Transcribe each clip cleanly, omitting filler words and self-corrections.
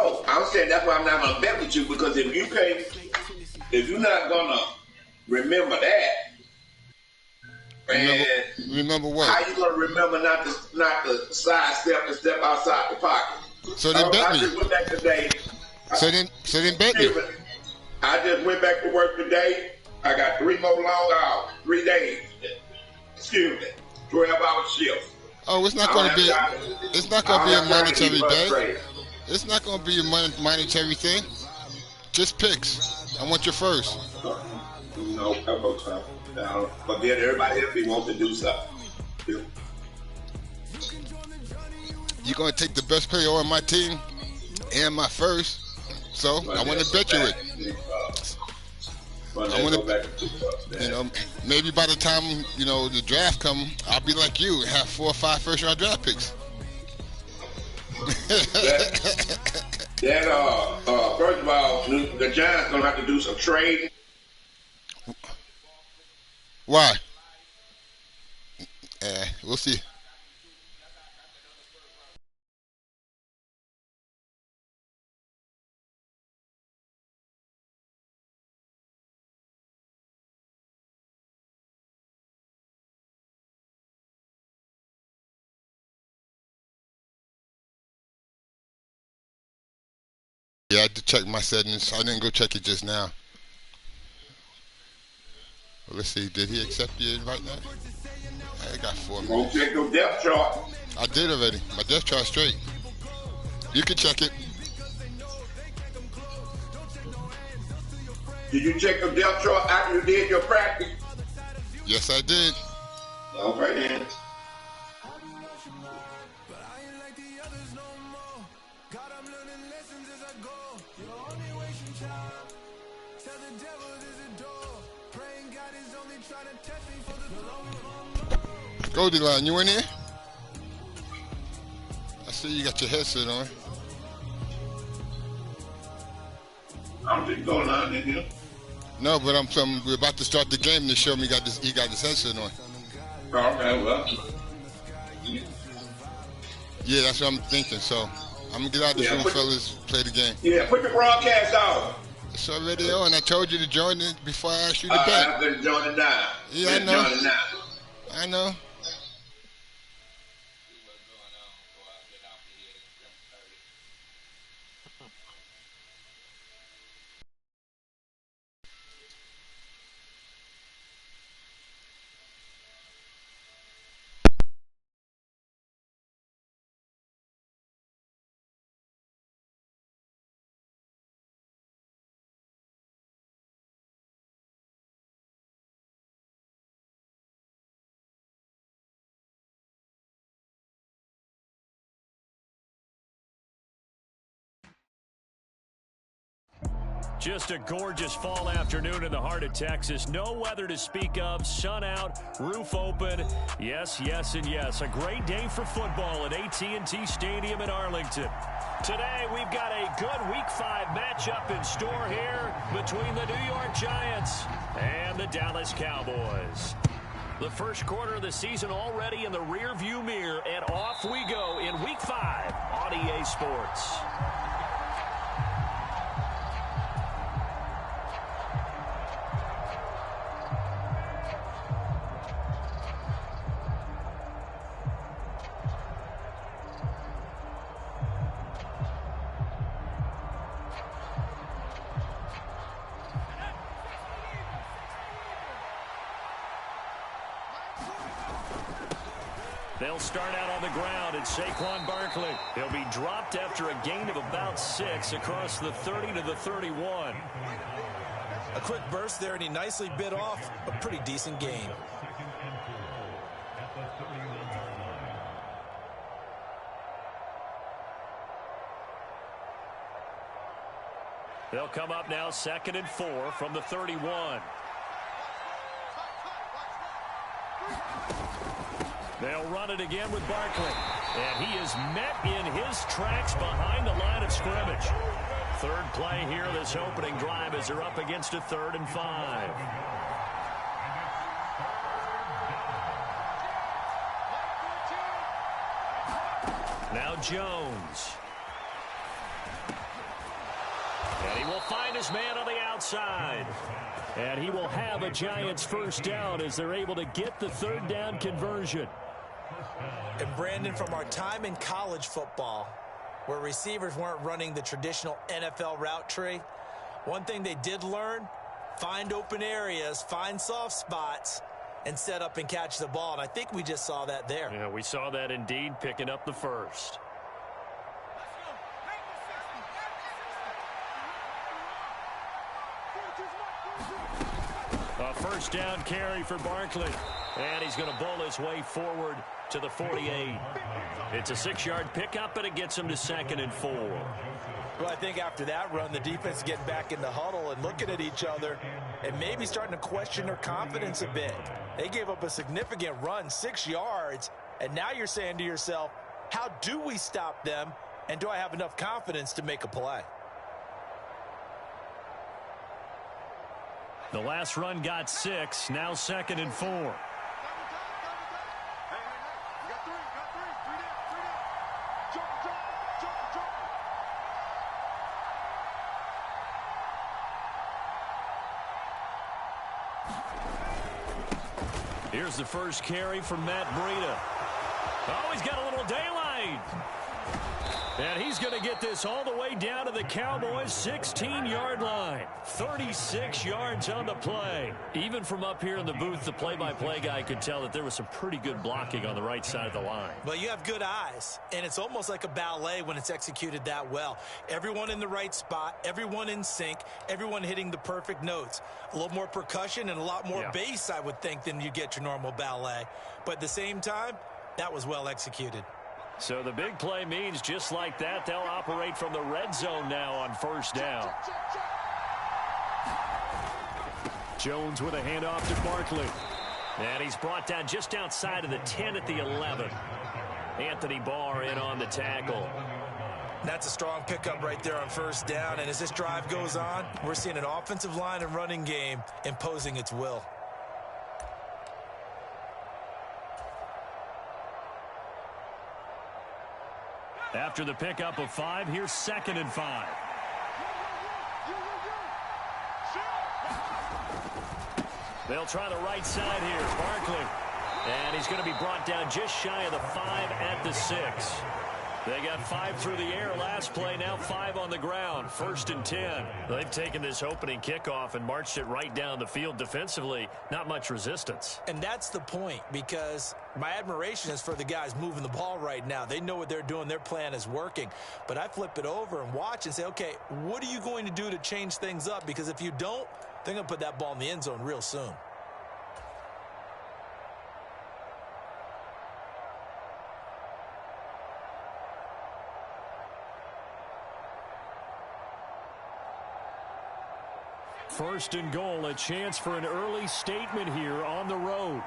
No, I'm saying that's why I'm not gonna bet with you, because if you're not gonna remember that, and remember what? how you gonna remember not to sidestep and step outside the pocket? So then bet me. I just went back today. So then bet me. I just went back to work today. I got 3 more long hours, 3 days. Excuse me, 12-hour shifts. Oh, it's not going to be. It's not going to be a monetary day. It's not going to be a monetary thing. Just picks. I want your first. No, but then everybody else wants to do something. You're going to take the best player on my team and my first. So I want to bet you it. I want to, maybe by the time the draft come, I'll be like you and have 4 or 5 first-round draft picks. First of all, the Giants gonna have to do some trading. Why? We'll see. Yeah, I had to check my settings. I didn't go check it just now. Well, let's see. Did he accept the invite now? I got 4 minutes. Go check your depth chart. I did already. My depth chart's straight. You can check it. Did you check your depth chart after you did your practice? Yes, I did. Okay, then. Goldie-Line, you in here? I see you got your headset on. I'm just going on in here. No, but we're about to start the game and they show me he got this headset on. Okay, well. Yeah, that's what I'm thinking. So I'm gonna get out of this room, fellas, play the game. Yeah, put the broadcast on. It's already on. I told you to join it before I asked you to bet. I'm gonna join it now. Yeah, I know. I know. Just a gorgeous fall afternoon in the heart of Texas. No weather to speak of. Sun out, roof open. Yes, yes, and yes. A great day for football at AT&T Stadium in Arlington. Today, we've got a good Week 5 matchup in store here between the New York Giants and the Dallas Cowboys. The first quarter of the season already in the rearview mirror, and off we go in Week 5 on EA Sports. They'll start out on the ground, and Saquon Barkley. He'll be dropped after a gain of about 6 across the 30 to the 31. A quick burst there, and he nicely bit off a pretty decent gain. They'll come up now 2nd and 4 from the 31. They'll run it again with Barkley. And he is met in his tracks behind the line of scrimmage. Third play here this opening drive as they're up against a 3rd and 5. Now Jones. find his man on the outside. And he will have a Giants first down as they're able to get the third down conversion. And Brandon, from our time in college football, where receivers weren't running the traditional NFL route tree, one thing they did learn, find open areas, find soft spots, and set up and catch the ball. And I think we just saw that there. Yeah, we saw that indeed, picking up the first. A first down carry for Barkley. And he's going to bowl his way forward to the 48. It's a 6-yard pickup, and it gets him to 2nd and 4. Well, I think after that run, the defense getting back in the huddle and looking at each other and maybe starting to question their confidence a bit. They gave up a significant run, 6 yards, and now you're saying to yourself, how do we stop them, and do I have enough confidence to make a play? The last run got 6, now 2nd and 4. Here's the first carry from Matt Breida. Oh, he's got a little daylight. And he's going to get this all the way down to the Cowboys' 16-yard line. 36 yards on the play. Even from up here in the booth, the play-by-play guy could tell that there was some pretty good blocking on the right side of the line. Well, you have good eyes, and it's almost like a ballet when it's executed that well. Everyone in the right spot, everyone in sync, everyone hitting the perfect notes. A little more percussion and a lot more bass, I would think, than you get your normal ballet. But at the same time, that was well executed. So the big play means just like that, they'll operate from the red zone now on first down. Jones with a handoff to Barkley. And he's brought down just outside of the 10 at the 11. Anthony Barr in on the tackle. That's a strong pickup right there on first down. And as this drive goes on, we're seeing an offensive line and running game imposing its will. After the pickup of 5, here's 2nd and 5. They'll try the right side here. Barkley. And he's going to be brought down just shy of the 5 at the 6. They got 5 through the air last play, now 5 on the ground. 1st and 10. They've taken this opening kickoff and marched it right down the field defensively. Not much resistance. And that's the point, because my admiration is for the guys moving the ball right now. They know what they're doing. Their plan is working. But I flip it over and watch and say, okay, what are you going to do to change things up? Because if you don't, they're going to put that ball in the end zone real soon. First and goal, a chance for an early statement here on the road.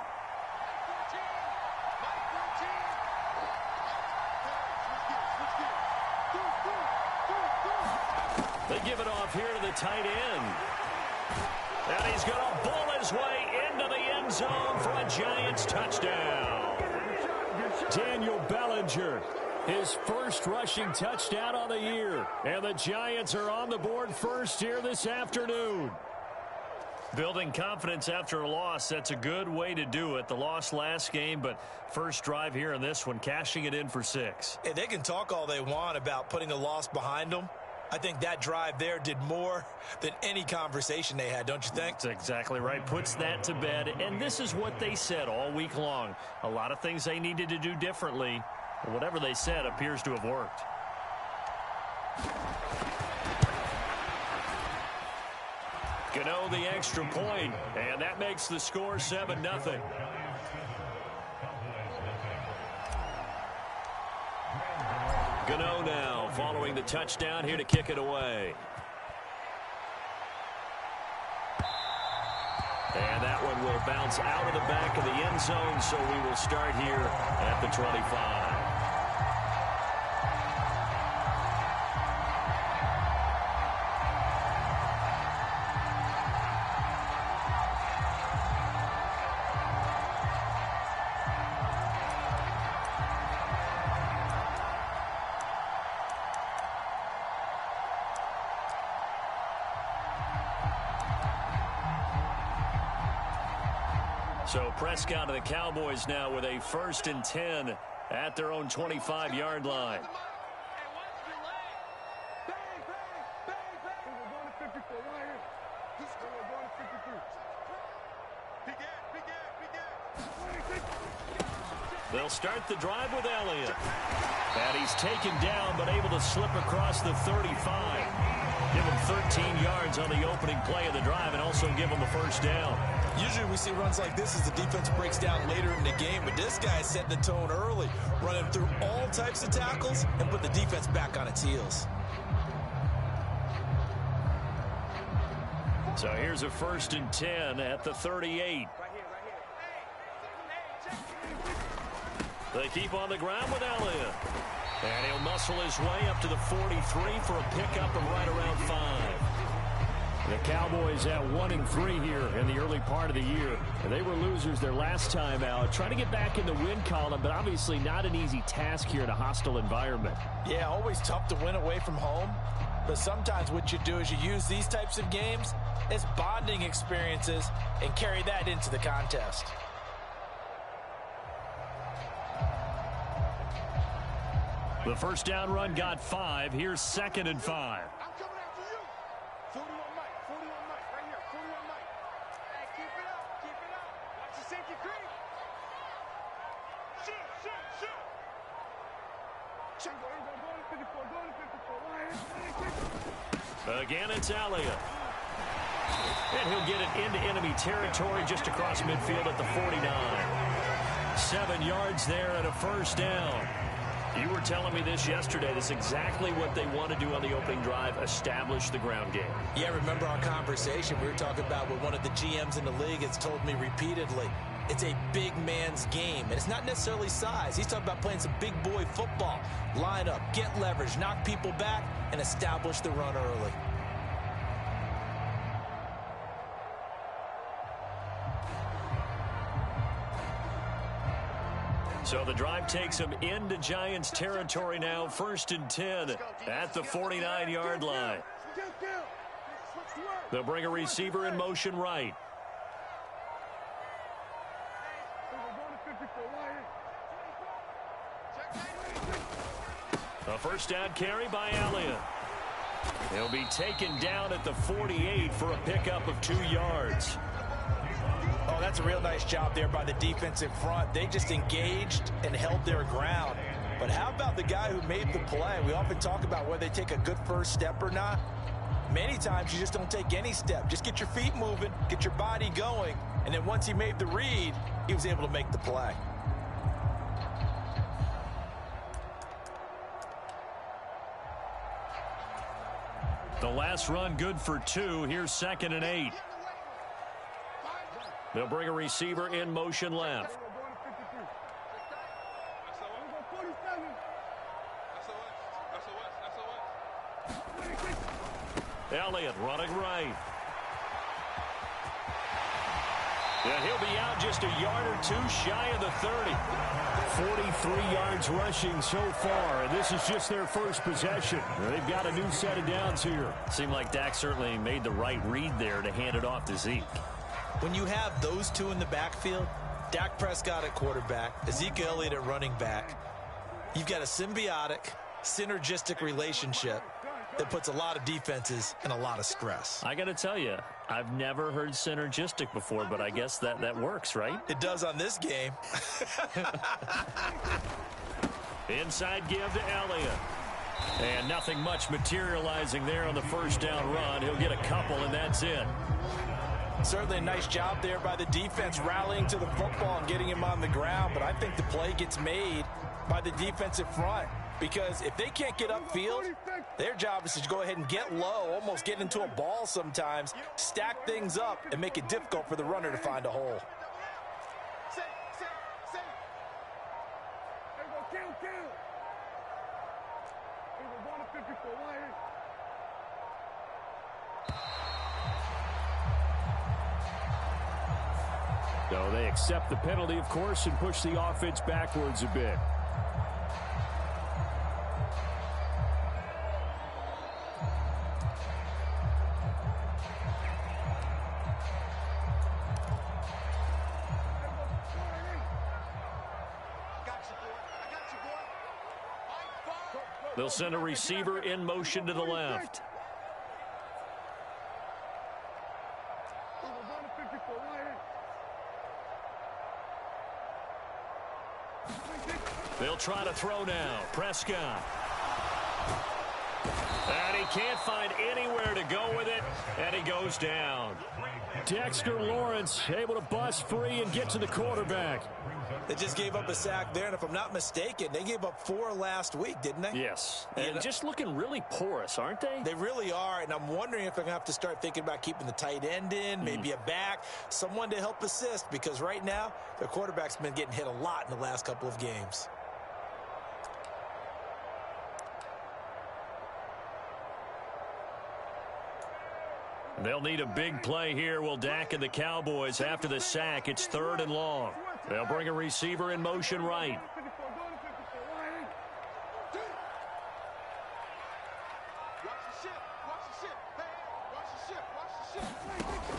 They give it off here to the tight end. And he's going to bull his way into the end zone for a Giants touchdown. Daniel Bellinger, his first rushing touchdown on the year. And the Giants are on the board first here this afternoon. Building confidence after a loss, that's a good way to do it. The loss last game, but first drive here in this one, cashing it in for 6. Hey, they can talk all they want about putting a loss behind them. I think that drive there did more than any conversation they had, don't you think? That's exactly right. Puts that to bed. And this is what they said all week long. A lot of things they needed to do differently. Whatever they said appears to have worked. Gano the extra point, and that makes the score 7-0. Gano now following the touchdown here to kick it away. And that one will bounce out of the back of the end zone, so we will start here at the 25. So Prescott and the Cowboys now with a 1st and 10 at their own 25-yard line. They'll start the drive with Elliott. And he's taken down, but able to slip across the 35. Give him 13 yards on the opening play of the drive and also give him the 1st down. Usually we see runs like this as the defense breaks down later in the game, but this guy is setting the tone early, running through all types of tackles and put the defense back on its heels. So here's a 1st and 10 at the 38. They keep on the ground with Elliott. And he'll muscle his way up to the 43 for a pickup of right around 5. The Cowboys at 1-3 here in the early part of the year. And they were losers their last time out. Trying to get back in the win column, but obviously not an easy task here in a hostile environment. Yeah, always tough to win away from home. But sometimes what you do is you use these types of games as bonding experiences and carry that into the contest. The 1st down run got 5. Here's 2nd and 5. I'm coming after you. 41 Mike, 41 Mike, right here, 41 Mike. Hey, keep it up, keep it up. Watch the safety creep. Shoot, shoot, shoot. Check, go to 54, Again, it's Elliott. And he'll get it into enemy territory just across midfield at the 49. 7 yards there and a 1st down. You were telling me this yesterday. This is exactly what they want to do on the opening drive, establish the ground game. Yeah, remember our conversation? We were talking about what one of the GMs in the league has told me repeatedly. It's a big man's game, and it's not necessarily size. He's talking about playing some big boy football. Line up, get leverage, knock people back, and establish the run early. So the drive takes them into Giants territory now. 1st and 10 at the 49-yard line. They'll bring a receiver in motion right. A 1st down carry by Elliott. He'll be taken down at the 48 for a pickup of 2 yards. Oh, that's a real nice job there by the defensive front. They just engaged and held their ground. But how about the guy who made the play? We often talk about whether they take a good first step or not. Many times you just don't take any step. Just get your feet moving, get your body going, and then once he made the read, he was able to make the play. The last run good for 2. Here's 2nd and 8. They'll bring a receiver in motion left. Elliott running right. And he'll be out just a yard or 2 shy of the 30. 43 yards rushing so far, and this is just their first possession. They've got a new set of downs here. Seemed like Dak certainly made the right read there to hand it off to Zeke. When you have those two in the backfield, Dak Prescott at quarterback, Ezekiel Elliott at running back, you've got a symbiotic, synergistic relationship that puts a lot of defenses in a lot of stress. I got to tell you, I've never heard synergistic before, but I guess that works, right? It does on this game. Inside give to Elliott. And nothing much materializing there on the 1st down run. He'll get a couple, and that's it. Certainly a nice job there by the defense rallying to the football and getting him on the ground, but I think the play gets made by the defensive front because if they can't get upfield, their job is to go ahead and get low, almost get into a ball sometimes, stack things up, and make it difficult for the runner to find a hole. So they accept the penalty, of course, and push the offense backwards a bit. They'll send a receiver in motion to the left. They'll try to throw now. Prescott. And he can't find anywhere to go with it, and he goes down. Dexter Lawrence able to bust free and get to the quarterback. They just gave up a sack there, and if I'm not mistaken, they gave up 4 last week, didn't they? Yes, and just looking really porous, aren't they? They really are, and I'm wondering if they're going to have to start thinking about keeping the tight end in, maybe a back, someone to help assist, because right now, their quarterback's been getting hit a lot in the last couple of games. They'll need a big play here. Will Dak and the Cowboys after the sack. It's 3rd and long. They'll bring a receiver in motion right.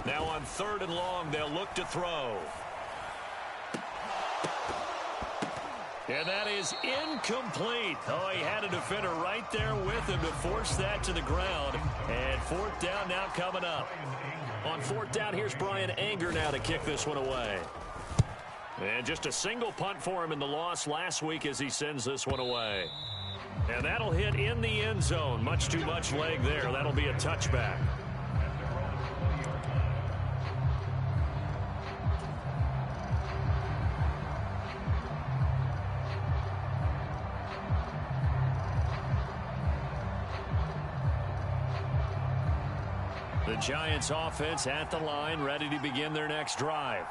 Now on 3rd and long, they'll look to throw. And that is incomplete. Oh, he had a defender right there with him to force that to the ground. And 4th down now coming up. On 4th down, here's Brian Anger now to kick this one away. And just a single punt for him in the loss last week as he sends this one away. And that'll hit in the end zone. Much too much leg there. That'll be a touchback. The Giants offense at the line, ready to begin their next drive.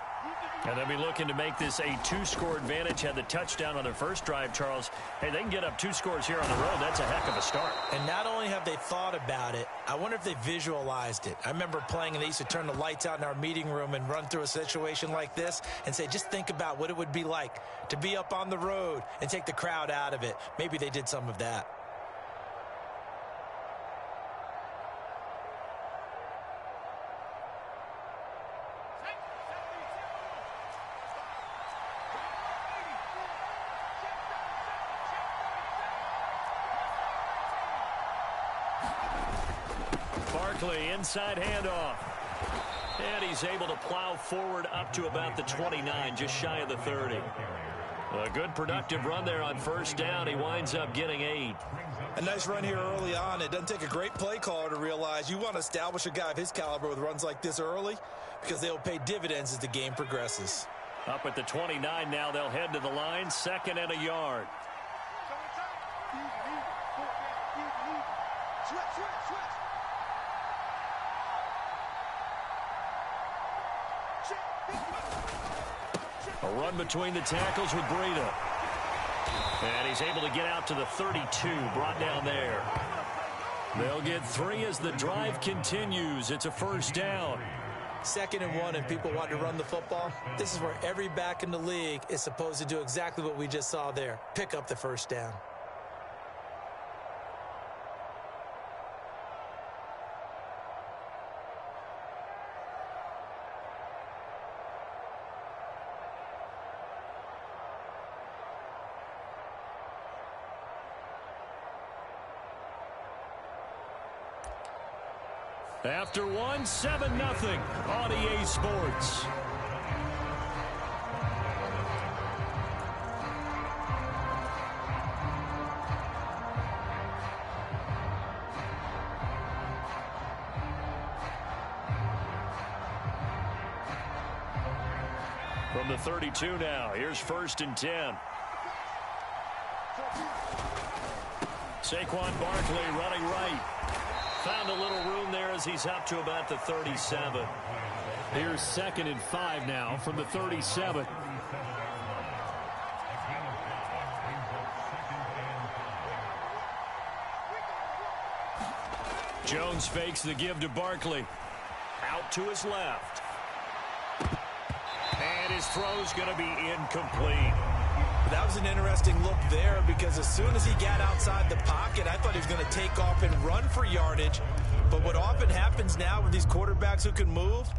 And they'll be looking to make this a 2-score advantage. Had the touchdown on their first drive, Charles. Hey, they can get up 2 scores here on the road. That's a heck of a start. And not only have they thought about it, I wonder if they visualized it. I remember playing, and they used to turn the lights out in our meeting room and run through a situation like this and say, just think about what it would be like to be up on the road and take the crowd out of it. Maybe they did some of that. Inside handoff. And he's able to plow forward up to about the 29, just shy of the 30. A good productive run there on 1st down. He winds up getting 8. A nice run here early on. It doesn't take a great play caller to realize you want to establish a guy of his caliber with runs like this early because they'll pay dividends as the game progresses. Up at the 29 now, they'll head to the line. 2nd and a yard. A run between the tackles with Breida. And he's able to get out to the 32, brought down there. They'll get 3 as the drive continues. It's a 1st down. 2nd and 1, and people want to run the football. This is where every back in the league is supposed to do exactly what we just saw there. Pick up the 1st down. After 1, 7-0 on EA Sports. From the 32 now, here's 1st and 10. Saquon Barkley running right. Found a little room there as he's up to about the 37. Here's 2nd and 5 now from the 37. Jones fakes the give to Barkley. Out to his left. And his throw's going to be incomplete. That was an interesting look there because as soon as he got outside the pocket, I thought he was going to take off and run for yardage. But what often happens now with these quarterbacks who can move,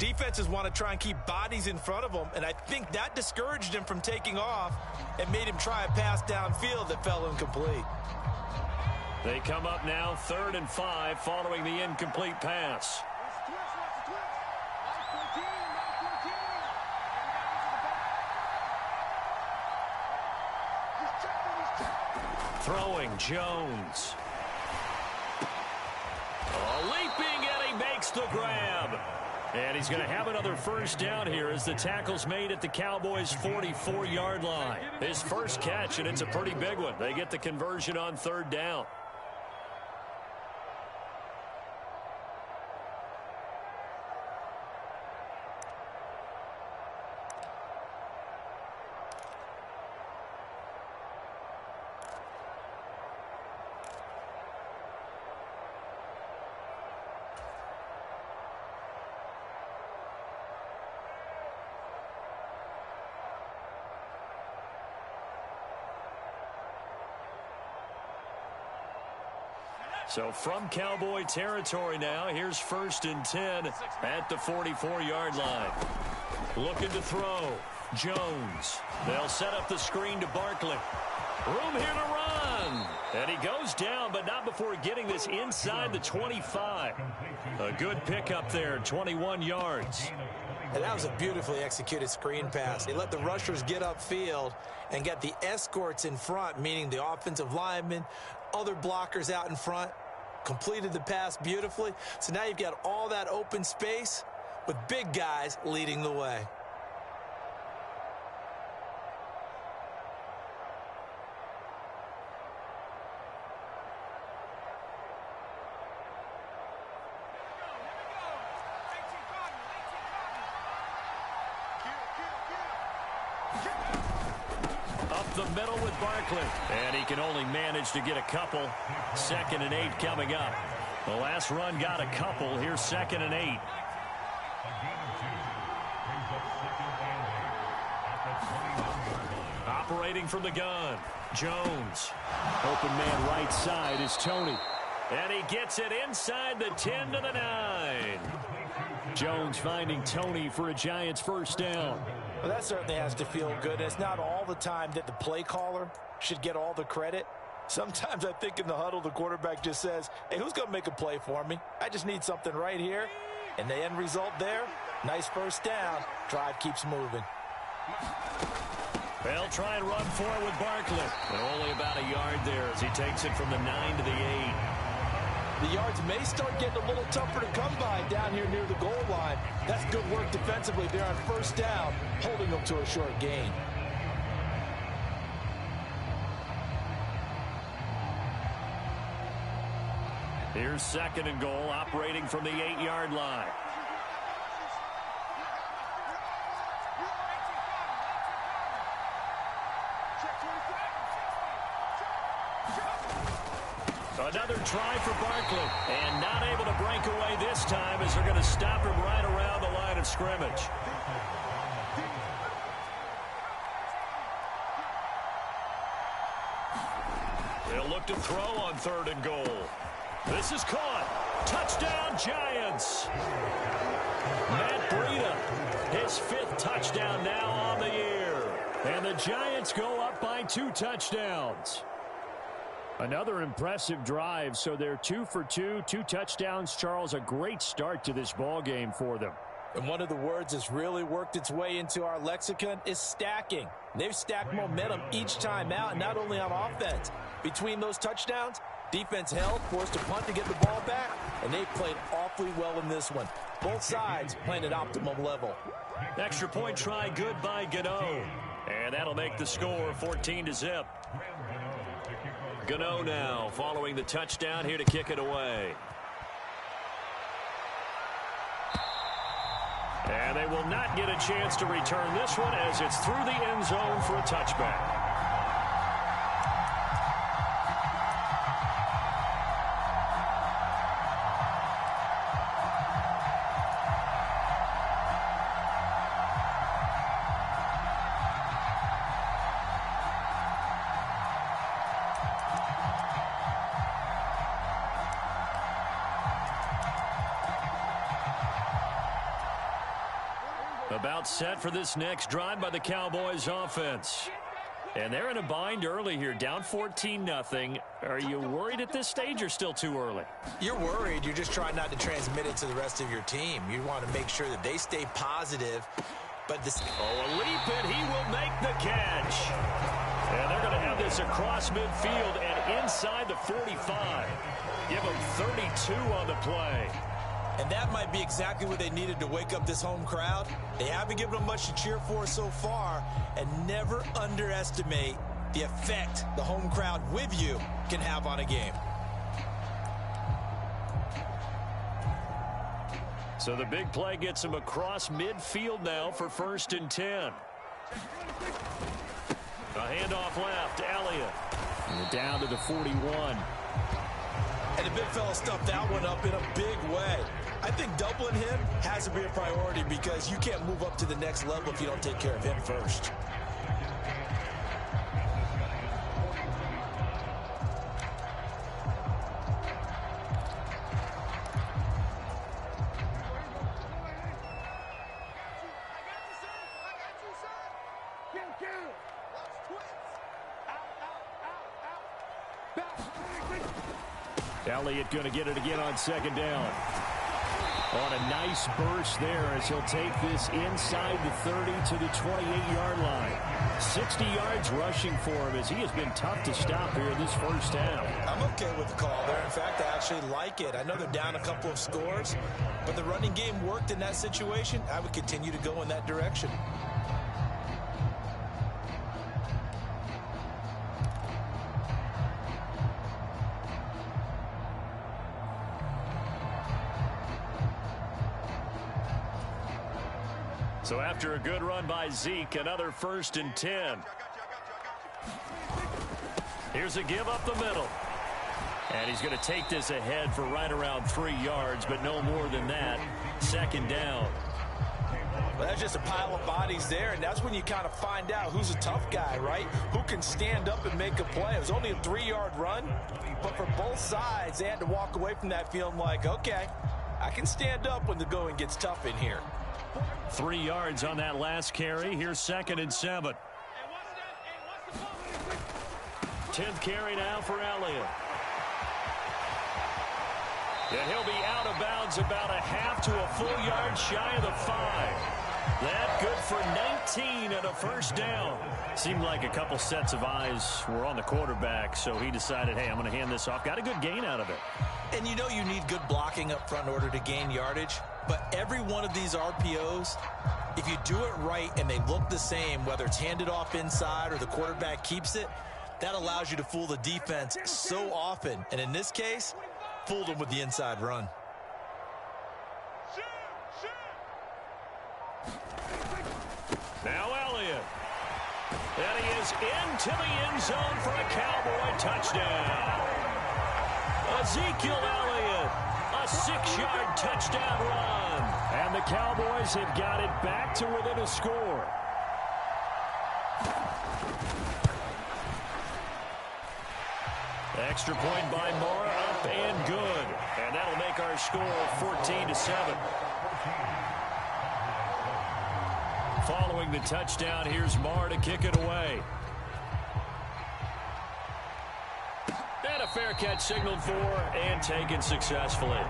Defenses want to try and keep bodies in front of him, and I think that discouraged him from taking off and made him try a pass downfield that fell incomplete. They come up now 3rd and 5 following the incomplete pass. Throwing Jones. Leaping, and he makes the grab. And he's going to have another first down here as the tackle's made at the Cowboys' 44-yard line. His first catch, and it's a pretty big one. They get the conversion on 3rd down. So from Cowboy territory now, here's 1st and 10 at the 44-yard line. Looking to throw. Jones. They'll set up the screen to Barkley. Room here to run. And he goes down, but not before getting this inside the 25. A good pickup there, 21 yards. And that was a beautifully executed screen pass. They let the rushers get upfield and get the escorts in front, meaning the offensive linemen, other blockers out in front, completed the pass beautifully. So now you've got all that open space with big guys leading the way. The middle with Barkley. And he can only manage to get a couple. 2nd and 8 coming up. The last run got a couple. Here's 2nd and 8. Operating from the gun. Jones. Open man right side is Tony. And he gets it inside the 10 to the 9. Jones finding Tony for a Giants first down. Well, that certainly has to feel good. It's not all the time that the play caller should get all the credit. Sometimes I think in the huddle, the quarterback just says, hey, who's going to make a play for me? I just need something right here. And the end result there, nice first down. Drive keeps moving. They'll try and run forward with Barkley. But only about a yard there as he takes it from the 9 to the 8. The yards may start getting a little tougher to come by down here near the goal line. That's good work defensively there on first down, holding them to a short gain. Here's 2nd and goal, operating from the 8-yard line. Another try for Barkley, and not able to break away this time as they're going to stop him right around the line of scrimmage. They'll look to throw on 3rd and goal. This is caught. Touchdown, Giants. Matt Breida, his 5th touchdown now on the year. And the Giants go up by 2 touchdowns. Another impressive drive, so they're 2 for 2, 2 touchdowns. Charles, a great start to this ball game for them. And one of the words that's really worked its way into our lexicon is stacking. They've stacked momentum each time out, and not only on offense. Between those touchdowns, defense held, forced a punt to get the ball back, and they played awfully well in this one. Both sides playing at optimum level. Extra point try good by Gano. And that'll make the score 14-0. Gano now following the touchdown here to kick it away. And they will not get a chance to return this one as it's through the end zone for a touchback. About set for this next drive by the Cowboys offense. And they're in a bind early here, down 14-0. Are you worried at this stage or still too early? You're worried. You're just trying not to transmit it to the rest of your team. You want to make sure that they stay positive. But this... Oh, a leap, and he will make the catch. And they're going to have this across midfield and inside the 45. Give them 32 on the play. And that might be exactly what they needed to wake up this home crowd. They haven't given them much to cheer for so far, and never underestimate the effect the home crowd with you can have on a game. So the big play gets him across midfield now for 1st and 10. A handoff left, Elliott. And down to the 41. And the big fella stuffed that one up in a big way. I think doubling him has to be a priority because you can't move up to the next level if you don't take care of him first. Elliott going to get it again on 2nd down. On a nice burst there as he'll take this inside the 30 to the 28-yard line. 60 yards rushing for him as he has been tough to stop here this first half. I'm okay with the call there. In fact, I actually like it. I know they're down a couple of scores, but the running game worked in that situation. I would continue to go in that direction. So after a good run by Zeke, another 1st and 10. Here's a give up the middle. And he's going to take this ahead for right around 3 yards, but no more than that. 2nd down. Well, that's just a pile of bodies there, and that's when you kind of find out who's a tough guy, right? Who can stand up and make a play. It was only a 3-yard run, but for both sides, they had to walk away from that feeling like, okay, I can stand up when the going gets tough in here. 3 yards on that last carry. Here's 2nd and 7. 10th carry now for Elliott. And he'll be out of bounds about a half to a full yard shy of the 5. That good for 19 and a 1st down. Seemed like a couple sets of eyes were on the quarterback, so he decided, hey, I'm going to hand this off. Got a good gain out of it. And you know you need good blocking up front in order to gain yardage. But every one of these RPOs, if you do it right and they look the same, whether it's handed off inside or the quarterback keeps it, that allows you to fool the defense so often. And in this case, fooled them with the inside run. Now Elliott. And he is into the end zone for a Cowboy touchdown. Ezekiel Elliott, a 6-yard touchdown run. And the Cowboys have got it back to within a score. Extra point by Moore, up and good. And that'll make our score 14-7. Following the touchdown, here's Marr to kick it away. And a fair catch signaled for and taken successfully.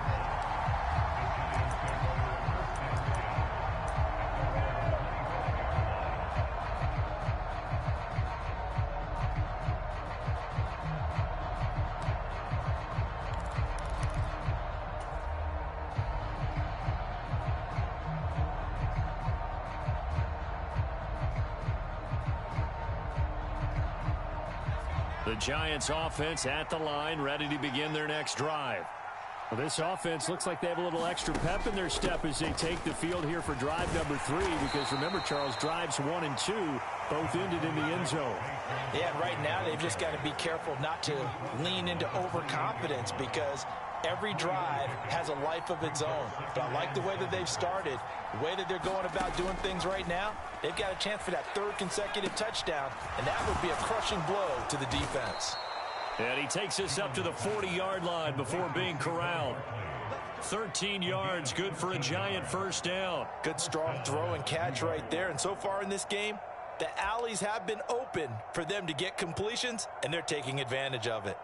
The Giants offense at the line, ready to begin their next drive. Well, this offense looks like they have a little extra pep in their step as they take the field here for drive number 3, because remember, Charles, drives 1 and 2 both ended in the end zone. Yeah, and right now they've just got to be careful not to lean into overconfidence, because every drive has a life of its own. But I like the way that they've started, the way that they're going about doing things right now. They've got a chance for that 3rd consecutive touchdown, and that would be a crushing blow to the defense. And he takes us up to the 40-yard line before being corralled. 13 yards, good for a giant first down. Good strong throw and catch right there. And so far in this game, the alleys have been open for them to get completions, and they're taking advantage of it.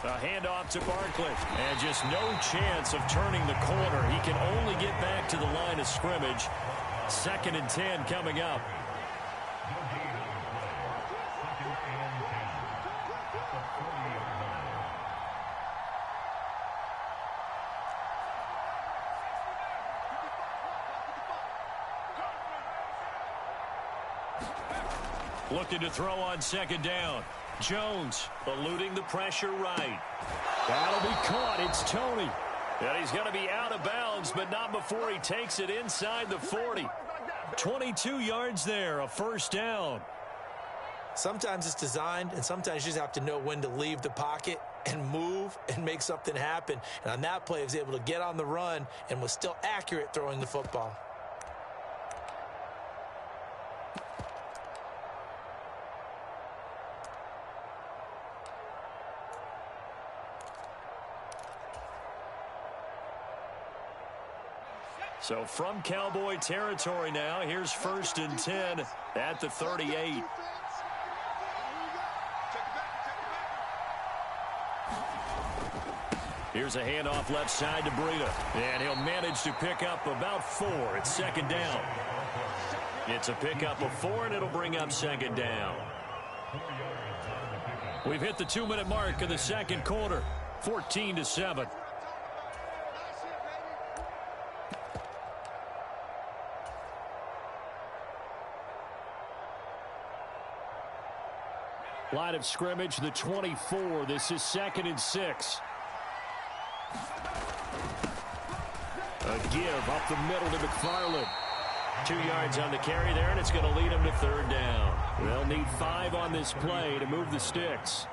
A handoff to Barkley, and just no chance of turning the corner. He can only get back to the line of scrimmage. 2nd and 10 coming up. Looking to throw on 2nd down. Jones eluding the pressure right. That'll be caught. It's Tony. And he's going to be out of bounds, but not before he takes it inside the 40. 22 yards there, a first down. Sometimes it's designed, and sometimes you just have to know when to leave the pocket and move and make something happen. And on that play, he was able to get on the run and was still accurate throwing the football. So from Cowboy territory now, here's 1st and 10 at the 38. Here's a handoff left side to Breida. And he'll manage to pick up about 4. It's 2nd down. It's a pickup of 4, and it'll bring up 2nd down. We've hit the 2-minute mark of the 2nd quarter. 14-7. Line of scrimmage, the 24. This is 2nd and 6. A give up the middle to McFarland. 2 yards on the carry there, and it's going to lead him to 3rd down. They'll need 5 on this play to move the sticks.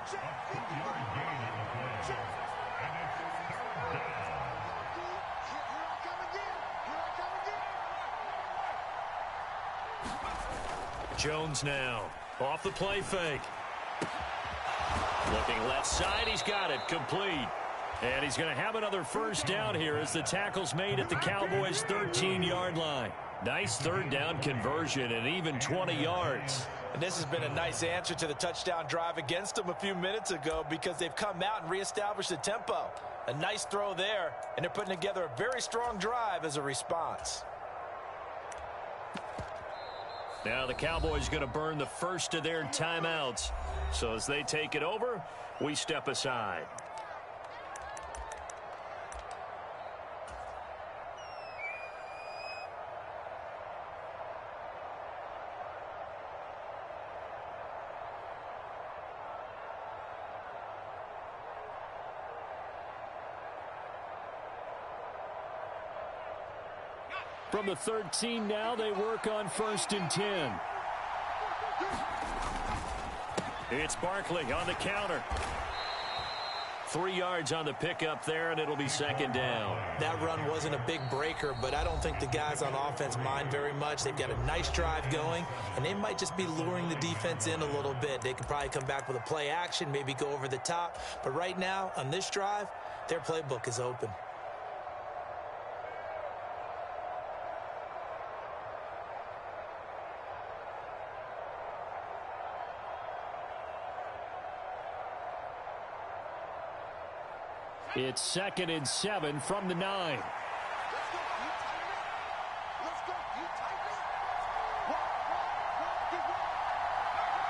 Jones now off the play fake. Looking left side, he's got it, complete. And he's going to have another first down here as the tackle's made at the Cowboys' 13-yard line. Nice 3rd down conversion and even 20 yards. And this has been a nice answer to the touchdown drive against them a few minutes ago because they've come out and reestablished the tempo. A nice throw there, and they're putting together a very strong drive as a response. Now the Cowboys going to burn the first of their timeouts. So as they take it over, we step aside. From the 13 now, they work on 1st and 10. It's Barkley on the counter. 3 yards on the pickup there, and it'll be 2nd down. That run wasn't a big breaker, but I don't think the guys on offense mind very much. They've got a nice drive going, and they might just be luring the defense in a little bit. They could probably come back with a play action, maybe go over the top. But right now, on this drive, their playbook is open. It's 2nd and 7 from the 9.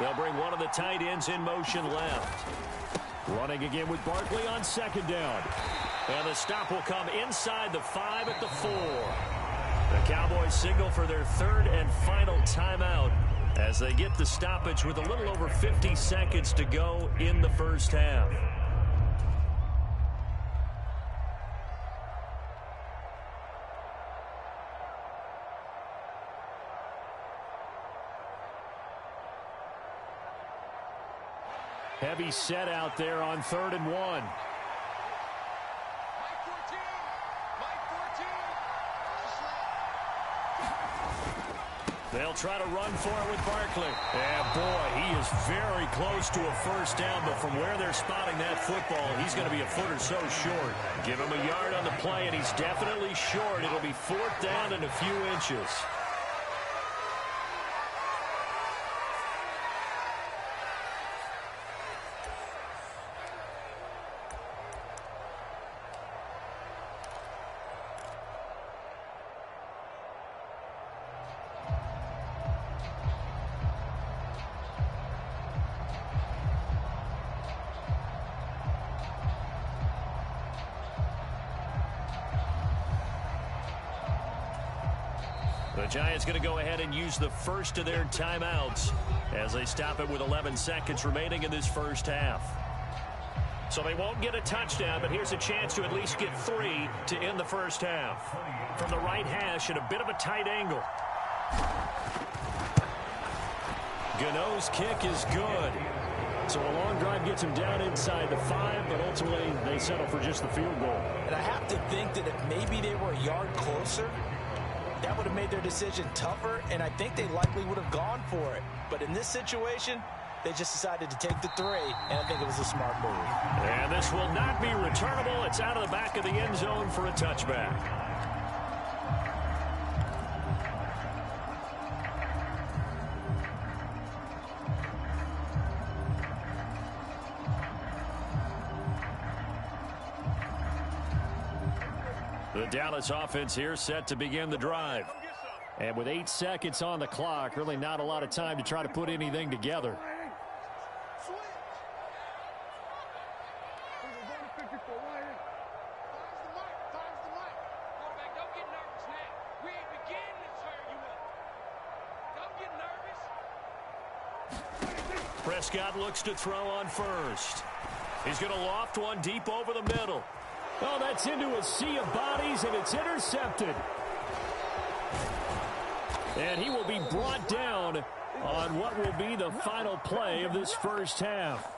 They'll bring one of the tight ends in motion left. Running again with Barkley on 2nd down. And the stop will come inside the 5 at the 4. The Cowboys signal for their 3rd and final timeout as they get the stoppage with a little over 50 seconds to go in the first half. Heavy be set out there on 3rd and 1. They'll try to run for it with Barkley. And boy, he is very close to a first down, but from where they're spotting that football, he's going to be a foot or so short. Give him a yard on the play, and he's definitely short. It'll be 4th down and a few inches. The Giants going to go ahead and use the first of their timeouts as they stop it with 11 seconds remaining in this first half. So they won't get a touchdown, but here's a chance to at least get 3 to end the first half. From the right hash at a bit of a tight angle. Gano's kick is good. So a long drive gets him down inside the 5, but ultimately they settle for just the field goal. And I have to think that if maybe they were a yard closer, that would have made their decision tougher, and I think they likely would have gone for it. But in this situation, they just decided to take the 3, and I think it was a smart move. And this will not be returnable. It's out of the back of the end zone for a touchback. The Dallas offense here set to begin the drive. And with 8 seconds on the clock, really not a lot of time to try to put anything together. Prescott looks to throw on first. He's going to loft one deep over the middle. Oh, that's into a sea of bodies, and it's intercepted. And he will be brought down on what will be the final play of this first half.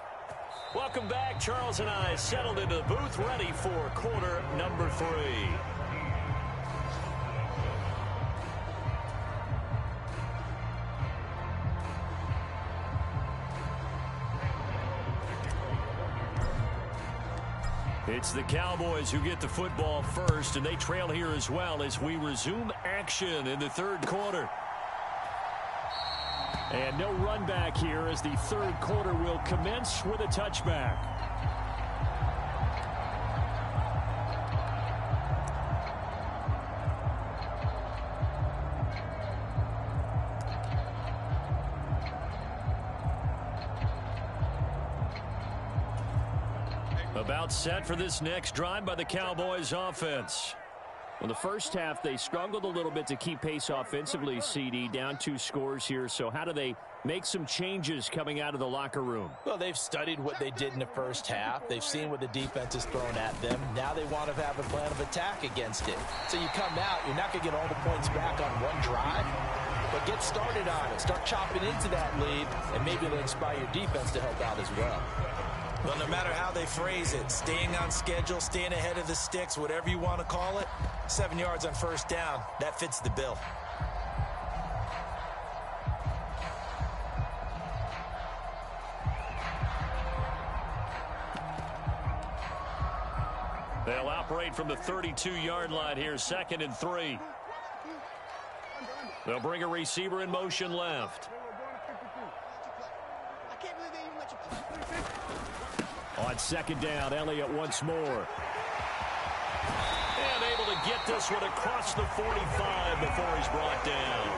Welcome back. Charles and I settled into the booth, ready for quarter number 3. It's the Cowboys who get the football first, and they trail here as well as we resume action in the 3rd quarter. And no run back here as the 3rd quarter will commence with a touchback. About set for this next drive by the Cowboys offense. Well, the first half, they struggled a little bit to keep pace offensively, CD, down 2 scores here. So how do they make some changes coming out of the locker room? Well, they've studied what they did in the first half. They've seen what the defense has thrown at them. Now they want to have a plan of attack against it. So you come out, you're not going to get all the points back on one drive, but get started on it. Start chopping into that lead, and maybe it'll inspire your defense to help out as well. Well, no matter how they phrase it, staying on schedule, staying ahead of the sticks, whatever you want to call it, 7 yards on first down, that fits the bill. They'll operate from the 32-yard line here, 2nd and 3. They'll bring a receiver in motion left. On 2nd down, Elliott once more. And able to get this one across the 45 before he's brought down.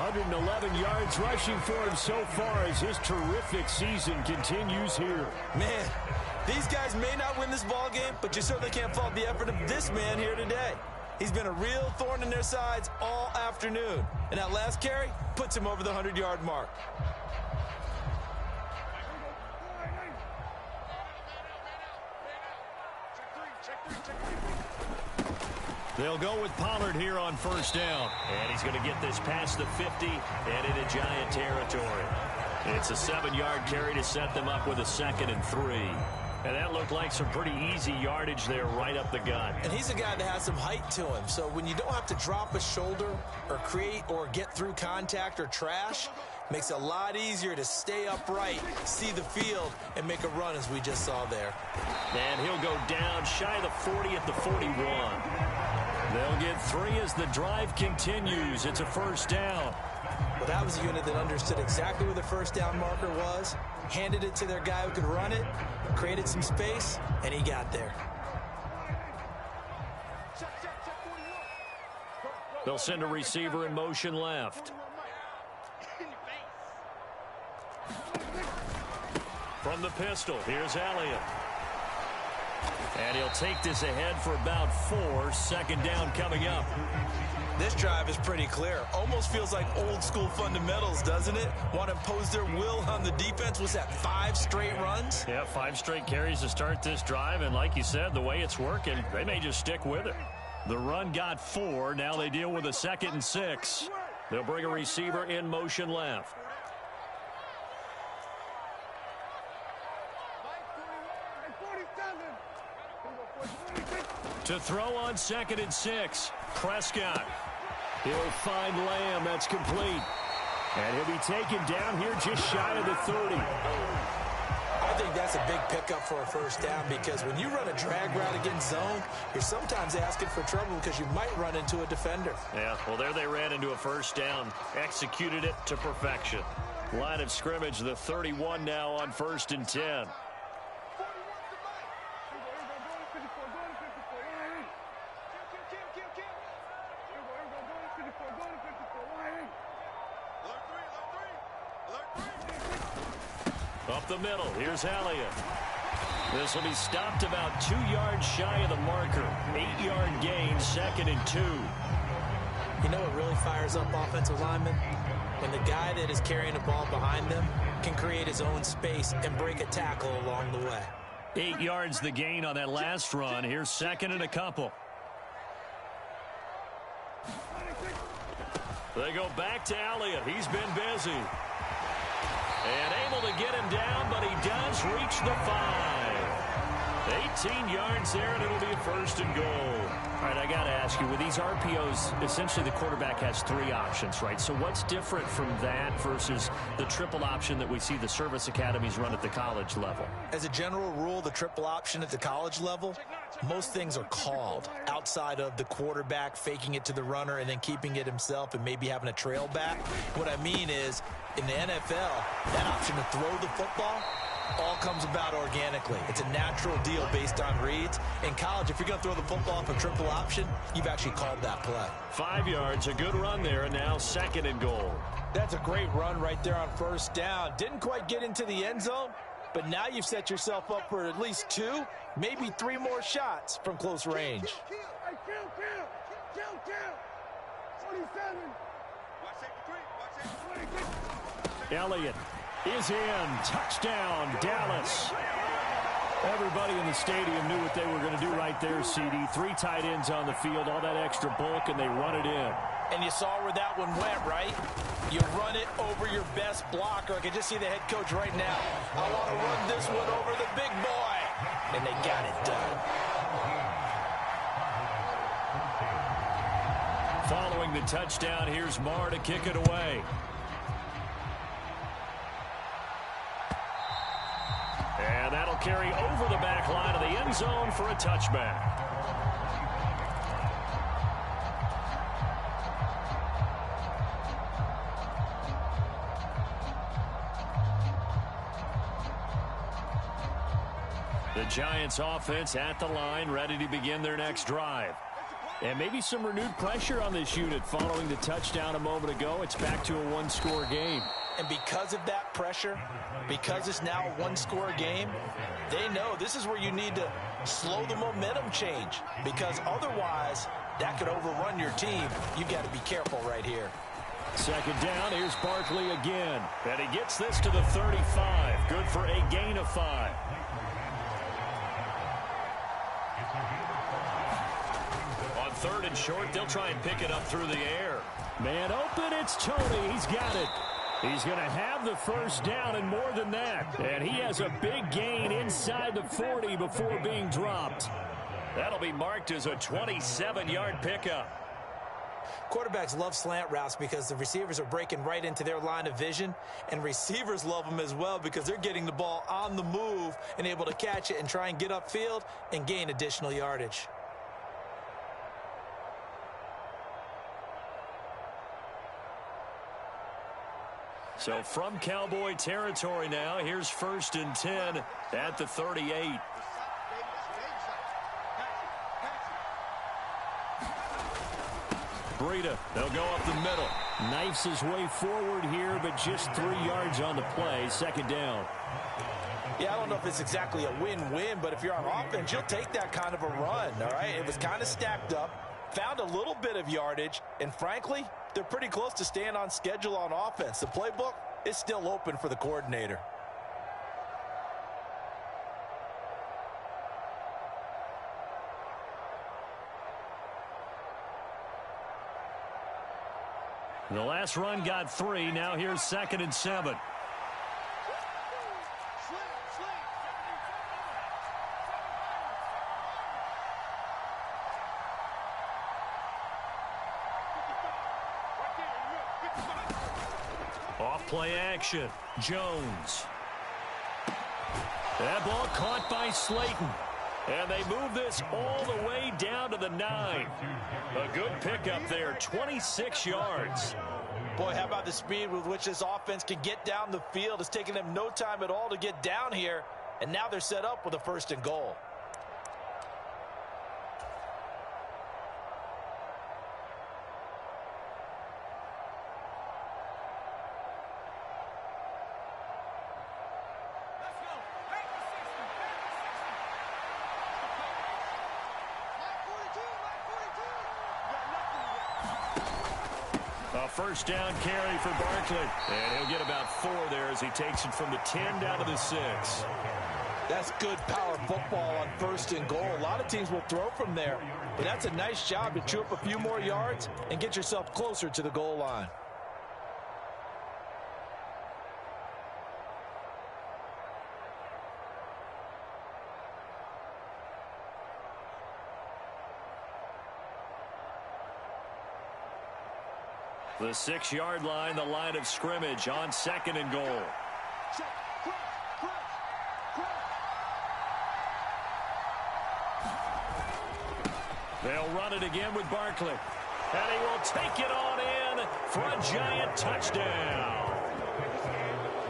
111 yards rushing for him so far as his terrific season continues here. Man, these guys may not win this ball game, but you certainly can't fault the effort of this man here today. He's been a real thorn in their sides all afternoon. And that last carry puts him over the 100-yard mark. They'll go with Pollard here on first down. And he's going to get this past the 50 and into Giant territory. It's a 7-yard carry to set them up with a 2nd and 3. And that looked like some pretty easy yardage there right up the gut. And he's a guy that has some height to him. So when you don't have to drop a shoulder or create or get through contact or trash, makes it a lot easier to stay upright, see the field, and make a run as we just saw there. And he'll go down shy of the 40 at the 41. They'll get 3 as the drive continues. It's a first down. Well, that was a unit that understood exactly where the first down marker was, handed it to their guy who could run it, created some space, and he got there. They'll send a receiver in motion left. From the pistol, here's Elliott. And he'll take this ahead for about 4. 2nd down coming up. This drive is pretty clear. Almost feels like old school fundamentals, doesn't it? Want to impose their will on the defense. Was that 5 straight runs? Yeah, 5 straight carries to start this drive. And like you said, the way it's working, they may just stick with it. The run got 4. Now they deal with a 2nd and 6. They'll bring a receiver in motion left. To throw on 2nd and 6. Prescott. He'll find Lamb. That's complete. And he'll be taken down here just shy of the 30. I think that's a big pickup for a first down because when you run a drag route against zone, you're sometimes asking for trouble because you might run into a defender. Yeah, well, there they ran into a first down. Executed it to perfection. Line of scrimmage, the 31 now on 1st and 10. Up the middle, here's Elliott. This will be stopped about 2 yards shy of the marker. 8-yard gain, 2nd and 2. You know what really fires up offensive linemen? When the guy that is carrying the ball behind them can create his own space and break a tackle along the way. 8 yards the gain on that last run. Here's 2nd and a couple. They go back to Elliott. He's been busy. And able to get him down, but he does reach the 5. 18 yards there, and it'll be a 1st and goal. All right, I got to ask you, with these RPOs, essentially the quarterback has 3 options, right? So what's different from that versus the triple option that we see the service academies run at the college level? As a general rule, the triple option at the college level, most things are called outside of the quarterback faking it to the runner and then keeping it himself and maybe having a trail back. What I mean is, in the NFL, that option to throw the football all comes about organically. It's a natural deal based on reads. In college, if you're going to throw the football off a triple option, you've actually called that play. 5 yards, a good run there, and now 2nd and goal. That's a great run right there on 1st down. Didn't quite get into the end zone, but now you've set yourself up for at least 2, maybe 3 more shots from close range. Kill. 47. Elliott is in. Touchdown, Dallas. Everybody in the stadium knew what they were going to do right there, CD. 3 tight ends on the field, all that extra bulk, and they run it in. And you saw where that one went, right? You run it over your best blocker. I can just see the head coach right now. I want to run this one over the big boy. And they got it done. Following the touchdown, here's Marr to kick it away. And that'll carry over the back line of the end zone for a touchback. The Giants offense at the line, ready to begin their next drive. And maybe some renewed pressure on this unit following the touchdown a moment ago. It's back to a 1-score game. And because of that pressure, because it's now a 1-score game, they know this is where you need to slow the momentum change. Because otherwise, that could overrun your team. You've got to be careful right here. 2nd down, here's Barkley again. And he gets this to the 35. Good for a gain of 5. On 3rd and short, they'll try and pick it up through the air. Man open, it's Tony. He's got it. He's going to have the first down and more than that. And he has a big gain inside the 40 before being dropped. That'll be marked as a 27-yard pickup. Quarterbacks love slant routes because the receivers are breaking right into their line of vision, and receivers love them as well because they're getting the ball on the move and able to catch it and try and get upfield and gain additional yardage. So from Cowboy territory now, here's 1st and 10 at the 38. Breida, they'll go up the middle. Knifes his way forward here, but just 3 yards on the play. 2nd down. Yeah, I don't know if it's exactly a win-win, but if you're on offense, you'll take that kind of a run, all right? It was kind of stacked up, found a little bit of yardage, and frankly, they're pretty close to staying on schedule on offense. The playbook is still open for the coordinator. The last run got 3. Now here's 2nd and 7. Off play action. Jones. That ball caught by Slayton. And they move this all the way down to the 9. A good pickup there, 26 yards. Boy, how about the speed with which this offense can get down the field? It's taking them no time at all to get down here. And now they're set up with a 1st and goal. A 1st down carry for Barkley. And he'll get about 4 there as he takes it from the 10 down to the 6. That's good power football on 1st and goal. A lot of teams will throw from there, but that's a nice job to chew up a few more yards and get yourself closer to the goal line. The 6-yard line, the line of scrimmage on 2nd and goal. They'll run it again with Barkley. And he will take it on in for a giant touchdown.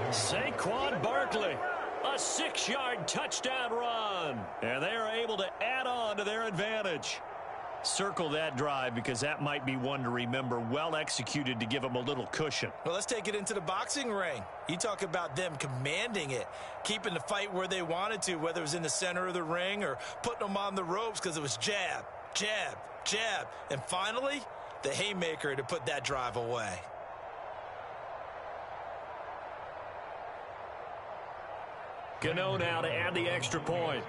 Saquon Barkley, a 6-yard touchdown run. And they are able to add on to their advantage. Circle that drive because that might be one to remember. Well executed to give them a little cushion. Well, let's take it into the boxing ring. You talk about them commanding it, keeping the fight where they wanted to, whether it was in the center of the ring or putting them on the ropes because it was jab, jab, jab. And finally, the haymaker to put that drive away. Gano now to add the extra point.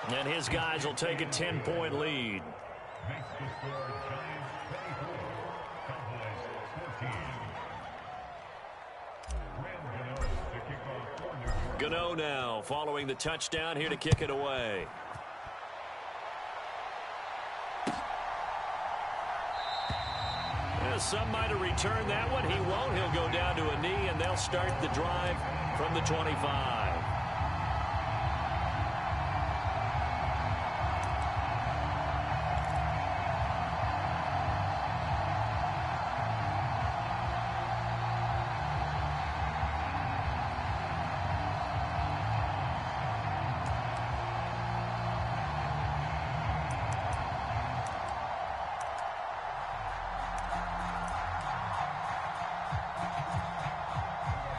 And his guys will take a 10-point lead. Gano now following the touchdown here to kick it away. Some might have returned that one. He won't. He'll go down to a knee, and they'll start the drive from the 25.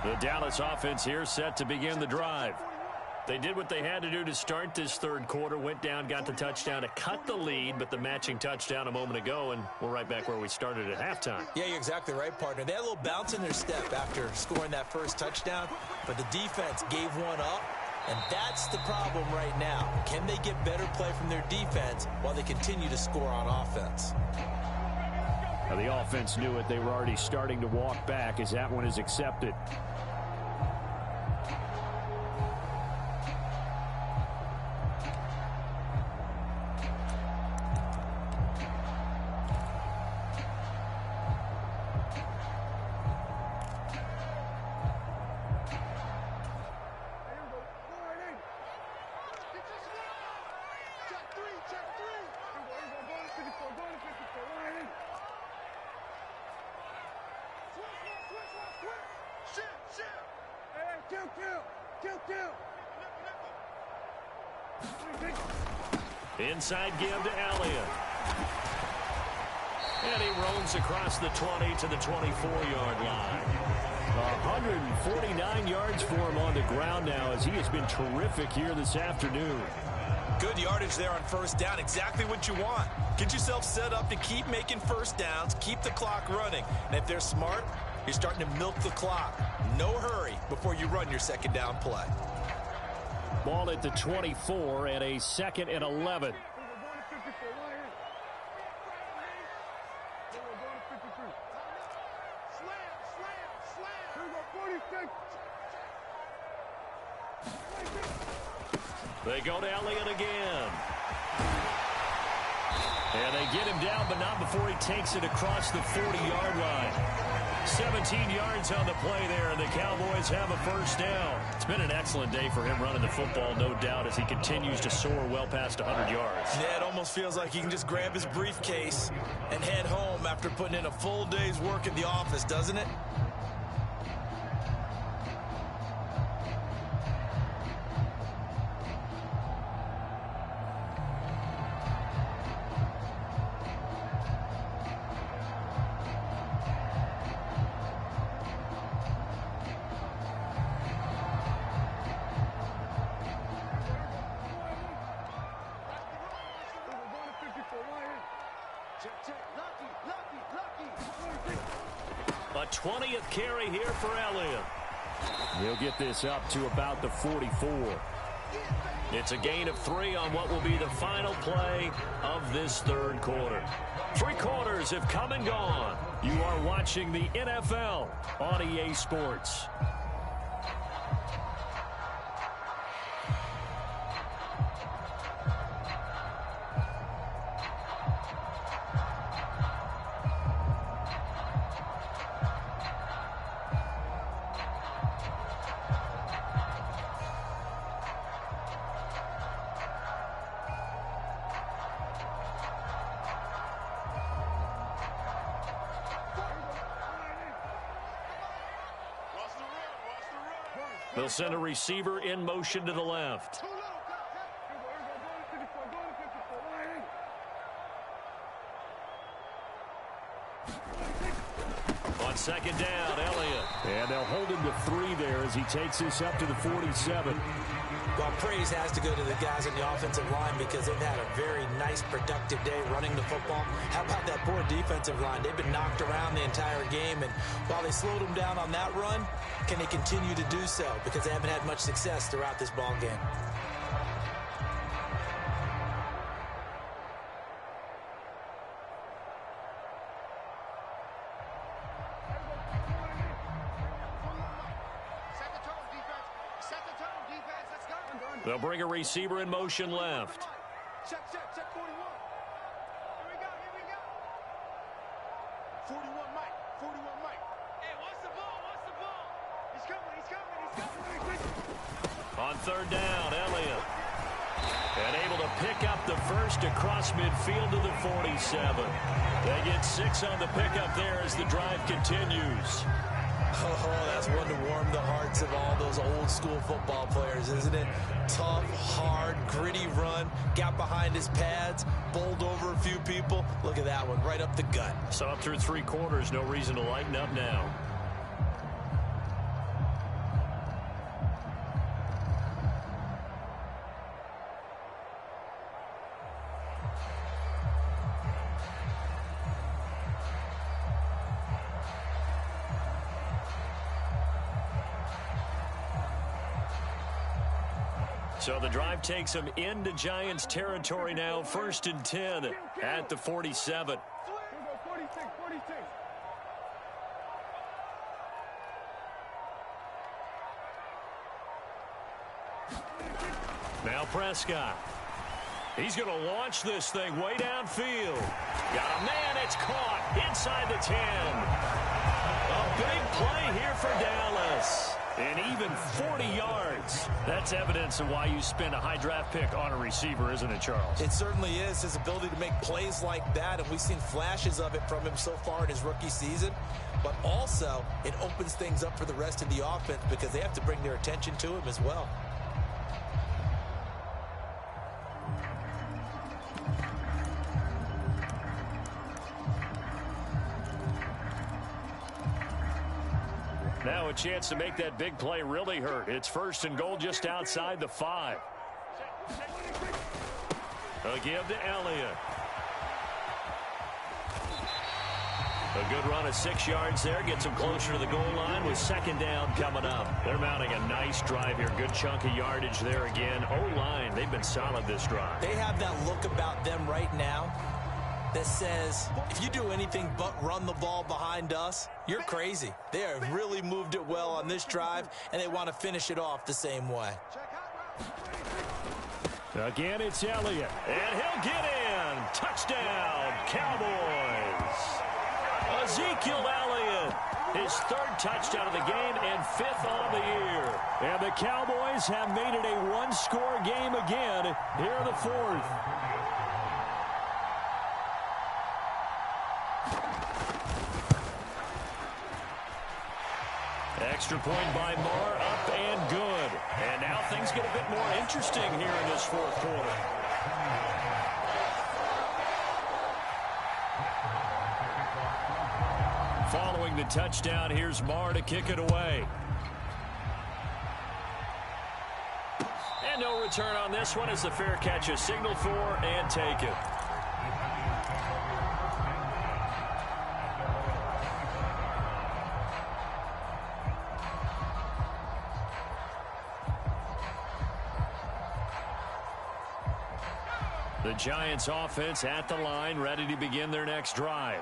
The Dallas offense here set to begin the drive. They did what they had to do to start this 3rd quarter, went down, got the touchdown to cut the lead, but the matching touchdown a moment ago, and we're right back where we started at halftime. Yeah, you're exactly right, partner. They had a little bounce in their step after scoring that first touchdown, but the defense gave one up, And that's the problem right now. Can they get better play from their defense while they continue to score on offense? Now, the offense knew it. They were already starting to walk back as that one is accepted. Inside give to Elliott. And he roams across the 20 to the 24-yard line. 149 yards for him on the ground now as he has been terrific here this afternoon. Good yardage there on first down. Exactly what you want. Get yourself set up to keep making first downs, keep the clock running. And if they're smart, you're starting to milk the clock. No hurry before you run your second down play. Ball at the 24 and a 2nd and 11. They go to Elliott again. And they get him down, but not before he takes it across the 40-yard line. 17 yards on the play there, and the Cowboys have a first down. It's been an excellent day for him running the football, no doubt, as he continues to soar well past 100 yards. Yeah, it almost feels like he can just grab his briefcase and head home after putting in a full day's work at the office, doesn't it? A 20th carry here for Elliott. He'll get this up to about the 44. It's a gain of 3 on what will be the final play of this third quarter. 3 quarters have come and gone. You are watching the NFL on EA Sports. They'll send a receiver in motion to the left. On second down, Elliott. And they'll hold him to 3 there as he takes this up to the 47. Well, praise has to go to the guys on the offensive line because they've had a very nice, productive day running the football. How about that poor defensive line? They've been knocked around the entire game, and while they slowed them down on that run, can they continue to do so? Because they haven't had much success throughout this ball game. They'll bring a receiver in motion left. Check 41. Here we go. 41 Mike. Hey, what's the ball? He's coming. On third down, Elliott. And able to pick up the first across midfield to the 47. They get 6 on the pickup there as the drive continues. Oh, that's one to warm the hearts of all those old school football players, isn't it? Tough, hard, gritty run. Got behind his pads, bowled over a few people. Look at that one, right up the gut. So up through 3 quarters, no reason to lighten up now. So the drive takes them into Giants territory now. 1st and 10 at the 47. Now Prescott. He's going to launch this thing way downfield. Got a man. It's caught inside the 10. A big play here for Dallas. And even 40 yards. That's evidence of why you spend a high draft pick on a receiver, isn't it, Charles? It certainly is. His ability to make plays like that, and we've seen flashes of it from him so far in his rookie season. But also, it opens things up for the rest of the offense because they have to bring their attention to him as well. Now a chance to make that big play really hurt. It's 1st and goal just outside the 5. A give to Elliott. A good run of 6 yards there. Gets him closer to the goal line with 2nd down coming up. They're mounting a nice drive here. Good chunk of yardage there again. O-line, they've been solid this drive. They have that look about them right now that says, if you do anything but run the ball behind us, you're crazy. They have really moved it well on this drive, and they want to finish it off the same way. Again, it's Elliott, and he'll get in. Touchdown, Cowboys. Ezekiel Elliott, his 3rd touchdown of the game and 5th on the year. And the Cowboys have made it a one-score game again here in the 4th. Extra point by Marr, up and good. And now things get a bit more interesting here in this 4th quarter. Following the touchdown, here's Marr to kick it away. And no return on this one as the fair catch is signaled for and taken. The Giants offense at the line, ready to begin their next drive.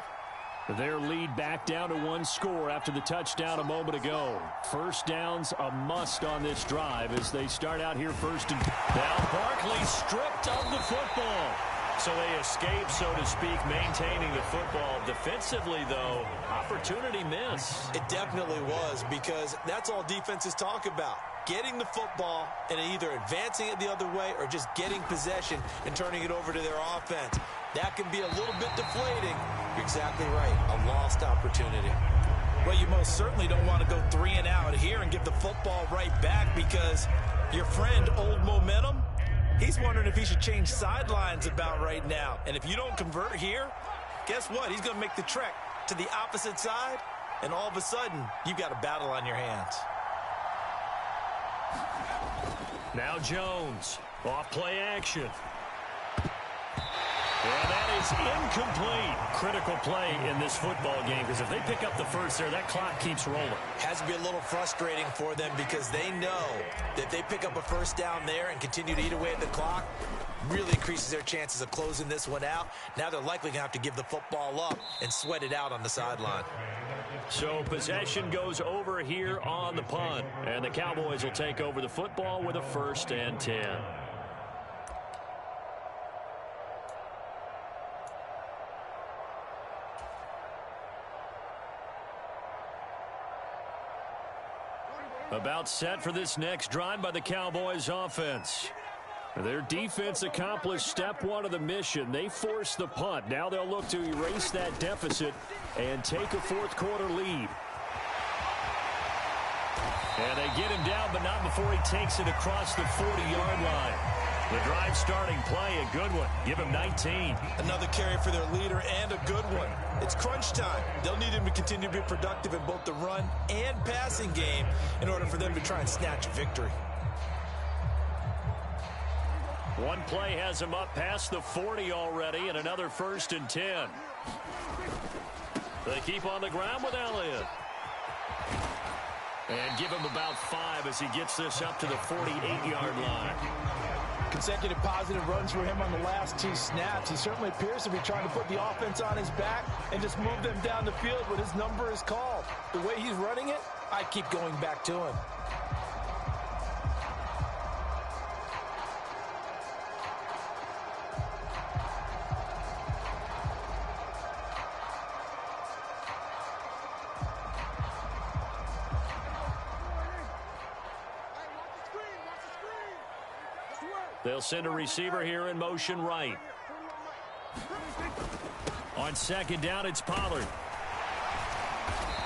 Their lead back down to 1 score after the touchdown a moment ago. 1st down's a must on this drive as they start out here 1st and... Now Barkley stripped of the football. So they escape, so to speak, maintaining the football. Defensively, though, opportunity miss. It definitely was, because that's all defenses talk about. Getting the football and either advancing it the other way or just getting possession and turning it over to their offense. That can be a little bit deflating. You're exactly right. A lost opportunity. Well, you most certainly don't want to go 3 and out here and give the football right back, because your friend, Old Momentum, he's wondering if he should change sidelines about right now. And if you don't convert here, guess what? He's going to make the trek to the opposite side, and all of a sudden, you've got a battle on your hands. Now Jones, off play action. And that is incomplete. Critical play in this football game, because if they pick up the 1st there, that clock keeps rolling. Has to be a little frustrating for them, because they know that if they pick up a 1st down there and continue to eat away at the clock, really increases their chances of closing this one out. Now they're likely going to have to give the football up and sweat it out on the sideline. So possession goes over here on the punt, and the Cowboys will take over the football with a 1st and 10. About set for this next drive by the Cowboys offense. Their defense accomplished step 1 of the mission. They forced the punt. Now they'll look to erase that deficit and take a 4th quarter lead. And they get him down, but not before he takes it across the 40-yard line. The drive starting play, a good one. Give him 19. Another carry for their leader, and a good one. It's crunch time. They'll need him to continue to be productive in both the run and passing game in order for them to try and snatch a victory. One play has him up past the 40 already, and another 1st and 10. They keep on the ground with Elliott. And give him about 5 as he gets this up to the 48-yard line. Consecutive positive runs for him on the last 2 snaps. He certainly appears to be trying to put the offense on his back and just move them down the field when his number is called. The way he's running it, I keep going back to him. They'll send a receiver here in motion right. On second down, it's Pollard.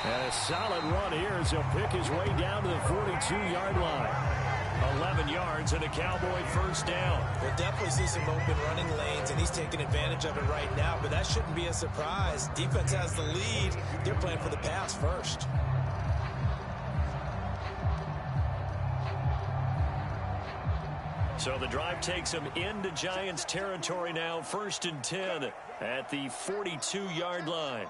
And a solid run here as he'll pick his way down to the 42-yard line. 11 yards and a Cowboy first down. We'll definitely see some open running lanes, and he's taking advantage of it right now, but that shouldn't be a surprise. Defense has the lead. They're playing for the pass first. So the drive takes him into Giants territory now, 1st and 10 at the 42-yard line.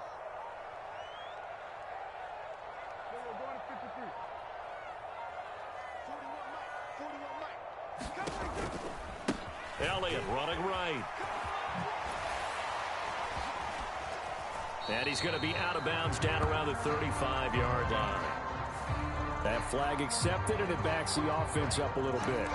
Elliott running right. And he's going to be out of bounds down around the 35-yard line. That flag accepted, and it backs the offense up a little bit.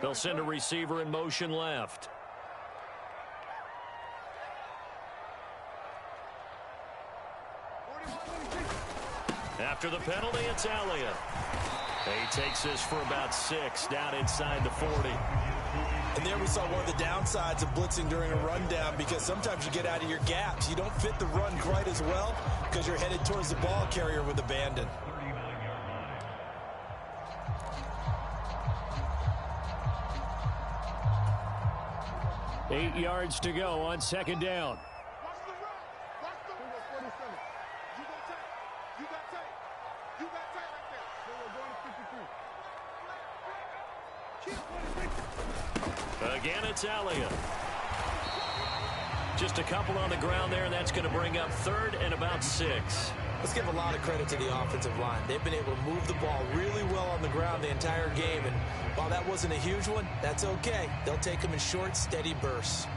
They'll send a receiver in motion left. After the penalty, it's Elliott. He takes this for about 6 down inside the 40. And there we saw one of the downsides of blitzing during a rundown, because sometimes you get out of your gaps. You don't fit the run quite as well because you're headed towards the ball carrier with abandon. Eight yards to go on second down. Again, it's Elliott. Just a couple on the ground there, and that's going to bring up 3rd and about 6. Let's give a lot of credit to the offensive line. They've been able to move the ball really well on the ground the entire game, and while that wasn't a huge one, that's okay. They'll take them in short, steady bursts.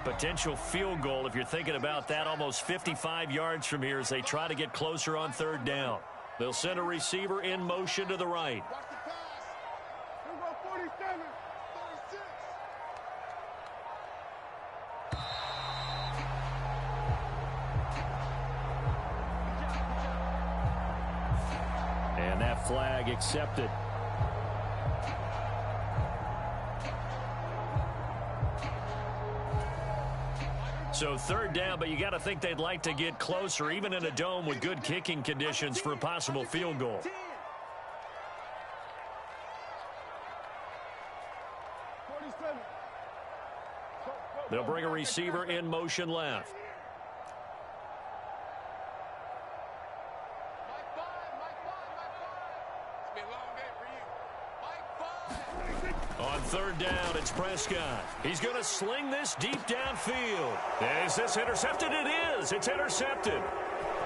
Potential field goal, if you're thinking about that, almost 55 yards from here as they try to get closer on 3rd down. They'll send a receiver in motion to the right. And that flag accepted. So 3rd down, but you got to think they'd like to get closer, even in a dome with good kicking conditions, for a possible field goal. They'll bring a receiver in motion left. On 3rd down, it's Prescott. He's going to sling this deep downfield. Is this intercepted? It is. It's intercepted.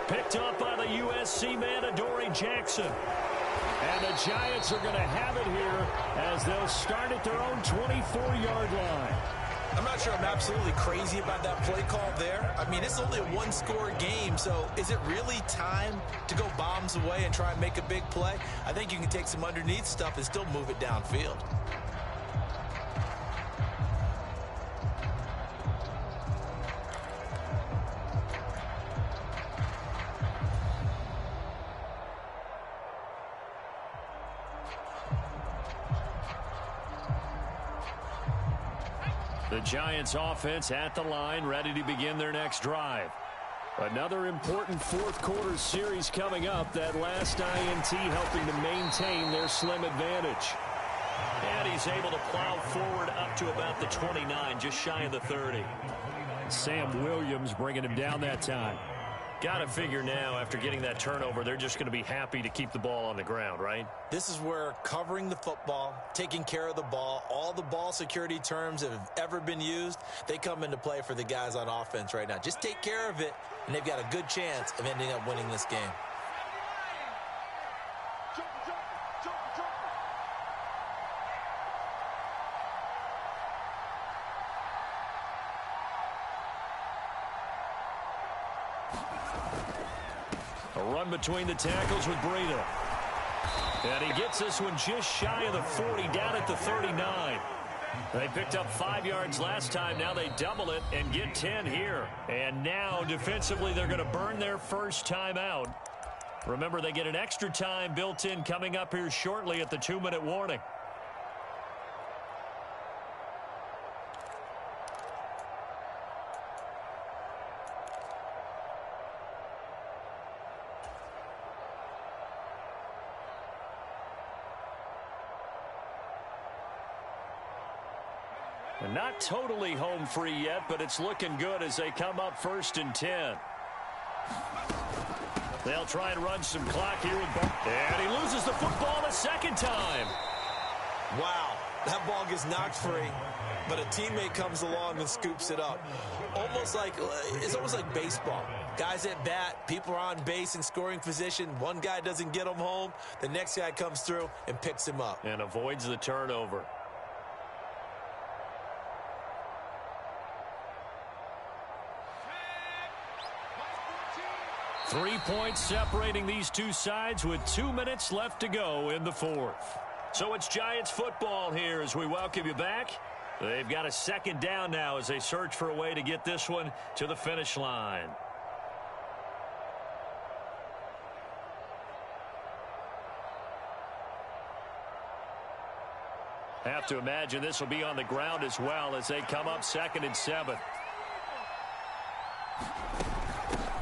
Picked up by the USC man, Adoree Jackson. And the Giants are going to have it here as they'll start at their own 24-yard line. I'm not sure I'm absolutely crazy about that play call there. I mean, it's only a one-score game, so is it really time to go bombs away and try and make a big play? I think you can take some underneath stuff and still move it downfield. The Giants offense at the line, ready to begin their next drive. Another important fourth quarter series coming up. That last INT helping to maintain their slim advantage. And he's able to plow forward up to about the 29, just shy of the 30. Sam Williams bringing him down that time. Got to figure now, after getting that turnover, they're just going to be happy to keep the ball on the ground, right? This is where covering the football, taking care of the ball, all the ball security terms that have ever been used, they come into play for the guys on offense right now. Just take care of it, and they've got a good chance of ending up winning this game. A run between the tackles with Breida. And he gets this one just shy of the 40, down at the 39. They picked up 5 yards last time. Now they double it and get 10 here. And now, defensively, they're going to burn their first timeout. Remember, they get an extra time built in coming up here shortly at the 2-minute warning. And not totally home free yet, but it's looking good as they come up 1st and 10. They'll try and run some clock here with ball. And he loses the football a second time. Wow, that ball gets knocked free, but a teammate comes along and scoops it up. It's almost like baseball. Guys at bat, people are on base in scoring position. One guy doesn't get him home. The next guy comes through and picks him up. And avoids the turnover. 3 points separating these two sides with 2 minutes left to go in the fourth. So it's Giants football here as we welcome you back. They've got a second down now as they search for a way to get this one to the finish line. Have to imagine this will be on the ground as well as they come up 2nd and 7.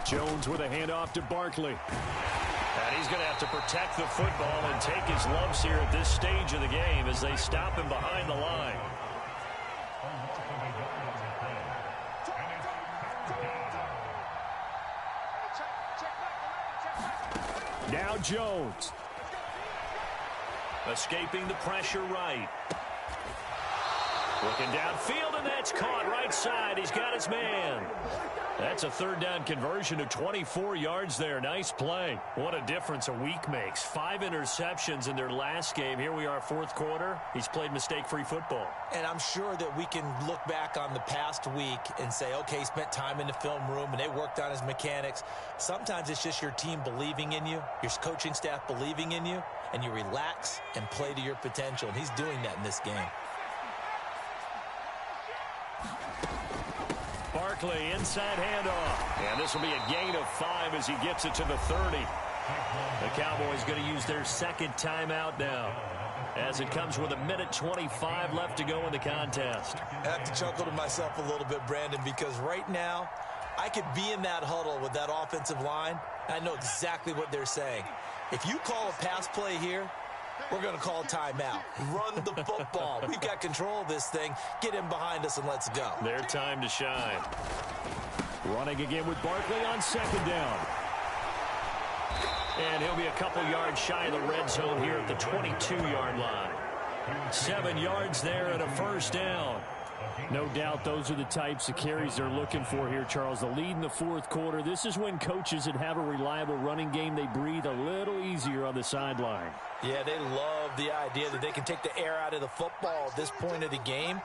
Jones with a handoff to Barkley. And he's going to have to protect the football and take his lumps here at this stage of the game as they stop him behind the line. Now Jones. Escaping the pressure right. Looking downfield, and that's caught right side. He's got his man. That's a 3rd down conversion of 24 yards there. Nice play. What a difference a week makes. 5 interceptions in their last game. Here we are, 4th quarter. He's played mistake-free football. And I'm sure that we can look back on the past week and say, okay, he spent time in the film room and they worked on his mechanics. Sometimes it's just your team believing in you, your coaching staff believing in you, and you relax and play to your potential. And he's doing that in this game. Barkley, inside handoff. And this will be a gain of 5 as he gets it to the 30. The Cowboys going to use their second timeout now as it comes with 1:25 left to go in the contest. I have to chuckle to myself a little bit, Brandon, because right now I could be in that huddle with that offensive line. I know exactly what they're saying. If you call a pass play here, we're going to call timeout. Run the football. We've got control of this thing. Get in behind us and let's go. Their time to shine. Running again with Barkley on 2nd down. And he'll be a couple yards shy of the red zone here at the 22-yard line. 7 yards there and a 1st down. No doubt those are the types of carries they're looking for here, Charles. The lead in the 4th quarter. This is when coaches that have a reliable running game, they breathe a little easier on the sideline. Yeah, they love the idea that they can take the air out of the football at this point of the game.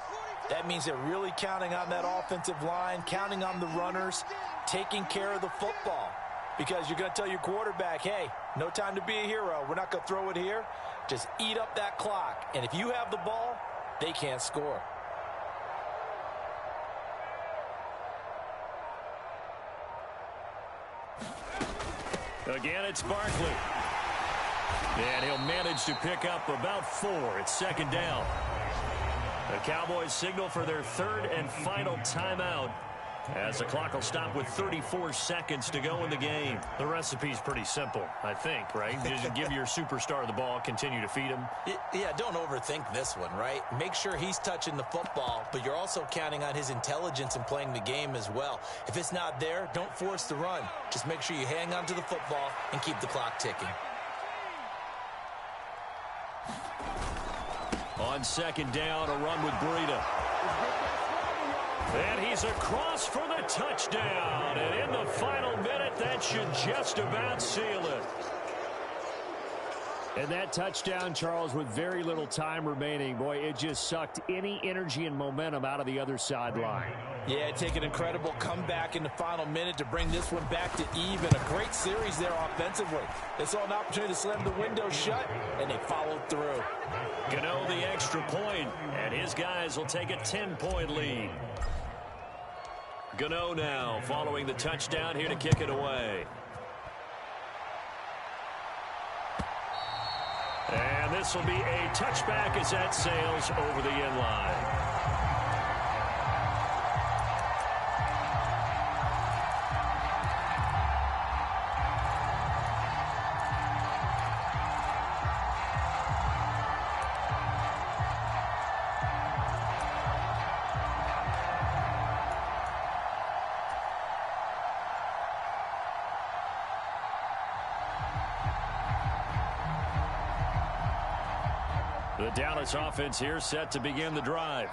That means they're really counting on that offensive line, counting on the runners, taking care of the football. Because you're going to tell your quarterback, hey, no time to be a hero. We're not going to throw it here. Just eat up that clock. And if you have the ball, they can't score. Again, it's Barkley. And he'll manage to pick up about 4. It's 2nd down. The Cowboys signal for their third and final timeout as the clock will stop with 34 seconds to go in the game. The recipe's pretty simple, I think, right? Just give your superstar the ball, continue to feed him. Yeah, don't overthink this one, right? Make sure he's touching the football, but you're also counting on his intelligence in playing the game as well. If it's not there, don't force the run. Just make sure you hang on to the football and keep the clock ticking. On second down, a run with Breida. And he's across for the touchdown. And in the final minute, that should just about seal it. And that touchdown, Charles, with very little time remaining, boy, it just sucked any energy and momentum out of the other sideline. Yeah, take an incredible comeback in the final minute to bring this one back to even. A great series there offensively. They saw an opportunity to slam the window shut, and they followed through. Gano the extra point, and his guys will take a 10-point lead. Gano now following the touchdown here to kick it away. And this will be a touchback as that sails over the end line. The Dallas offense here set to begin the drive.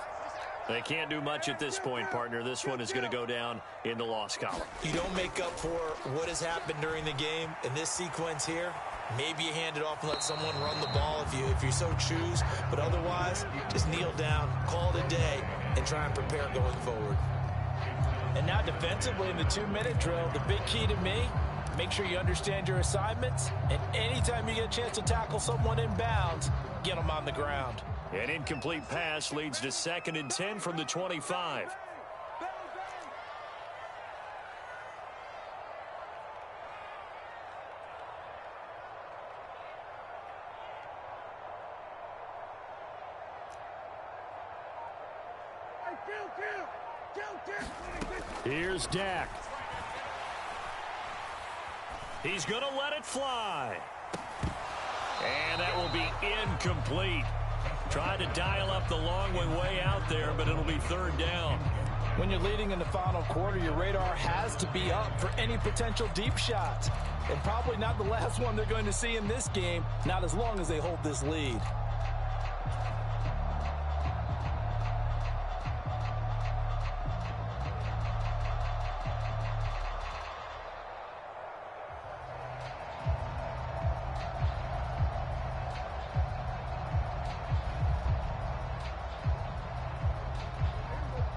They can't do much at this point, partner. This one is going to go down in the loss column. You don't make up for what has happened during the game in this sequence here. Maybe you hand it off and let someone run the ball if you so choose. But otherwise, just kneel down, call it a day, and try and prepare going forward. And now defensively in the 2-minute drill, the big key to me, make sure you understand your assignments. And anytime you get a chance to tackle someone in bounds, get them on the ground. An incomplete pass leads to 2nd and 10 from the 25. Here's Dak. He's going to let it fly. And that will be incomplete. Tried to dial up the long way out there, but it'll be 3rd down. When you're leading in the final quarter, your radar has to be up for any potential deep shots. And probably not the last one they're going to see in this game, not as long as they hold this lead.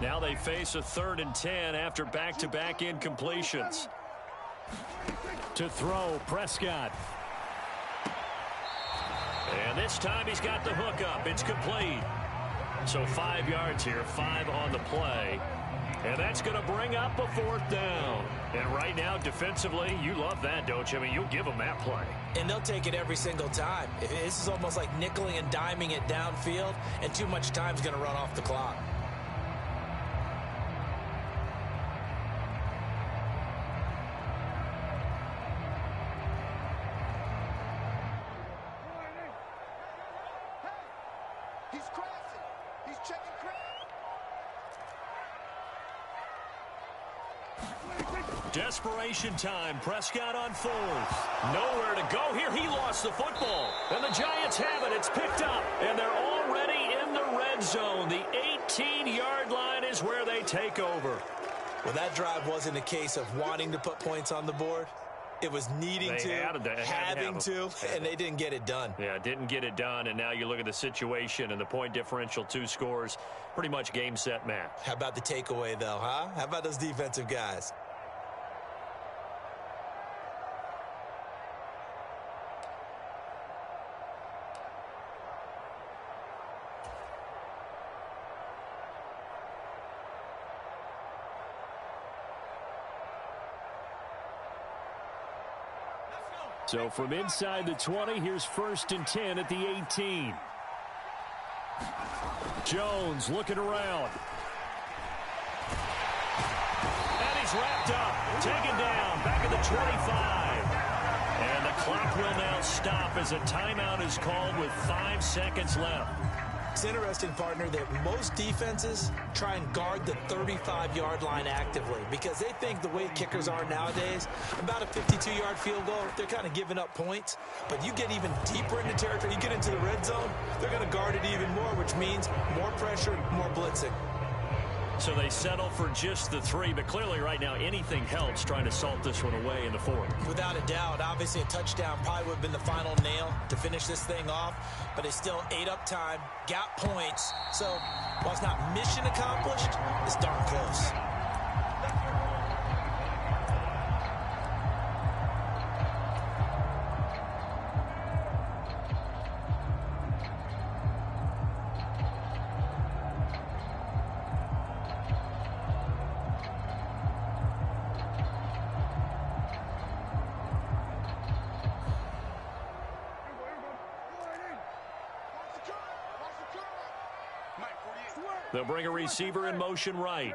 Now they face a 3rd and 10 after back-to-back incompletions. To throw, Prescott. And this time he's got the hook up. It's complete. So 5 yards here, 5 on the play. And that's going to bring up a 4th down. And right now, defensively, you love that, don't you? I mean, you'll give them that play. And they'll take it every single time. This is almost like nickeling and diming it downfield, and too much time's going to run off the clock. Desperation time. Prescott on 4th. Nowhere to go here. He lost the football. And the Giants have it. It's picked up. And they're already in the red zone. The 18-yard line is where they take over. Well, that drive wasn't a case of wanting to put points on the board. It was needing to, having to, and they didn't get it done. Yeah, didn't get it done, and now you look at the situation and the point differential, 2 scores, pretty much game, set, match. How about the takeaway, though, huh? How about those defensive guys? So from inside the 20, here's 1st and 10 at the 18. Jones looking around. And he's wrapped up, taken down, back at the 25. And the clock will now stop as a timeout is called with 5 seconds left. It's interesting, partner, that most defenses try and guard the 35-yard line actively because they think the way kickers are nowadays, about a 52-yard field goal, they're kind of giving up points. But you get even deeper into territory, you get into the red zone, they're going to guard it even more, which means more pressure, more blitzing. So they settle for just the 3, but clearly right now anything helps trying to salt this one away in the 4th. Without a doubt, obviously a touchdown probably would have been the final nail to finish this thing off, but it's still ate up time, got points, so while it's not mission accomplished, it's darn close. They'll bring a receiver in motion right.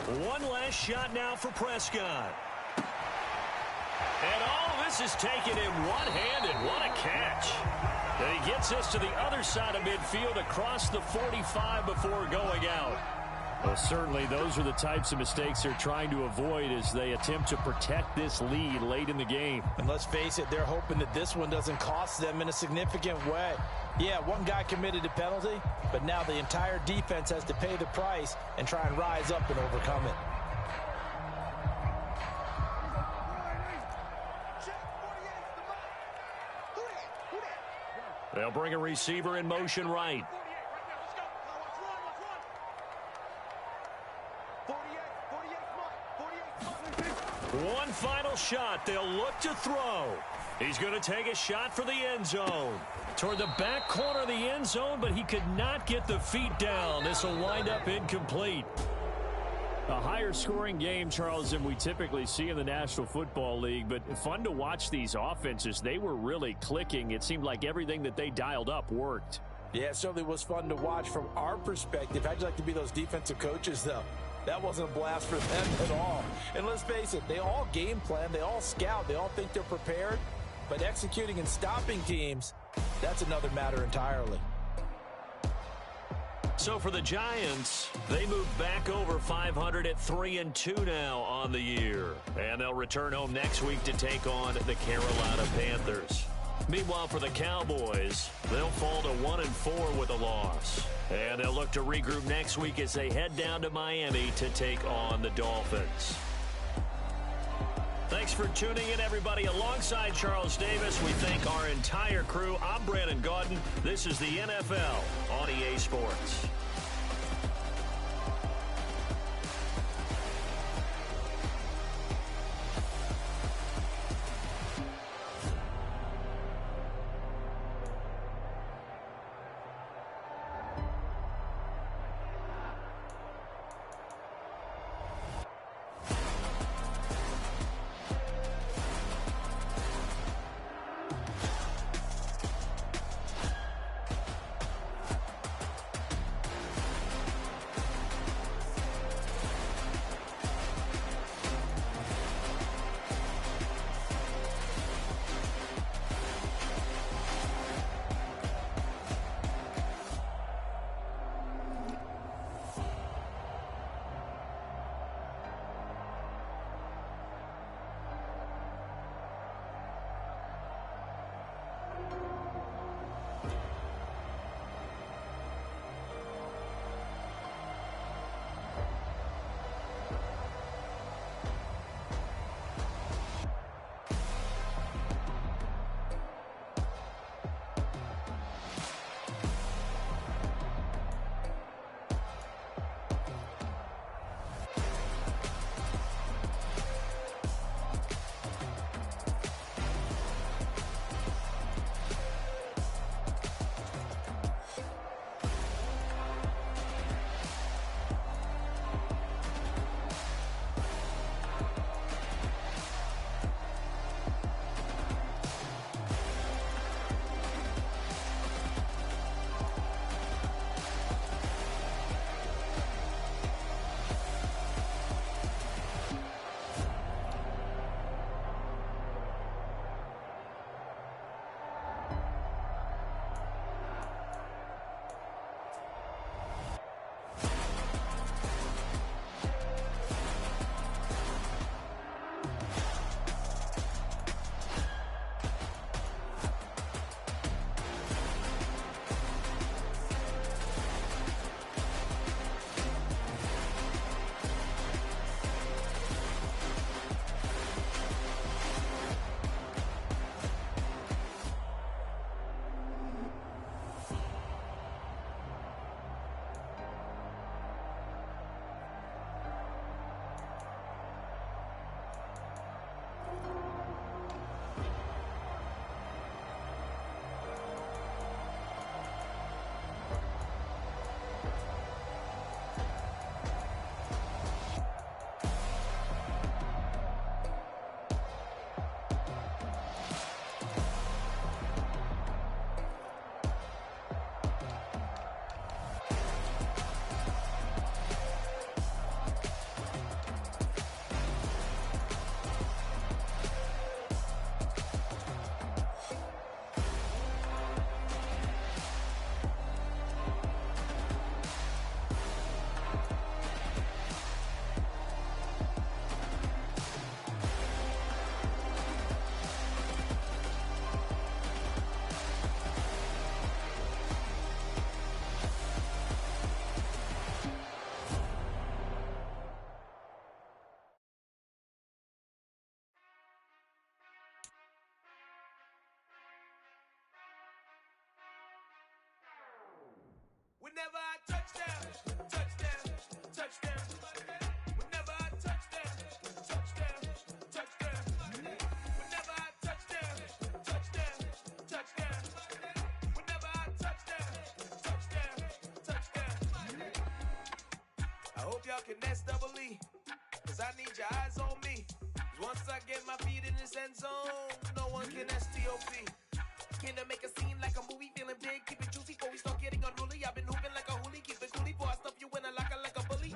One last shot now for Prescott. And all this is taken in one-handed. What a catch. And he gets us to the other side of midfield across the 45 before going out. Well, certainly those are the types of mistakes they're trying to avoid as they attempt to protect this lead late in the game. And let's face it, they're hoping that this one doesn't cost them in a significant way. Yeah, one guy committed a penalty, but now the entire defense has to pay the price and try and rise up and overcome it. They'll bring a receiver in motion right. One final shot. They'll look to throw. He's going to take a shot for the end zone. Toward the back corner of the end zone, but he could not get the feet down. This will wind up incomplete. A higher scoring game, Charles, than we typically see in the National Football League, but fun to watch these offenses. They were really clicking. It seemed like everything that they dialed up worked. Yeah, it certainly was fun to watch from our perspective. How'd you like to be those defensive coaches, though? That wasn't a blast for them at all. And let's face it, they all game plan, they all scout, they all think they're prepared. But executing and stopping teams, that's another matter entirely. So for the Giants, they move back over 500 at 3-2 now on the year. And they'll return home next week to take on the Carolina Panthers. Meanwhile, for the Cowboys, they'll fall to 1-4 with a loss. And they'll look to regroup next week as they head down to Miami to take on the Dolphins. Thanks for tuning in, everybody. Alongside Charles Davis, we thank our entire crew. I'm Brandon Gaudin. This is the NFL on EA Sports. Whenever I touchdown, touchdown, touchdown. Whenever I touchdown, touchdown, touchdown. Whenever I touchdown, touchdown, touchdown. Whenever I touchdown, touchdown, touchdown. I hope y'all can S-double-E, cause I need your eyes on me. Cause once I get my feet in this end zone, no one can S-T-O-P. Came to make a scene like a movie, feeling big, keep it juicy before we start getting unruly. I've been hooping like a hoolie, keep it coolie before I stuff you in a locker like a bully.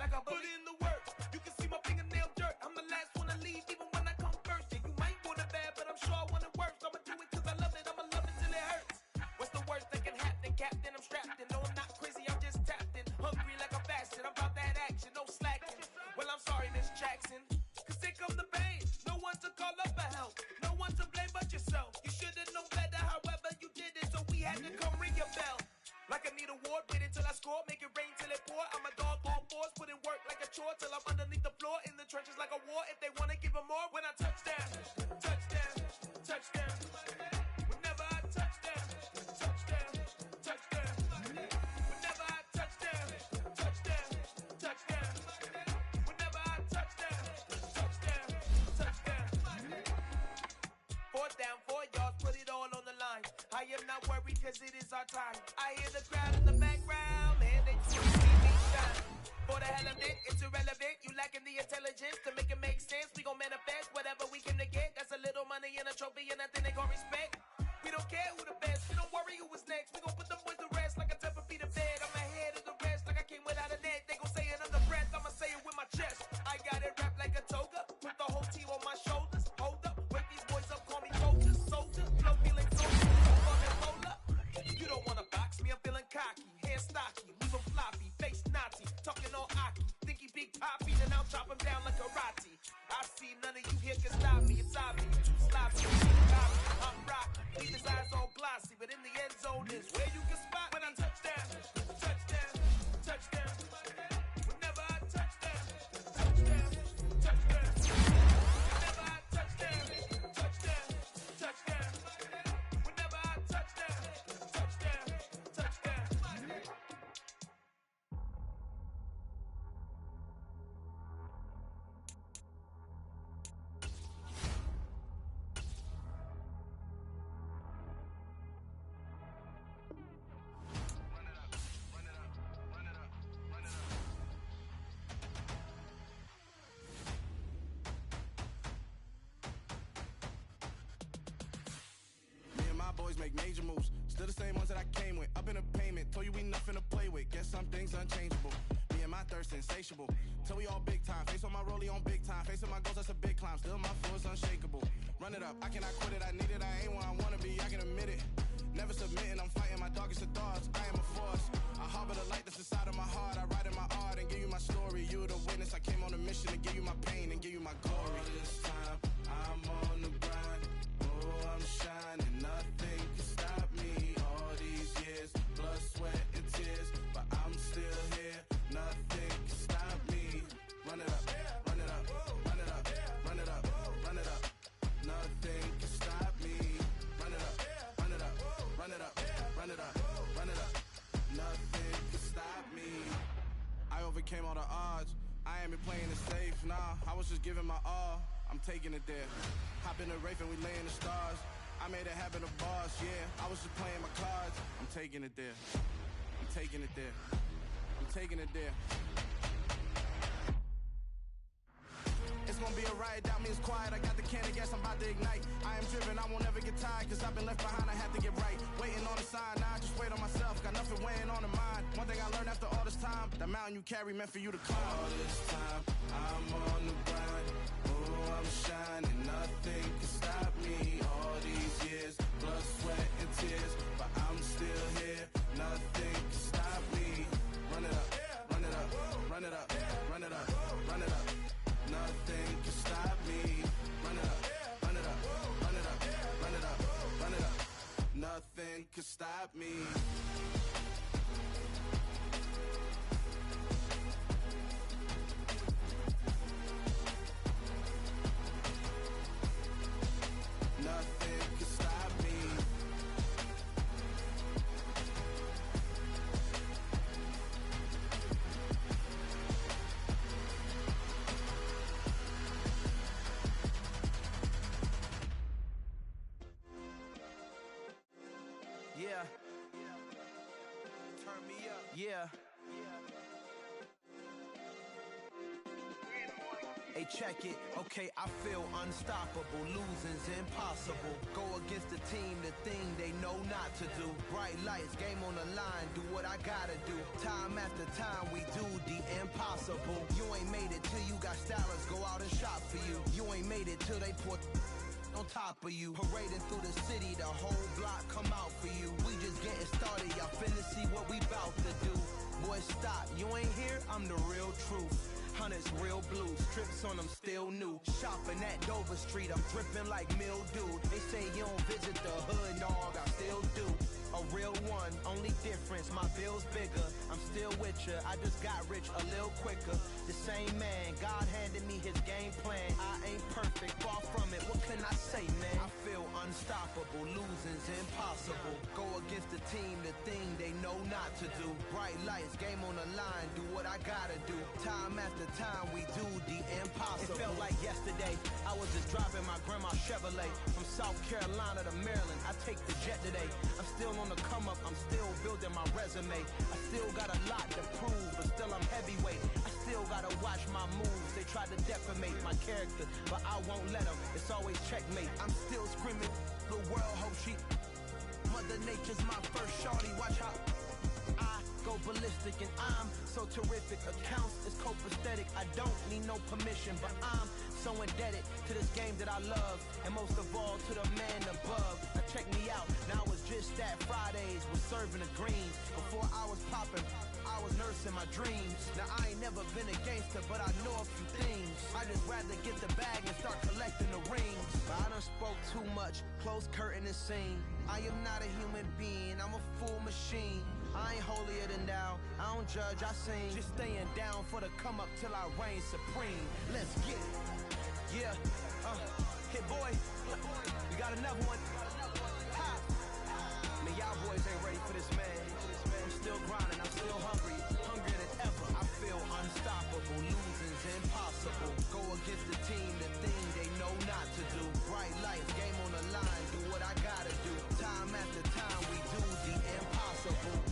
Like a bully. Put in the work, you can see my fingernail dirt. I'm the last one to leave, even when I come first. Yeah, you might want it bad, but I'm sure I want it worse. I'ma do it cause I love it, I'ma love it till it hurts. What's the worst that can happen, Captain? I'm strapped in, no I'm not crazy, I'm just tapped in. Hungry like a bastard, I'm about that action, no slacking. Well, I'm sorry, Miss Jackson, cause here come the pain. No one to call up for help, no one to blame but yourself. You should've known better, however you did it, so we had to come ring your bell. Like I need a ward, wait until I score, make it rain till it pour. I'm a dog on fours, put in work like a chore till I'm underneath the floor, in the trenches like a war. If they wanna give them more, when I touchdown, touchdown, touchdown. Whenever I touchdown, touchdown, touchdown. Whenever I touchdown, touchdown, touchdown. Whenever I touchdown, touchdown, touchdown. Fourth down, 4 yards, put it all on the line. I am not worried cause it is our time. I hear the crowd in the background, man, they see me shine. For the hell of it, it's irrelevant. You lacking the intelligence to make it make sense. We gon' manifest whatever we came to get. That's a little money and a trophy and nothing they gon' respect. We don't care who the best, we don't worry who was next. We gon' put them boys to rest like a 10-feet of bed. I'm ahead of the rest like I came without a net. They gon' say it under breath, I'ma say it with my chest. I got it wrapped like a toga, put the whole team on my shoulders. Hold up, wake these boys up, call me soldier, soldier. Flow feeling soldier, on that roller. You don't wanna box me, I'm feeling cocky. Hair stocky, leave him floppy, face naughty. Talking all aki, think he big poppy, then I'll chop him down like karate. I see none of you here can stop me, it's obvious. Too sloppy, I'm rocky. Leave his eyes all glossy, but in the end zone is where you can spot when I touchdown, touchdown, touchdown. Whenever I touchdown, touchdown, touchdown. Whenever I touchdown, touchdown, touchdown. Whenever I touchdown, touchdown, touchdown. Boys make major moves, still the same ones that I came with. Up in a payment, told you we nothing to play with. Guess some things unchangeable. Me and my thirst insatiable. Till we all big time. Face on my rollie on big time. Facing my goals, that's a big climb. Still my flow is unshakable. Run it up, I cannot quit it. I need it, I ain't where I wanna be. I can admit it. Never submitting, I'm fighting my darkest of thoughts. I am a force. I harbor the light that's inside of my heart. I write in my art and give you my story. You the witness. I came on a mission to give you my pain and give you my glory. All this time, I'm on the grind. Oh, I'm shining. Nothing can stop me. All these years, blood, sweat, and tears. But I'm still here. Nothing can stop me. Run it up, run it up, run it up, run it up, run it up. Nothing can stop me. Run it up, run it up, run it up, run it up, run it up. Nothing can stop me. I overcame all the odds. I ain't been playing it safe, nah. I was just giving my all. I'm taking it there. Hop in the Wraith and we lay in the stars. I made it happen to boss, yeah. I was just playing my cards. I'm taking it there. I'm taking it there. I'm taking it there. It's gonna be a riot, doubt me it's quiet. I got the can of gas, I'm about to ignite. I am driven, I won't ever get tired, cause I've been left behind, I have to get right. Waiting on the sign, now I just wait on myself. Got nothing weighing on the mind. One thing I learned after all this time, the mountain you carry meant for you to climb. All this time, I'm on the grind. Oh, I'm shining, nothing can stop me. All these years, blood, sweat, and tears. But I'm still here, nothing can stop me. Run it up, run it up, run it up, run it up, run it up. Nothing can stop me. Run it up, run it up, run it up, run it up, run it up. Nothing can stop me. Nothing can stop me. Yeah. Hey, check it. Okay, I feel unstoppable. Losing's impossible. Go against the team, the thing they know not to do. Bright lights, game on the line, do what I gotta do. Time after time, we do the impossible. You ain't made it till you got stylists go out and shop for you. You ain't made it till they put on top of you. Parading through the city, the whole block come out for you. We just getting started, y'all finna see what we bout to do. Boy, stop, you ain't here, I'm the real truth. Hunters, real blue, strips on them still new. Shopping at Dover Street, I'm dripping like mildew. They say you don't visit the hood, dog, I still do. A real one, only difference, my bill's bigger. I'm still with ya, I just got rich a little quicker. The same man, God handed me his game plan. I ain't perfect, far from it, what can I say, man? I feel unstoppable, losing's impossible. Go against the team, the thing they know not to do. Bright lights, game on the line, do what I gotta do. Time after time, we do the impossible. It felt like yesterday, I was just driving my grandma's Chevrolet. From South Carolina to Maryland, I take the jet today. I'm still on the come up, I'm still building my resume. I still got a lot to prove, but still I'm heavyweight. I still gotta watch my moves. They tried to defamate my character, but I won't let them. It's always checkmate. I'm still screaming, the world hope she. Mother Nature's my first shorty, watch how I go ballistic and I'm so terrific. Accounts is copacetic, I don't need no permission, but I'm so indebted to this game that I love, and most of all to the man above. Now check me out, now it's just that Fridays was serving the greens. Before I was popping, I was nursing my dreams. Now I ain't never been a gangster, but I know a few things. I just rather get the bag and start collecting the rings. But I done spoke too much, close curtain and scene. I am not a human being, I'm a full machine. I ain't holier than thou, I don't judge, I sing. Just staying down for the come up till I reign supreme. Let's get it. Yeah, hey boy, you got another one. Ha. Man, y'all boys ain't ready for this, man. I'm still grinding, I'm still hungry, hungrier than ever. I feel unstoppable, losing's impossible. Go against the team, the thing they know not to do. Bright lights, game on the line, do what I gotta do. Time after time, we do the impossible.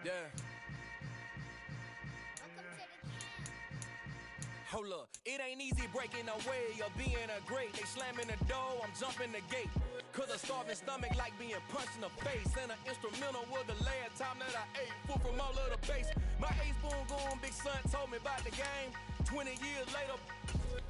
Yeah. Hold up, it ain't easy breaking away or being a great. They slamming the door, I'm jumping the gate. Cause a starving stomach like being punched in the face. And an instrumental was the last time that I ate food from all of the base. My ace boom goon, big son told me about the game. 20 years later,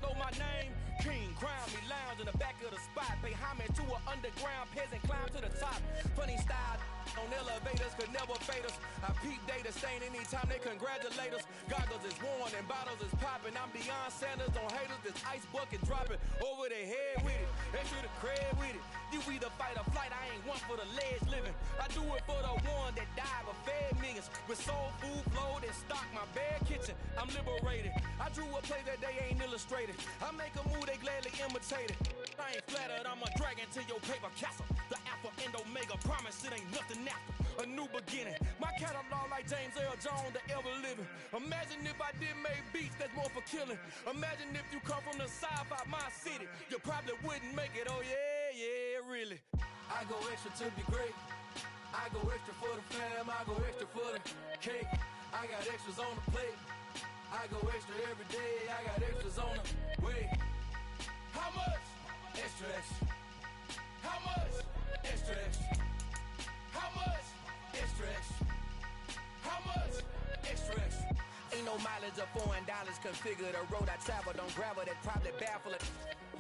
know my name. King, crown me, lounge in the back of the spot. Pay homage to an underground peasant, climb to the top. Funny style on elevators could never fade us. I peep data stain anytime they congratulate us. Goggles is worn and bottles is popping. I'm beyond Sanders on haters. This ice bucket dropping over their head with it. Extra the cred with it. You either fight or flight. I ain't one for the ledge living. I do it for the one that died but fed millions. With soul food flowed and stock my bad kitchen. I'm liberated. I drew a play that they ain't illustrated. I make a move they gladly imitated. I ain't flattered. I'm a dragon to your paper castle. The alpha and omega promise it ain't nothing after. A new beginning. My catalog like James Earl Jones, the ever living. Imagine if I did make beats that's more for killing. Imagine if you come from the south out my city. You probably wouldn't make it. Oh yeah, yeah, really. I go extra to be great. I go extra for the fam. I go extra for the cake. I got extras on the plate. I go extra every day. I got extras on the way. How much? Extra, extra. How much? Extra, extra. How much? Extra, extra. How much? Extra, extra. Ain't no mileage or $4 configure the road I travel. Don't gravel that probably baffle it.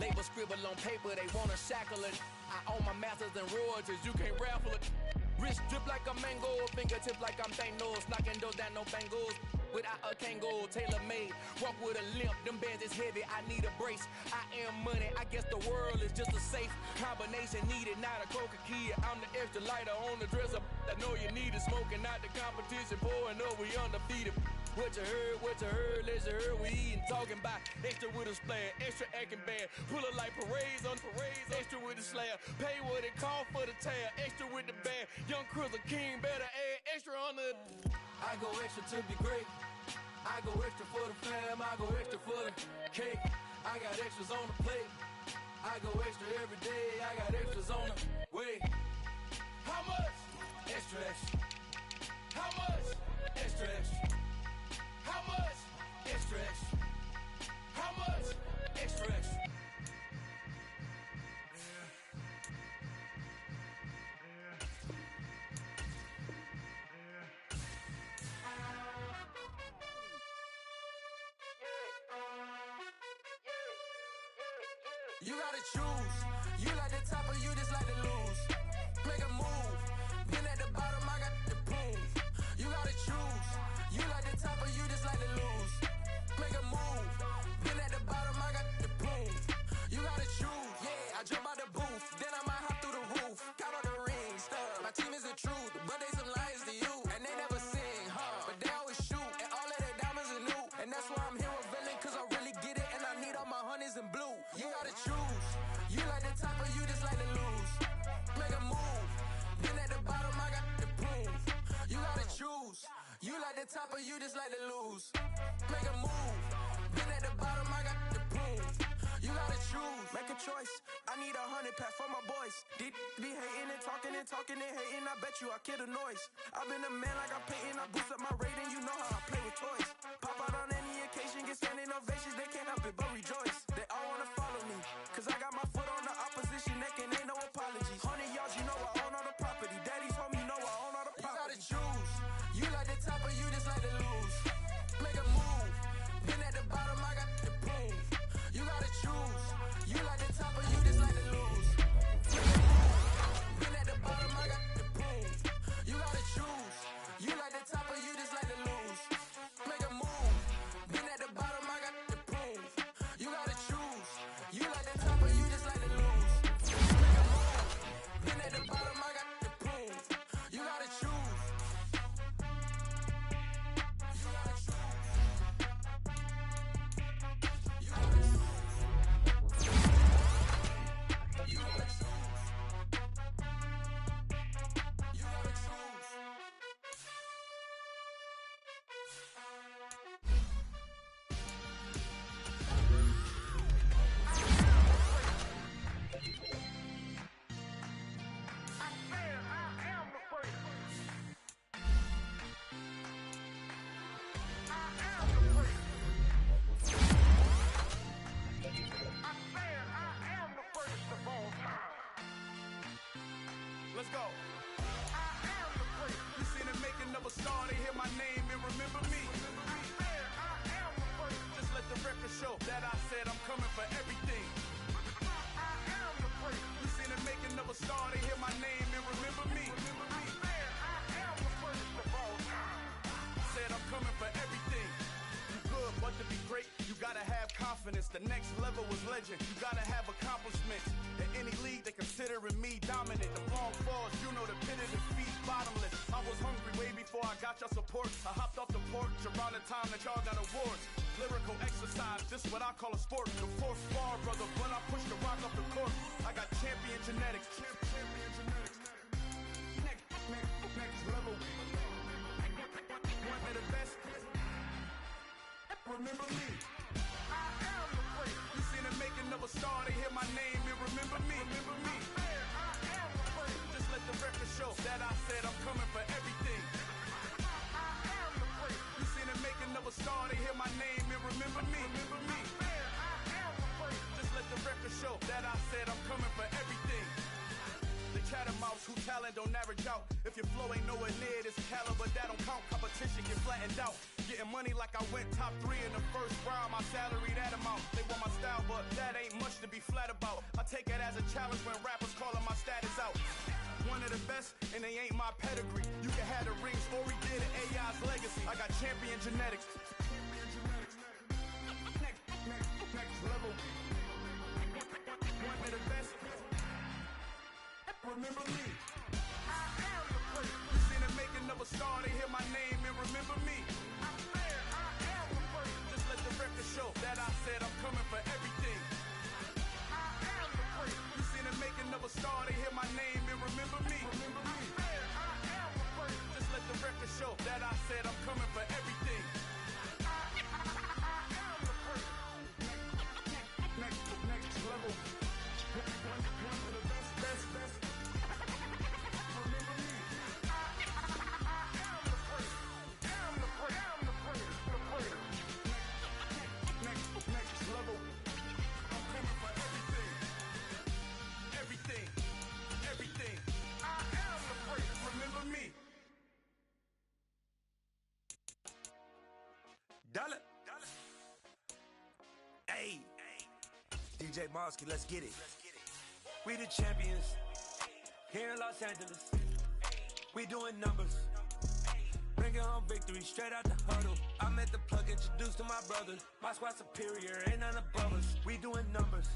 Label scribble on paper, they wanna shackle it. I own my masters and royalties, you can't raffle it. Wrist drip like a mango, fingertips like I'm Thanos. Knocking those down, no bangles. Without a Kango, tailor-made. Walk with a limp, them bands is heavy, I need a brace. I am money, I guess the world is just a safe combination needed, not a coca key. I'm the extra lighter on the dresser. I know you need it, smoking out the competition, pouring up, we undefeated. What you heard, let's you heard, we eating, talking about extra with a splash, extra acting bad, pull it like parades on parades, extra with the slab, pay what it cost for the tab, extra with the band, young Chris a king, better add extra on the. I go extra to be great, I go extra for the fam, I go extra for the cake, I got extras on the plate, I go extra every day, I got extras on the way. How much? Extra, extra. How much? Extra, extra. How much? Extra, extra. How much? Extra, extra. You gotta choose. You like the top or you just like to lose. Make a move. Been at the bottom, I got the boom. You gotta choose. You like the top or you just like to lose. Make a move. Been at the bottom, I got the boom. You gotta choose. Yeah, I jump out the booth. Then I might hop through the roof. Count all the rings, stuff. My team is the truth, but they some liars to you. And they never sing, huh? But they always shoot. And all of their diamonds are new. And that's why I'm here with villain, cause I really get it. And I need all my honeys in blue. You gotta choose. You like the top or you just like to lose. Make a move. Been at the bottom, I got the boom. You gotta choose. You like the top or you just like to lose. Make a move. Been at the bottom, I got the boom. You gotta choose. Make a choice. I need 100 pack for my boys. Deep be hating and talking and hating. I bet you I kill the noise. I've been a man like I'm painting. I boost up my rating. You know how I play with toys. Pop out on any occasion, get standing ovations. They can't help it but rejoice. They all wanna follow me, cause I got my foot on the opposition neck and ain't no apologies. 100 yards, you know I own all the property. Daddy's home, you know I own all the property. You gotta choose. You like the top or you just like to lose. Make a move. Been at the bottom, I got the boom. You gotta choose. You like the top or you just like to lose. Been at the bottom, I got the boom. You gotta choose. You like the top or you just like to lose. Make a move. Been at the bottom, I got the boom. You gotta choose. You like the top or you just like to lose. Make a move. Been at the bottom, I got the boom. You gotta choose. Let's go. You seen the making of a star, they hear my name and remember me. Just let the record show that I said I'm coming for everything. You seen the making of a star, they hear my name and remember me. Said I'm coming for everything. You good, but to be great, you gotta have confidence. The next level was legend. You gotta have accomplishments. In any league, they considering me dominant. The long falls, you know the pit of defeat, bottomless. I was hungry way before I got your support. I hopped off the porch around the time that y'all got awards. Lyrical exercise, this is what I call a sport. The fourth bar, brother, when I push the rock up the court. I got champion genetics. Champion genetics. Next level. One of the best. Remember me. I am the great. You seen the making of a star, they hear my name and remember me. Remember me. I am the great. Just let the record show that I said I'm coming for everything. I am the great. You seen the making of a star, they hear my name and remember me. Remember me. I am the great. Just let the record show that I said I'm coming for everything. The catamounts who talent don't average out. If your flow ain't nowhere near this caliber, that don't count. Competition get flattened out. Getting money like I went top 3 in the first round. My salary that amount. They want my style, but that ain't much to be flat about. I take it as a challenge when rappers calling my status out. One of the best, and they ain't my pedigree. You can have the rings, or we did it. AI's legacy. I got champion genetics. Next level. One of the best. Remember me. I am the great. You seen the making of a star, they hear my name and remember me. I am the great. Just let the record show that I said I'm coming for everything. I am the great. You seen the making of a star, they hear my name and remember me. Remember me. I am the great. Just let the record show that I said I'm coming for everything. I am the great. Next level. One of the best. Everything. I am the great. Remember me. Dollar. Hey. DJ Mosky, let's get it. We the champions. Here in Los Angeles. We doing numbers. Bringing home victory straight out the huddle. I'm at the plug, introduced to my brother. My squad superior, ain't none above us. We doing numbers.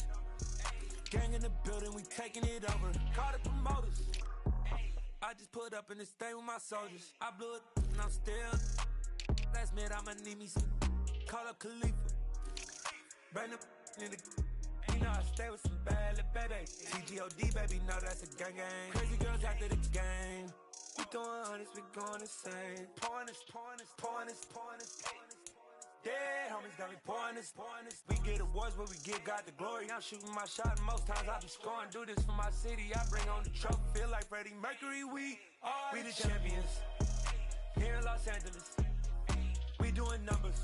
Gang in the building, we taking it over. Call the promoters. I just put up in this thing with my soldiers. I blew it and I'm still. Last minute I'ma need me some. Call up Khalifa. Bring the in the. You know I stay with some bad little baby. TGOD baby, know that's a gang gang. Crazy girls after the game. We throwing hundreds, we going insane. Pouring this. Dead homies got me pouring this. We get awards, but we give God the glory. I'm shooting my shot, and most times I be scoring. Do this for my city, I bring on the trophy. Feel like Freddie Mercury, we the champions. Here in Los Angeles, we doing numbers.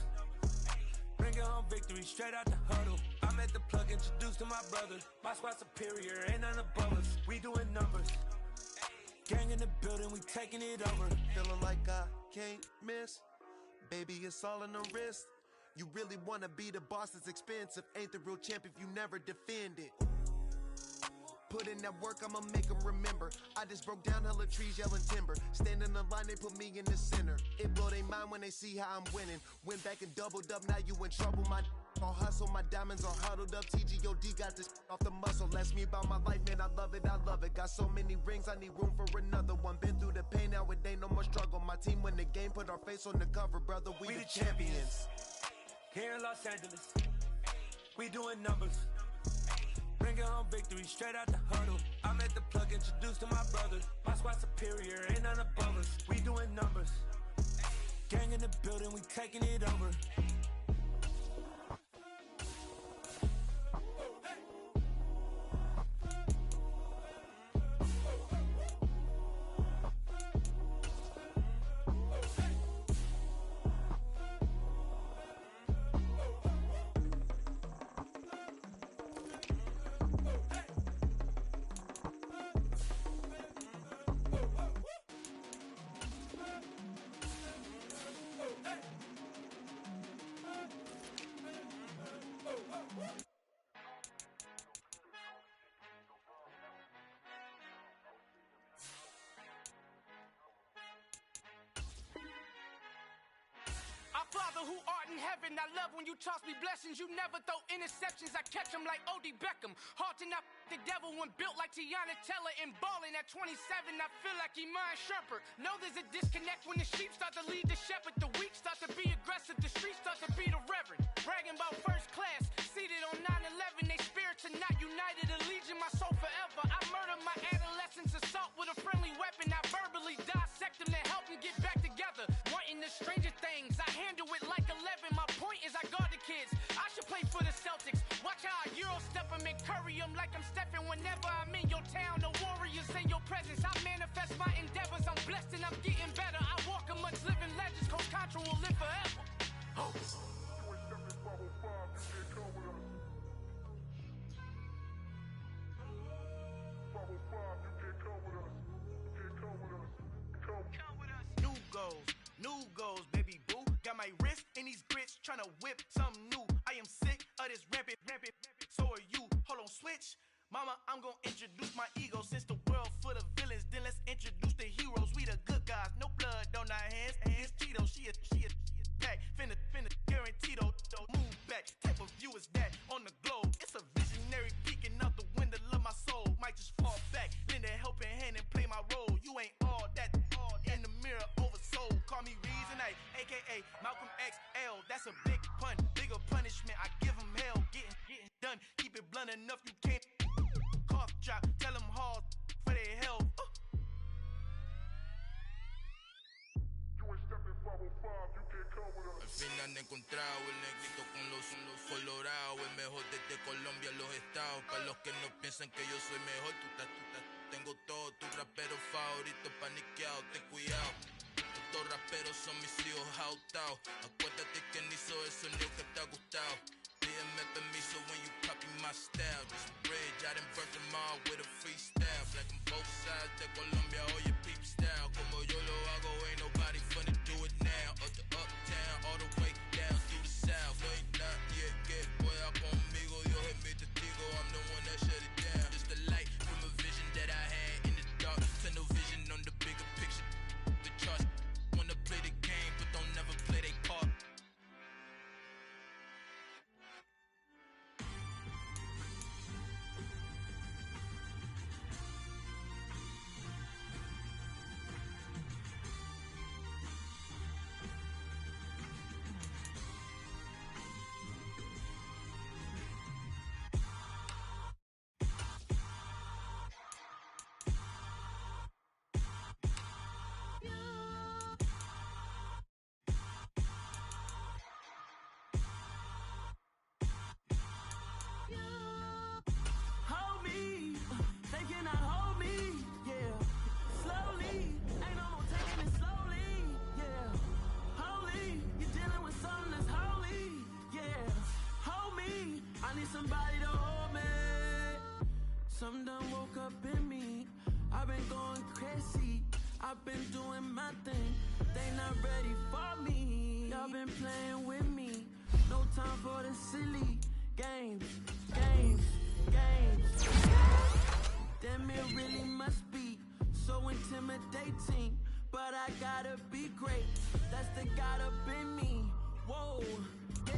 Bringing home victory straight out the huddle. I'm at the plug, introduced to my brother. My squad superior, ain't none above us. We doing numbers. Gang in the building, we taking it over. Feeling like I can't miss. Baby, it's all in the wrist. You really wanna be the boss, it's expensive. Ain't the real champ if you never defend it. Put in that work, I'ma make them remember. I just broke down hella trees, yelling timber. Stand in the line, they put me in the center. It blow they mind when they see how I'm winning. Went back and doubled up, now you in trouble. My all hustle, my diamonds are huddled up. TGOD got this off the muscle. Ask me about my life, man, I love it. Got so many rings, I need room for another one. Been through the pain, now it ain't no more struggle. My team win the game, put our face on the cover, brother. We the champions. Here in Los Angeles, we doing numbers. Bringing home victory straight out the huddle. I'm at the plug, introduced to my brother. My squad superior, ain't none above us. We doing numbers. Gang in the building, we taking it over. Father who art in heaven, I love when you toss me blessings. You never throw interceptions, I catch them like O.D. Beckham. Hard to not the devil when built like Tiana Teller and balling at 27. I feel like Iman Shumpert. Know there's a disconnect when the sheep start to lead the shepherd. The weak start to be aggressive, the streets start to be the reverend. Bragging about first class, seated on 9/11. They spirits are not united, allegiance my soul forever. I murdered my adolescence, assault with a friendly weapon. I verbally dissect them to help them get back together. Wanting the stranger things, I handle it like 11. My point is I guard the kids. I should play for the Celtics. Watch how I Euro step them and curry them like I'm stepping. Whenever I'm in your town, the warriors in your presence. I manifest my endeavors. I'm blessed and I'm getting better. I walk amongst living legends. Coach Contra will live forever. Oh. New goals, baby boo. Got my wrist in these grits, tryna whip something new. I am sick of this rampant. So are you. Hold on, switch. Mama, I'm gonna introduce my ego. Since the world full of villains, then let's introduce the heroes. We the good guys, no blood on our hands. Hands Tito, she a pack. Finna guarantee though. Move back. Type of view is that on the globe. It's a visionary peeking out the window of my soul. Might just fall back, lend a helping hand and play my role. You ain't all that. In the mirror, oversold. Call me Reasonite, aka Malcolm XL. That's a big pun, bigger punishment. I give him hell, getting done. Keep it blunt enough, you can't. Cough drop, tell them hard for their health. Al fin han encontrado el negrito con los colorados, el mejor desde Colombia, los estados. Para los que no piensan que yo soy mejor, tengo todo, tus raperos favoritos paniqueados, ten cuidado. Estos raperos son mis hijos jautados. Acuérdate que ni hizo el sonido que te ha gustado. Pídeme permiso when you copy my style. This bridge, I done burnt them all with a freestyle. Black on both sides de Colombia, oye peep style. Como yo lo hago, ain't nobody finna do it now. Up the uptown, all the way down through the south. No ain't not yet, que pueda conmigo. Dios es mi testigo, I'm the one that shut it down. Just the light from a vision that I had in the dark. Tunnel vision on the bigger picture. The charts wanna play the game, but don't never play their part. Something done woke up in me. I've been going crazy. I've been doing my thing. They not ready for me. Y'all been playing with me. No time for the silly games. Damn, it really must be so intimidating. But I gotta be great. That's the God up in me. Whoa, yeah.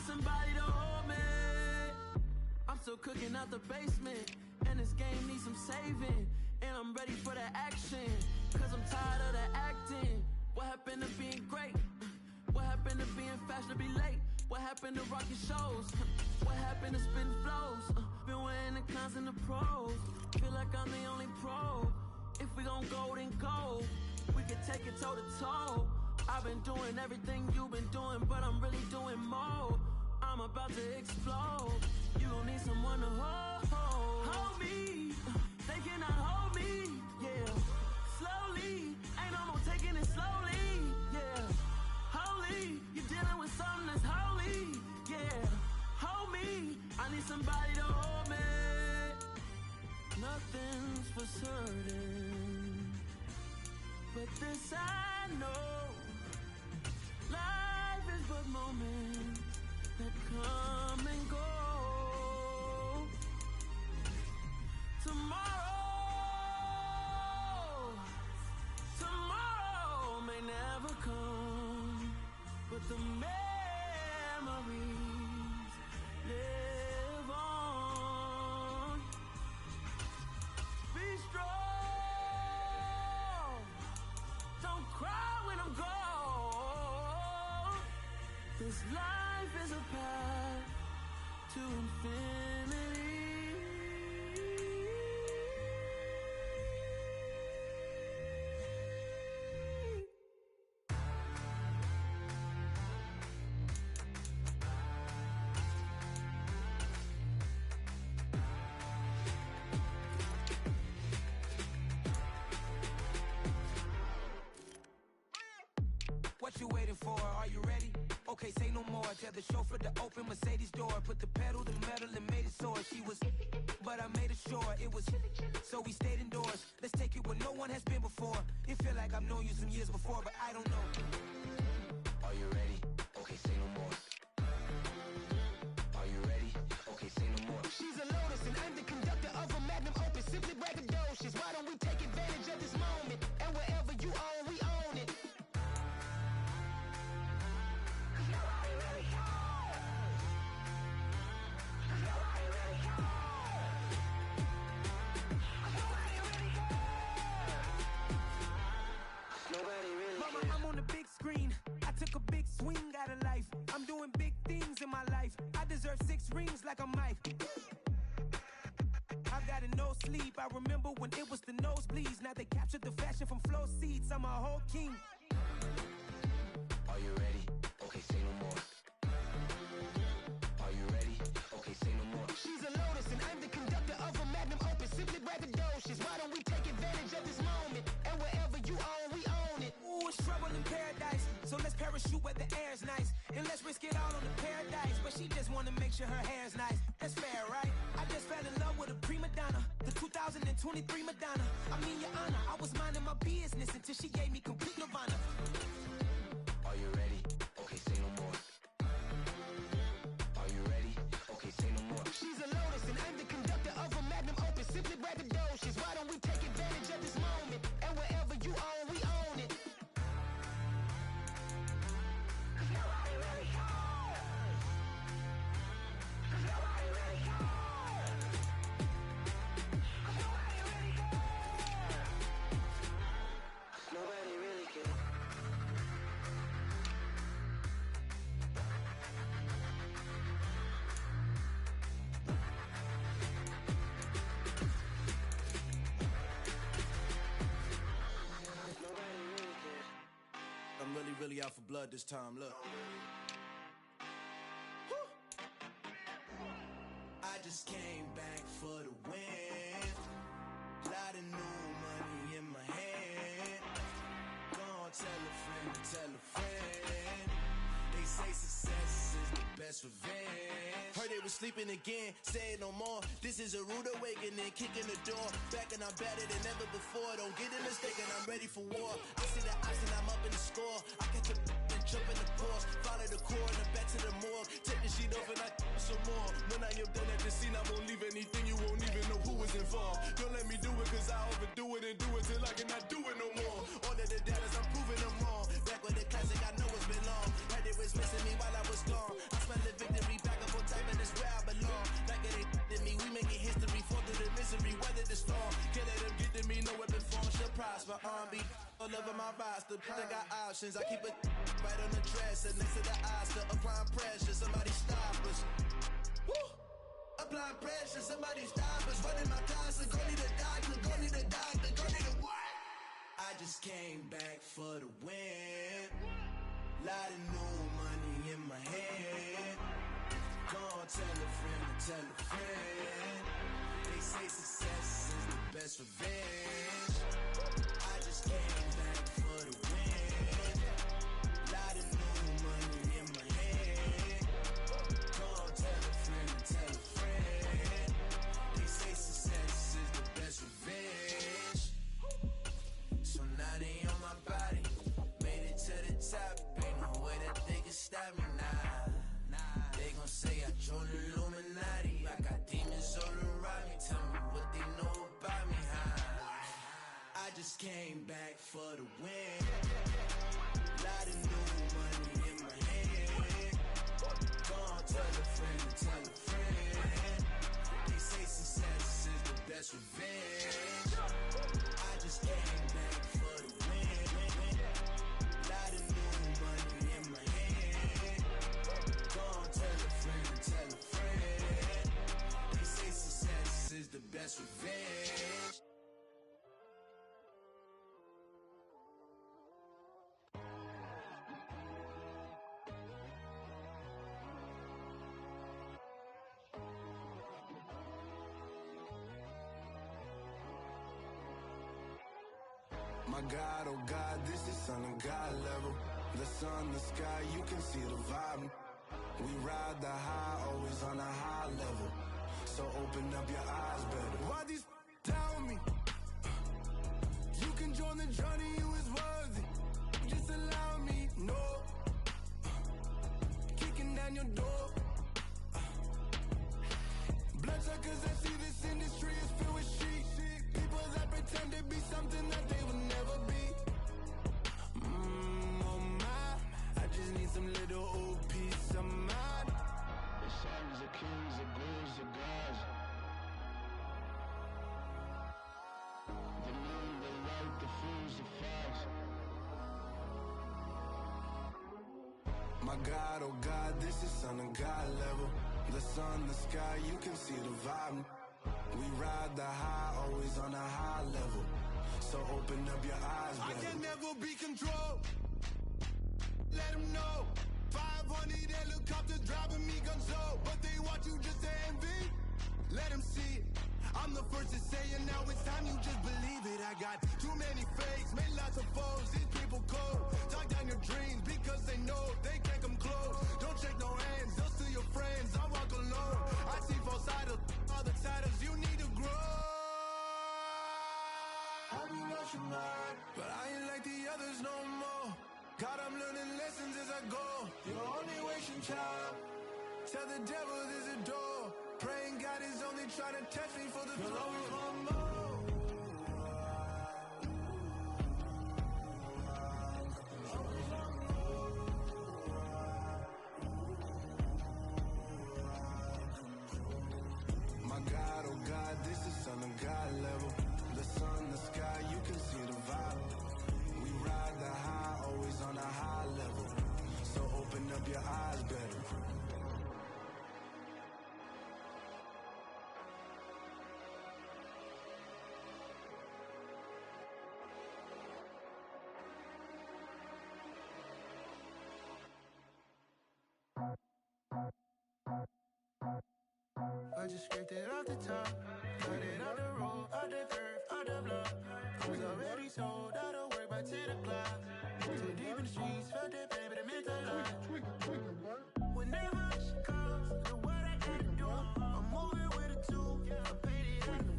Somebody to hold me. I'm still cooking out the basement, and this game needs some saving. And I'm ready for the action, cause I'm tired of the acting. What happened to being great? What happened to being fashionably late? What happened to rocking shows? What happened to spitting flows? Been wearing the cons and the pros. Feel like I'm the only pro. If we gon' go, then go. We can take it toe to toe. I've been doing everything you've been doing, but I'm really doing more. I'm about to explode. You gon' need someone to hold me. They cannot hold me, yeah. Slowly, ain't no more taking it slowly, yeah. Holy, you're dealing with something that's holy, yeah. Hold me, I need somebody to hold me. Nothing's for certain. With this I know, life is but moments that come and go. Tomorrow may never come, but the memories live on. Be strong, don't cry when I'm gone. This life is a path to infinity. What you waiting for? Are you ready? Okay, say no more. Tell the chauffeur to open Mercedes door. Put the pedal to metal and made it soar. She was, but I made it sure it was. So we stayed indoors. Let's take it where no one has been before. It feel like I've known you some years before, but I don't know. Are you ready? Okay, say no more. Are you ready? Okay, say no more. She's a Lotus and I'm the conductor of a magnum opus. Simply braggadocious. Why don't we take advantage of this moment? And wherever you own, we own it. Mama, I'm on the big screen. I took a big swing out of life. I'm doing big things in my life. I deserve 6 rings like I'm Mike. I've got no sleep. I remember when it was the nosebleeds. Now they captured the fashion from flow seats. I'm a whole king. Are you ready? Okay, say no more. Are you ready? Okay, say no more. She's a Lotus and I'm the conductor of a magnum opus. Simply braggadocious. Why don't we take advantage of this moment? And wherever you own, we own it. Ooh, it's trouble in paradise. So let's parachute where the air's nice. And let's risk it all on the paradise. But she just wanna make sure her hair's nice. That's fair, right? I just fell in love with a prima donna. The 2023 Madonna. I mean, your honor, I was minding my business until she gave me complete nirvana. Are you ready? Okay, say no more. Are you ready? Okay, say no more. She's a Lotus and I'm the conductor of a magnum opus. Simply braggadocious. Why don't we take advantage of this moment? And wherever you own, we own it. Nobody really cares. I'm really out for blood this time, look. I just came back for the win. Lot of new money in my hand. Gonna tell a friend. They say success is the best revenge. Heard they was sleeping again, say it no more. This is a rude awakening, kicking the door. Back and I'm better than ever before. Don't get it mistaken, I'm ready for war. I see the option, I'm up in the score. I catch a and jump in the course. Follow the core and then back to the morgue. Take the sheet off and I some more. When I am done at the scene, I won't leave anything. You won't even know who was involved. Don't let me do it cause I overdo it and do it till I cannot do it no more. All of the doubters, I'm proving them wrong. Back with the classic, I know it's been long. Heard it was missing me while I was gone. I smell the victory back up on time and it's where I belong. Like it ain't to me, we making history. Fall through the misery, weather the storm. Can't let them get to me, no weapon form should prosper. R&B all over my roster. I got options, I keep it right on the dresser. Next to the Oscar, applying pressure. Somebody stop us. Woo! Applying pressure, somebody stop us. Running my closet, go need a doctor, go need a doctor, go need a what? I just came back for the win. Lot of new money in my hand. Gonna tell a friend. They say success is the best revenge. I just came back for the win. Lot of new money in my hand. Gonna tell a friend. They say success is the best revenge. So now they on my came back for the win. Lot of new money in my hand. Gonna tell a friend to tell a friend. They say success is the best revenge. I just came back for the win. Lot of new money in my hand. Gonna tell a friend to tell a friend. They say success is the best revenge. My God, oh God, this is Son of God level. The sun, the sky, you can see the vibe. We ride the high, always on a high level. So open up your eyes better. Why these tell me? You can join the journey, you is worthy. Just allow me, no. Kicking down your door. Bloodsuckers, I see this industry is filled with sheep. People that pretend to be something that they will never be. Oh my, I just need some little old peace of mind. The sons of kings, the ghouls, the gods. The moon, the light, the fools, the facts. My God, oh God, this is Son of God level. The sun, the sky, you can see the vibe. We ride the high, always on a high level. So open up your eyes, baby. I can never be controlled. Let them know. 500 helicopters driving me gunso. But they want you just to envy. Let them see it. I'm the first to say it, now it's time you just believe it. I got too many fakes, made lots of foes. These people cold. Talk down your dreams because they know they can't come close. Don't shake no hands, they'll steal your friends. I walk alone. I see false idols, all the titles you need to grow. I be watching mine, but I ain't like the others no more. God, I'm learning lessons as I go. You're only wasting time. Tell the devil there's a door. Praying God is only trying to touch me for the throne. Always want more. My God, oh God, this is Son of God level. The sun, the sky, you can see the vibe. We ride the high, always on a high level. So open up your eyes better. I just scraped it off the top, cut it out the road, out the curve, out the block. I was already sold out of work by 10 o'clock. Too deep in the streets, felt that pain, but it meant a lot. Whenever she calls, the what I gotta do, I'm moving with a two. I paid it out the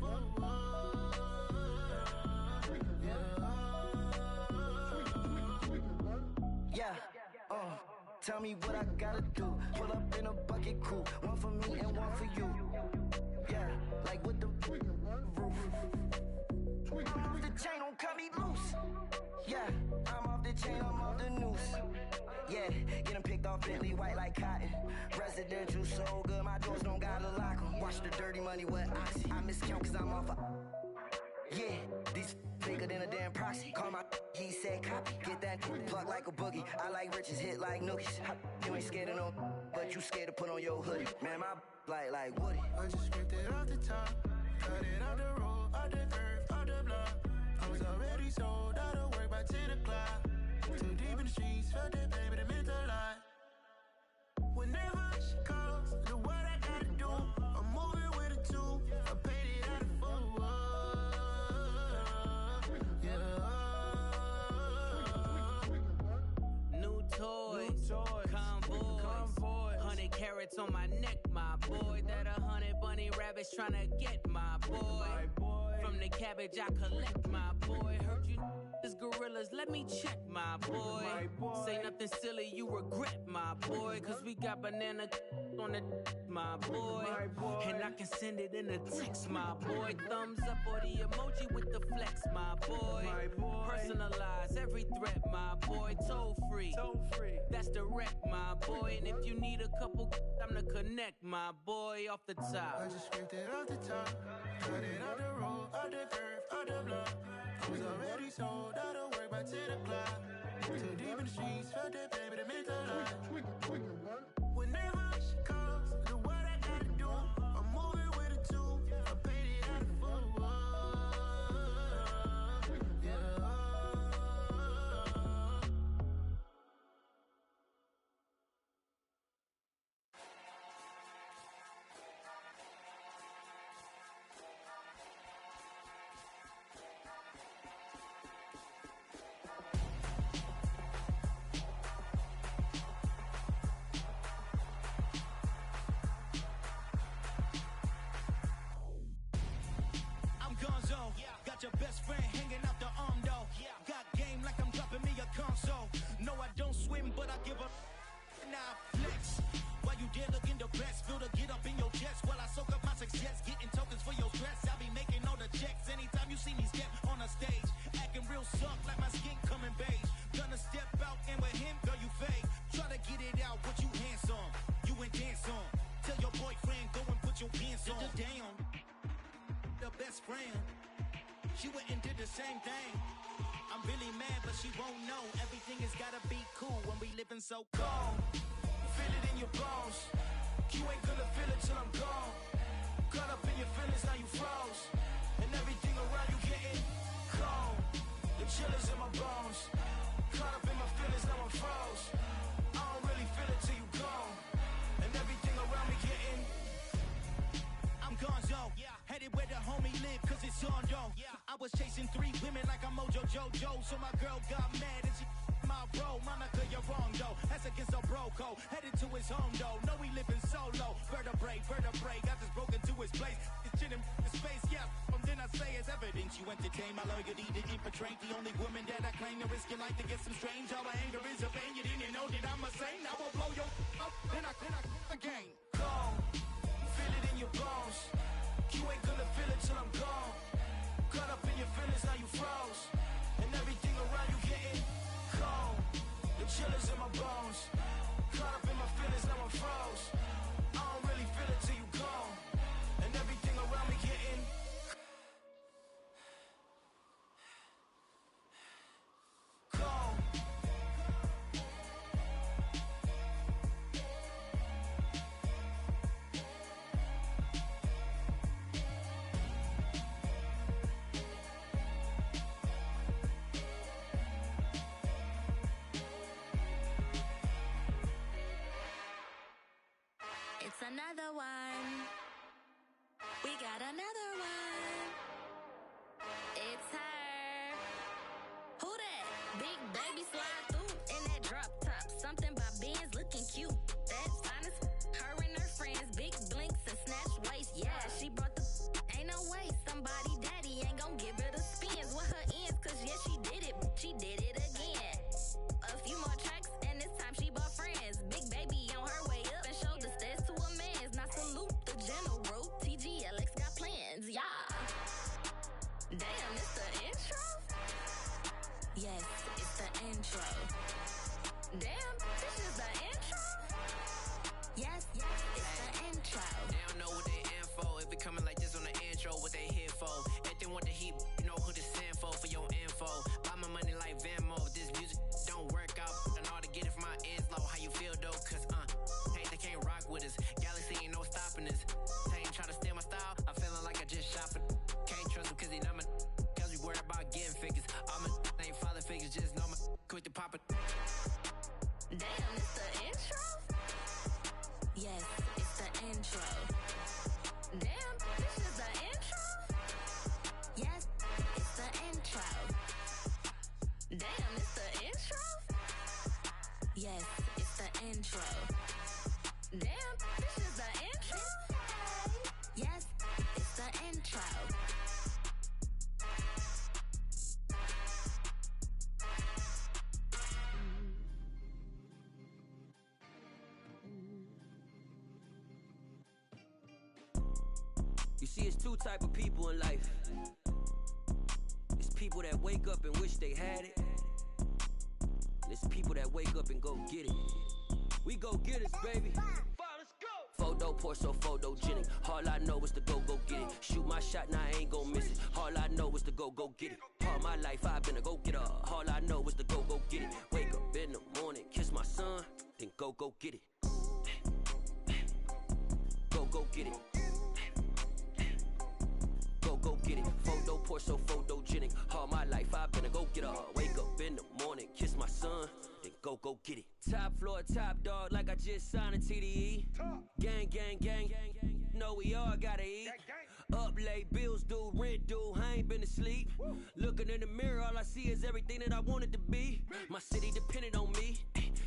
Yeah, tell me what I gotta do. Pull up in a bucket crew, one for me and one for you. Yeah, like with the roof. I'm off the chain, don't cut me loose. Yeah, I'm off the chain, I'm off the noose. Yeah, get them picked off Bentley, white like cotton. Residential so good, my doors don't gotta lock 'em. Watch the dirty money with oxy. I miscount cause I'm off a... Yeah, these bigger than a damn proxy. Call my he said copy. Get that plug like a boogie. I like riches, hit like nookies. You ain't scared of no, but you scared to put on your hoodie. Man, my like Woody. I just scraped it off the top, cut it out the road, out the curve, out the block. I was already sold out of work by 10 o'clock. Too deep in the streets, felt that pain, but it meant a lot. Whenever she calls, the what I gotta do, I'm moving with a two. I paid it out of full. New toys, convoy, 100 carats on my neck, my boy. That 100 bunny rabbits tryna get my boy. From the cabbage I collect, my boy. Heard you is gorillas, let me check, my boy. Say nothing silly, you regret, my boy. Cause we got banana on the my boy. And I can send it in a text, my boy. Thumbs up or the emoji with the flex, my boy. Personalize every threat, my boy. Toll free. That's direct, my boy. And if you need a couple, I'm the connect, my boy. Off the top. I just scraped it off the top, cut it on the road, on the curve, on the block. I was already sold, out of work by 10 o'clock. Too deep in the streets, felt that baby to make a lot. Whenever she calls, do what I gotta do. I'm moving with a two, I paid it out of full. Yeah. I'm Gonzo. Got your best friend hanging out the arm though. Got game like I'm dropping me a console. No, I don't swim, but I give a now flex. While you there looking depressed, feel the get up in your chest while I soak up my success. Getting tokens for your stress. I'll be making all the checks anytime you see me step on a stage. Acting real soft like my skin coming beige. Gonna step out and with him, girl, you fade. Try to get it out, but you handsome. You ain't dance on. Tell your boyfriend, go and put your pants on. Down. The best friend. She went and did the same thing. I'm really mad, but she won't know. Everything has gotta be cool when we living so cold. Feel it in your bones. You ain't gonna feel it till I'm gone. Caught up in your feelings, now you froze. And everything around you getting cold. The chill is in my bones. Caught up in my feelings, now I'm froze. I don't really feel it till you gone. And everything around me getting I'm Gonzo, headed where the homie live, cause it's on though. I was chasing 3 women like I'm Mojo Jojo, so my girl got mad and she my bro. Monica, you're wrong though, that's against a bro code. Headed to his home though, know we living solo. Vertebrae, got this broken to his place. It's shit in his face, yeah. From then I say it's evidence you entertain my loyalty to infiltrate. The only woman that I claim to risk your life to get some strange. All my anger is a pain, you didn't know that I'm a saint. I will blow your up, then I again. Gone. Feel it in your bones. You ain't gonna feel it till I'm gone. Caught up in your feelings, now you froze. And everything around you getting cold. The chill is in my bones. Caught up in my feelings, now I'm froze. I don't really feel it till you gone. And everything around me getting cold. It's another one. We got another one. It's her. Who that? Big baby slide through in that drop top. Something by Benz looking cute. That's honest. Her and her friends, big blinks and snatch waist. Yeah, she brought the. Ain't no way somebody daddy ain't gon' give her the spins with her ends. Cause yeah, she did it. She did it again. A few more tracks and this time she bought friends. Big baby on her way up and showed the stairs to a man's. Now salute the general. TGLX got plans, yeah. Damn, it's the intro? Yes, it's the intro. Damn, this is the intro? Yes, it's the intro. They don't know what they in for. If it coming like this on the intro, what they here for? If they want the heat, you know who to send for your info. Buy my money like Venmo. If this music don't work out, and all to get it from my ends low. How you feel though? Cause hey, they can't rock with us. Galaxy ain't no stopping us. They ain't try to steal my style. I'm feeling like I just shot for. Can't trust him cause he not my. Cause we worried about getting figures. All my ain't father figures, just know my quick to pop it. Damn, it's the intro? Yes, it's the intro. Damn, this is the intro? Yes, it's the intro. Damn, it's the intro? Yes, it's the intro. Damn, this is the intro? Yes, it's the intro. You see, it's two type of people in life. It's people that wake up and wish they had it. And it's people that wake up and go get it. We go get it, baby. Photo pour so photogenic. All I know is to go get it. Shoot my shot, now I ain't gon' miss it. All I know is to go get it. All my life I've been a go-getter. All I know is to go get it. Wake up in the morning, kiss my son, then go get it. Go get it. Go get it. Photo pour so photogenic. All my life I've been a go-getter. Wake up in the morning, kiss my son, then go get it. Top floor, top dog, like I just signed a TDE. Gang, gang, gang. Know we all gotta eat. Up late, bills due, rent due, I ain't been asleep. Looking in the mirror, all I see is everything that I wanted to be. My city depended on me,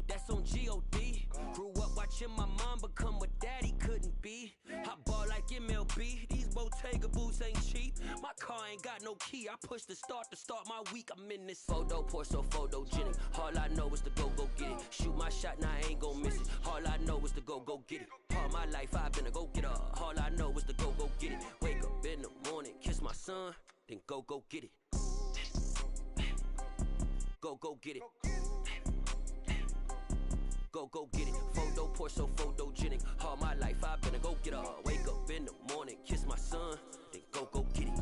that's on G.O.D. Grew up watching my mom become what daddy couldn't be. I ball like MLB, these Bottega boots ain't cheap. My car ain't got no key, I push the start to start my week. I'm in this photo pour so photogenic. All I know is to go get it. Shoot my shot, now I ain't gon' miss it. All I know is to go get it. All my life I've been a go-getter. All I know is to go get it. Wake up in the morning, kiss my son, then go get it. Go get it. Go get it. Photo pour so photogenic. All my life I've been a go-getter. Wake up in the morning, kiss my son, then go get it.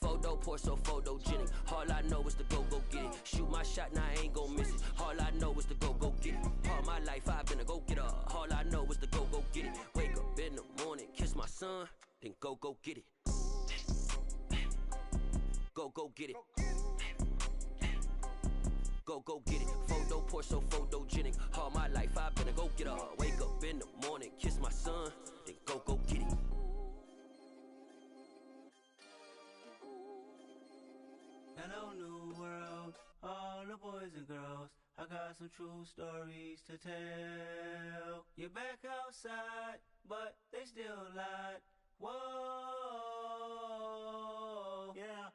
Photo pour so photogenic. All I know is to go get it. Shoot my shot, now I ain't gon' miss it. All I know is to go get it. All my life I've been a go-getter. All I know is to go get it. Wake up in the morning, kiss my son, then go get it. Go get it. Go get it. Photo pour so photogenic. All my life I've been a go-getter. Wake up in the morning, kiss my son, then go get it. Hello, new world, all the boys and girls. I got some true stories to tell. You're back outside, but they still lied. Whoa, yeah.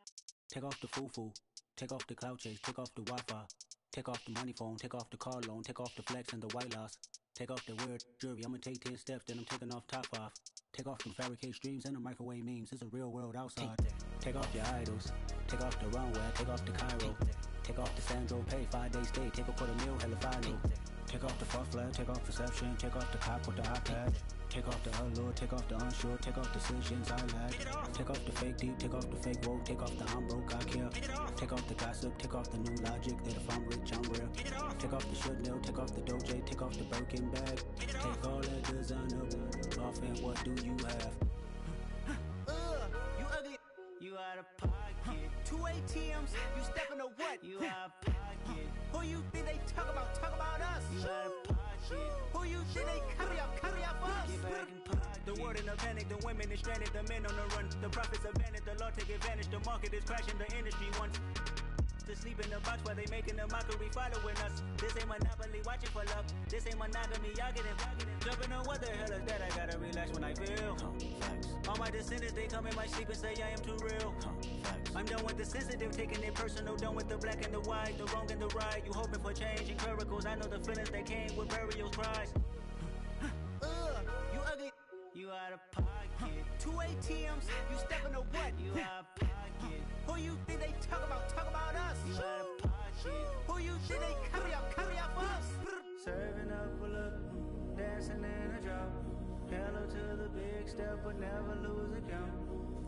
Take off the foo-foo, take off the cloud chase, take off the Wi-Fi. Take off the money phone, take off the car loan, take off the flex and the white loss. Take off the weird jewelry, I'ma take 10 steps, then I'm taking off top 5. Take off them fabricate streams and the microwave memes, it's a real world outside. Take off your idols, take off the runway, take off the Cairo. Take off the Sandro pay, 5-day stay, take a $250,000, hella final. Take off the fuck flag, take off perception, take off the cop with the iPad. Take off the allure, take off the unsure, take off decisions I lack. Take off the fake deep, take off the fake woke, take off the I'm broke, I care. Take off the gossip, take off the new logic that if I'm rich, I'm real. Take off the Chanel, take off the Doja, take off the Birkin bag. Take all that designer off and what do you have? You ugly, you out of pocket. 2 ATMs, you stepping to what? You out of pocket. Who you think they talk about us? You out of pocket. Who you think they carry up for us? Get back in pocket. The world in a panic, the women is stranded, the men on the run. The profits abandoned, the law take advantage, the market is crashing, the industry wants to sleep in the box while they making a mockery following us. This ain't monopoly, watching for love. This ain't monogamy, y'all get it. Jumping on what the hell is that? I gotta relax when I feel. All my descendants, they come in my sleep and say I am too real. I'm done with the sensitive, taking it personal. Done with the black and the white, the wrong and the right. You hoping for change and miracles. I know the feelings that came with burial cries. You ugly, you out of pocket. 2 ATMs, you stepping to what? You out of pocket. Who you think they talk about us? You out of pocket. Who you think they carry up for us? Serving up a look, dancing in a drop. Hello to the big step, but never lose a count.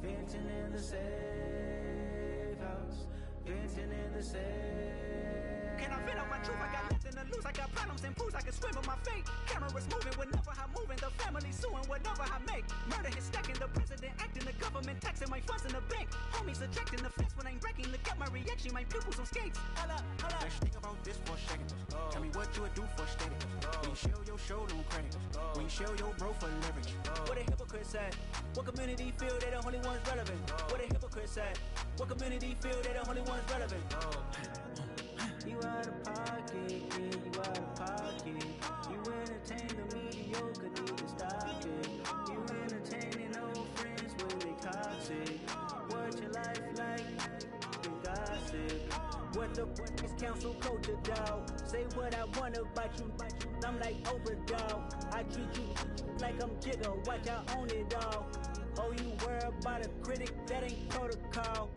Venting in the safe house. Venting in the safe. Can I fit out my truth? I got nothing to lose. confused. I got problems and fools, I can swim with my fate. Cameras moving whenever I'm moving. The family suing whatever I make. Murder is stacking, the president acting, the government taxing my funds in the bank. Homies ejecting the fence when I'm breaking. Look at my reaction, my pupils on skates. Hold up, hold up. Let's think about this for a second. Tell me what you would do for status. When you show your show on credit. When you show your bro for leverage. What a hypocrite said. What community feel they the only ones relevant? What a hypocrite said. What community feel they the only ones relevant? You out of pocket, kid, you out of pocket. You entertain the mediocre, need to stop it. You entertaining old friends when they toxic. What your life like? You gossip. What the is council culture, dog? Say what I want about you. I'm like overdog. I treat you like I'm Jigga. Watch I own it all. Oh, you worry about a critic? That ain't protocol.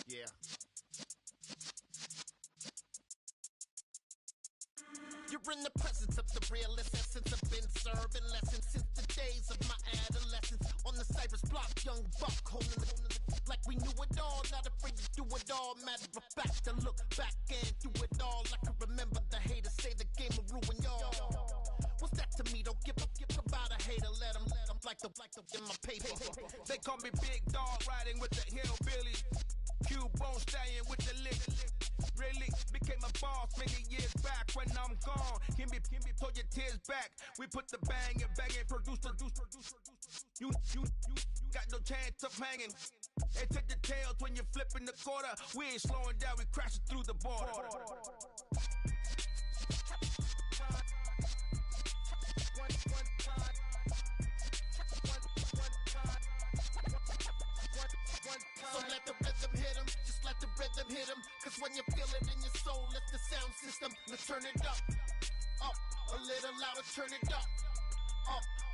Yeah. You're in the presence of the realest essence. I've been serving lessons since the days of my adolescence. On the Cypress block, young buck holding the like we knew it all. Not afraid to do it all. Matter of fact, to look back and do it all. I can remember the haters say the game will ruin y'all. What's that to me? Don't give about a hater. Let them like the in my paper. They call me Big Dog, riding with the hillbilly. Q-Bone stallion with the lick. Really became a boss many years back. When I'm gone, can be pull your tears back. We put the bang and produce. You got no chance of hanging. They take the tails when you're flipping the quarter. We ain't slowing down, we crashing through the border. So let the rhythm hit him, just let the rhythm hit him. Cause when you feel it in your soul, it's the sound system. Let's turn it up, a little louder, turn it up,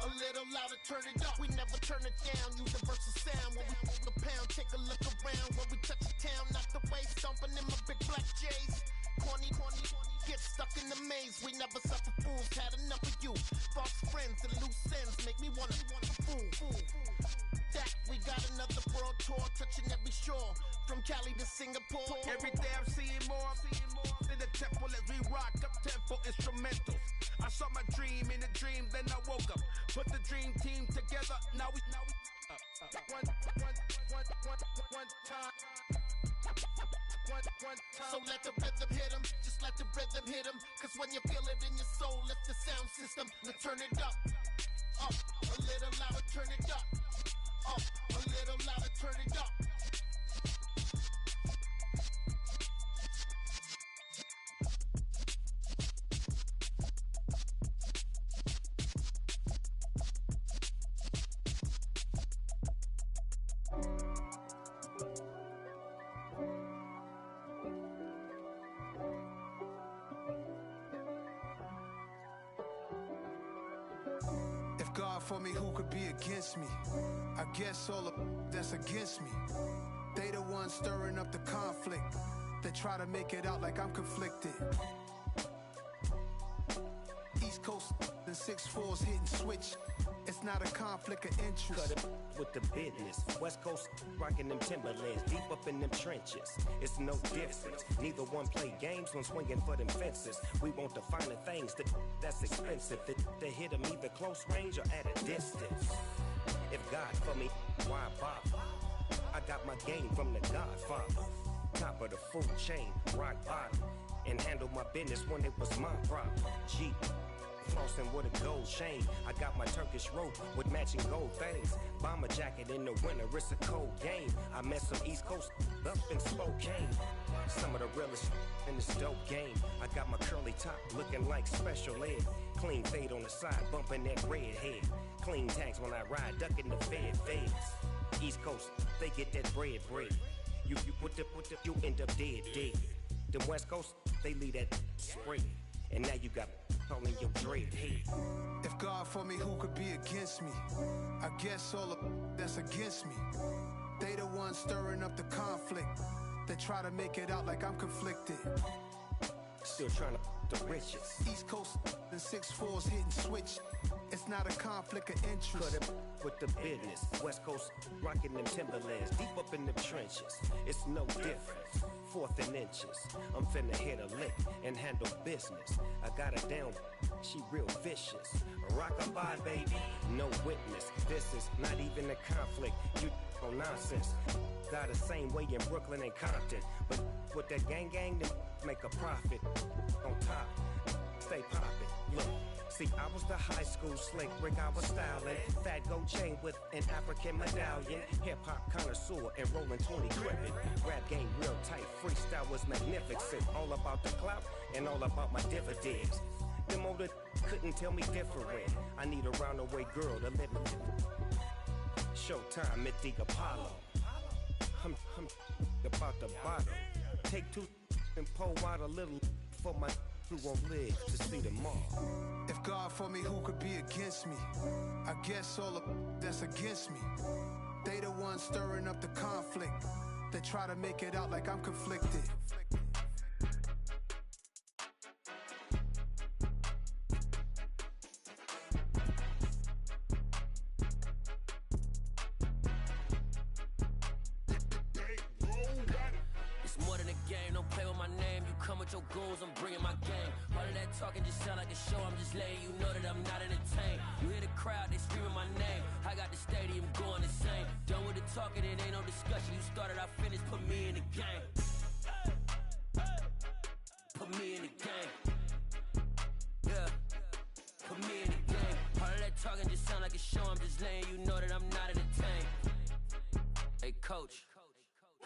a little louder, turn it up. We never turn it down, universal sound. When we hold the pound, take a look around. When we touch the town, knock the way, stomping in my big black J's. Corny, get stuck in the maze. We never suffer fools, had enough of you. False friends and loose ends make me wanna fool. That we got another world tour, touching every shore, from Cali to Singapore. Every day I'm seeing more in the temple as we rock up tempo instrumentals. I saw my dream in a dream, then I woke up. Put the dream team together. Now we one time. So let the rhythm hit him, just let the rhythm hit him. Cause when you feel it in your soul, it's the sound system. Let's turn it up, a little louder, turn it up, a little louder, turn it up. If God for me, who could be against me? I guess all of that's against me. They the ones stirring up the conflict. They try to make it out like I'm conflicted. East Coast and 6'4's hitting switch. It's not a conflict of interest. Cut it with the business. West Coast rocking them Timberlands, deep up in them trenches. It's no difference. Neither one play games when swinging for them fences. We want the finer things that's expensive. They hit them either close range or at a distance. If God for me, why bother? I got my game from the Godfather. Top of the food chain, rock bottom. And handle my business when it was my problem. Jeep. Flossing with a gold chain. I got my Turkish rope with matching gold things. Bomber jacket in the winter, it's a cold game. I met some East Coast up in Spokane. Some of the realest in this dope game. I got my curly top looking like special ed. Clean fade on the side, bumping that red head. Clean tags when I ride, ducking the feds. East Coast, they get that bread. You put the, you end up dead. Them West Coast, they leave that spray. And now you got all in your dread head. If God for me, who could be against me? I guess all of that's against me. They the ones stirring up the conflict. They try to make it out like I'm conflicted. Still trying to the riches. East Coast and 6'4's hitting switch. It's not a conflict of interest. Cut it with the business. West Coast rocking them Timberlands, deep up in the trenches. It's no difference. 4th and inches. I'm finna hit a lick and handle business. I got her down, she real vicious. Rockabye, baby, no witness. This is not even a conflict. You on nonsense. Got the same way in Brooklyn and Compton, but with that gang, then make a profit. On top, stay poppin'. Look. See, I was the high school slick Rick, I was styling. Fat gold chain with an African medallion. Hip-hop connoisseur and rolling 20 gripping. Rap game real tight, freestyle was magnificent. All about the clout and all about my dividends. Them older couldn't tell me different. I need a roundaway girl to live in. Showtime at the Apollo. I'm about the bottle. Take 2 and pour out a little for my who won't live to see tomorrow. If God for me, who could be against me? I guess all of that's against me. They the ones stirring up the conflict. They try to make it out like I'm conflicted. Your goals, I'm bringing my game. All of that talking just sound like a show. I'm just letting you know that I'm not entertained. You hear the crowd, they screaming my name. I got the stadium going insane. Done with the talking, it ain't no discussion. You started, I finished, put me in the game. Put me in the game. Yeah. Put me in the game. All of that talking just sound like a show. I'm just letting you know that I'm not entertained. Hey, coach.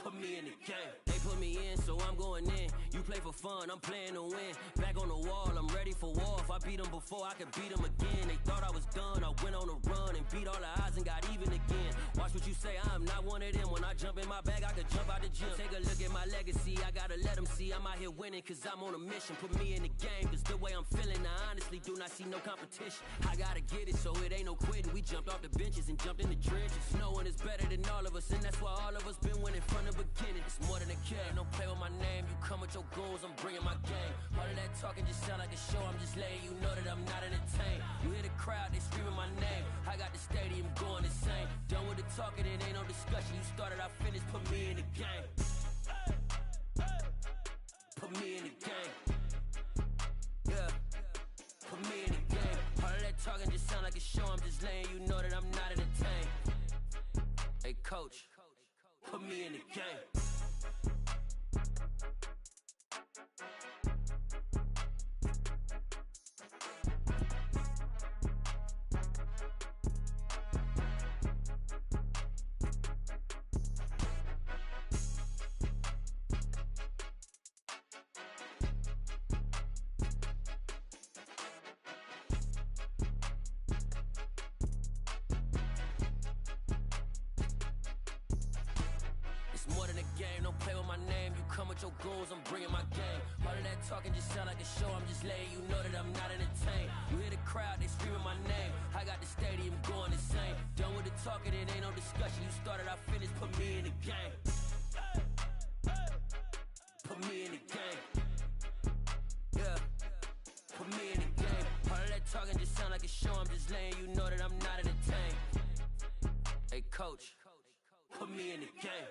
Put me in the game. They put me in, so I'm going in. You play for fun, I'm playing to win. Back on the wall, I'm ready for war. If I beat them before, I could beat them again. They thought I was done, I went on a run and beat all the odds and got even again. Watch what you say, I'm not one of them. When I jump in my bag, I could jump out the gym. Take a look at my legacy, I gotta let them see I'm out here winning, cause I'm on a mission. Put me in the game, cause the way I'm feeling, I honestly do not see no competition. I gotta get it, so it ain't no quitting. We jumped off the benches and jumped in the trenches. No one is better than all of us, and that's why all of us been winning from the beginning. It's more than a game, don't play with my name. You come with your goals, I'm bringing my game. All of that talking just sound like a show. I'm just letting you know that I'm not entertained. You hear the crowd, they screaming my name. I got the stadium going insane. Done with the talking, it ain't no discussion. You started, I finished, put me in the game. Put me in the game. Yeah. Put me in the game. All of that talking just sound like a show. I'm just letting you know that I'm not entertained. Hey, coach. Put me in the game. More than a game, don't play with my name. You come with your goals, I'm bringing my game. All of that talking just sound like a show. I'm just letting you know that I'm not entertained. You hear the crowd, they screaming my name. I got the stadium going insane. Done with the talking, it ain't no discussion. You started, I finished, put me in the game. Put me in the game. Yeah. Put me in the game. All of that talking just sound like a show. I'm just letting you know that I'm not entertained. Hey, coach. Put me in the game.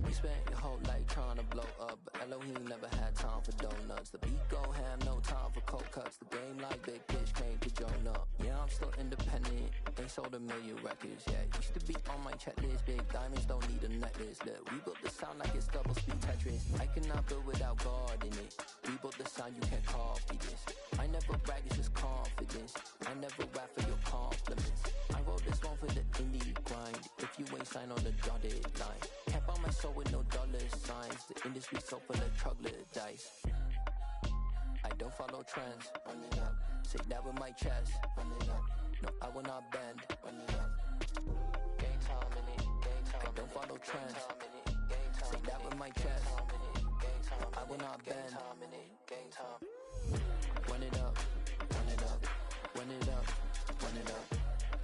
We spent your whole life trying to blow up, but Elohim never had time for donuts. The beat go ham, no time for cold cuts. The game like Big Pitch came to join up. Yeah, I'm still independent, they sold 1 million records. Yeah, used to be on my checklist. Big diamonds don't need a necklace. Look, we built the sound like it's double speed Tetris. I cannot build without God in it. We built the sound, you can't copy this. I never brag, it's just confidence. I never rap for your compliments. I wrote this one for the indie grind. If you ain't signed on the dotted line, can't buy my soul with no dollar signs. The industry so full of troglodytes. I don't follow trends. Run it up. Say that with my chest. Run it up. No, I will not bend. Run it up. Gang time in it. Gang time. I don't follow trends. Say that with my chest. No, I will not bend. Gang time. Run it up. Run it up. Run it up. Run it up.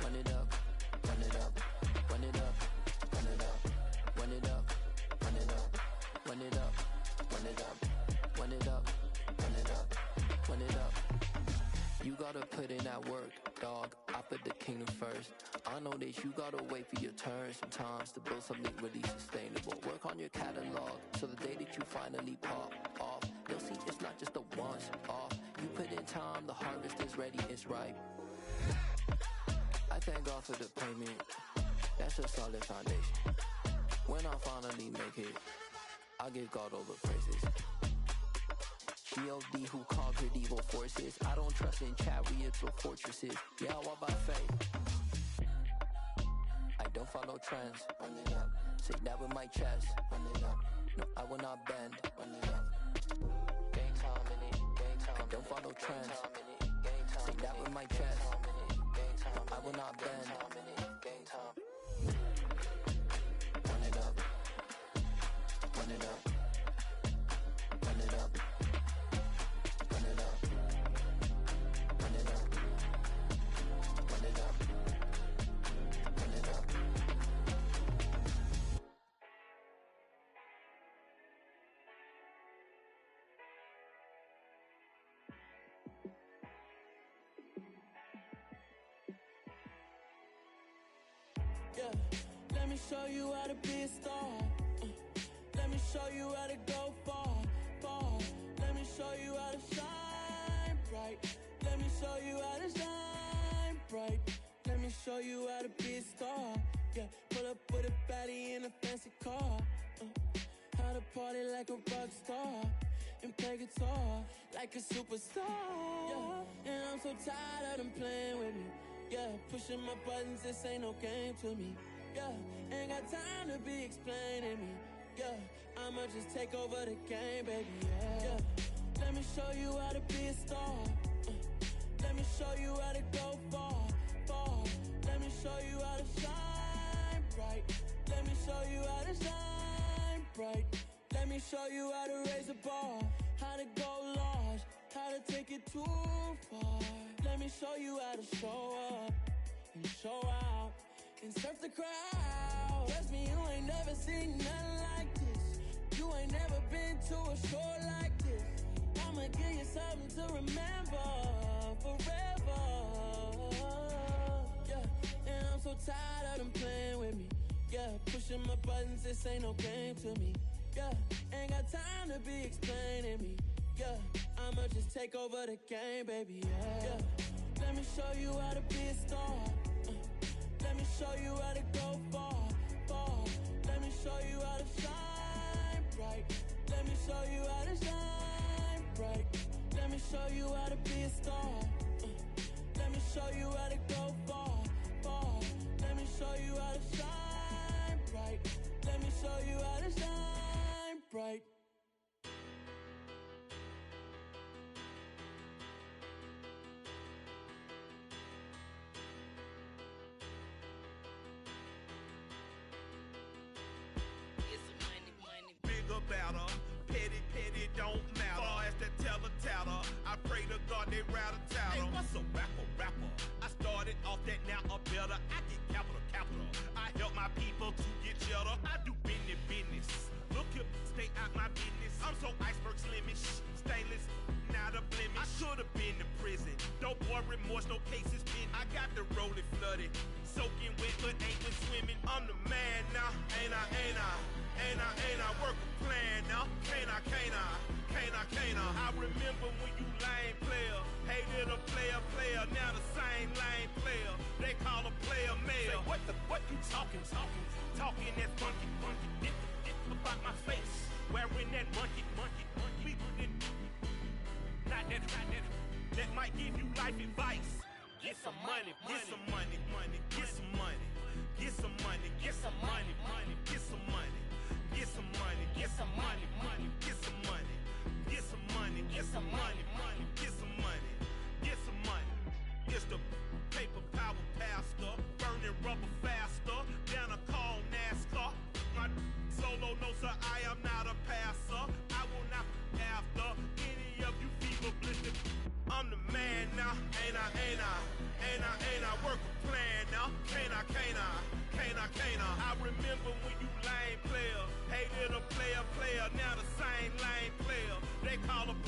Run it up. Run it up. Run it up. Run gotta put in that work, dog. I put the kingdom first. I know that you gotta wait for your turn sometimes to build something really sustainable. Work on your catalog, so the day that you finally pop off, you'll see it's not just a once off. You put in time, the harvest is ready, it's ripe. I thank God for the payment. That's a solid foundation. When I finally make it, I give God all the praises. G.O.D. who conquered evil forces. I don't trust in chariots or fortresses. Yeah, I walk by faith. I don't follow trends. Run it up. Say that with my chest. Run it up. No, I will not bend. Run it up. Game time in it. Game time. I don't follow trends. Say that with my chest. I will not bend. Game time. Run it up. Run it up. Run it up. Run it up. Run it up. Run it up. Run it up. Yeah, let me show you how to be a star. Let me show you how to go far, far. Let me show you how to shine bright. Let me show you how to shine bright. Let me show you how to be a star. Yeah, pull up with a baddie in a fancy car. How to party like a rock star and play guitar like a superstar. Yeah, and I'm so tired of them playing with me. Yeah, pushing my buttons, this ain't no game to me. Yeah, ain't got time to be explaining me. Yeah, I'ma just take over the game, baby. Yeah, let me show you how to be a star. Let me show you how to go far, far. Let me show you how to shine bright. Let me show you how to shine bright. Let me show you how to raise a bar, how to go large, how to take it too far. Let me show you how to show up and show out and surf the crowd. Trust me, you ain't never seen nothing like this. You ain't never been to a show like this. I'ma give you something to remember forever. Yeah, and I'm so tired of them playing with me. Yeah, pushing my buttons, this ain't no game to me. Yeah, ain't got time to be explaining me. Yeah, I'ma just take over the game, baby. Yeah, let me show you how to be a star. Let me show you how to go far, far. Let me show you how to shine bright. Let me show you how to shine bright. Let me show you how to be a star. Let me show you how to go far, far. Let me show you how to shine bright. Let me show you how to shine bright. Better, petty, petty don't matter. Far as that teller, I pray to God they rattle tattle. Hey, what's a rapper? I started off that, now a better. I get capital. I help my people to get cheddar. I do business. Look here, stay out my business. I'm so iceberg slimish, stainless, not a blemish. I should've been to prison. No boy remorse, no cases pinned. I got the rolling flooded, soaking wet, but ain't been swimming. I'm the man now, ain't I? Work a plan now, can't I? I remember when you lame player, hated a player, now the same lame player. They call a player mayor. Say, what you talking that funky, dip about my face, wearing that monkey. Not that might give you life advice. Get some money. It's the paper power pastor, burning rubber faster, down a call NASCAR. My solo, no sir, I am not a passer. I will not after any of you fever blistered. I'm the man now, ain't I? Work a plan now, can't I? I remember when you lame player, hated a player, now the same lame player. They call a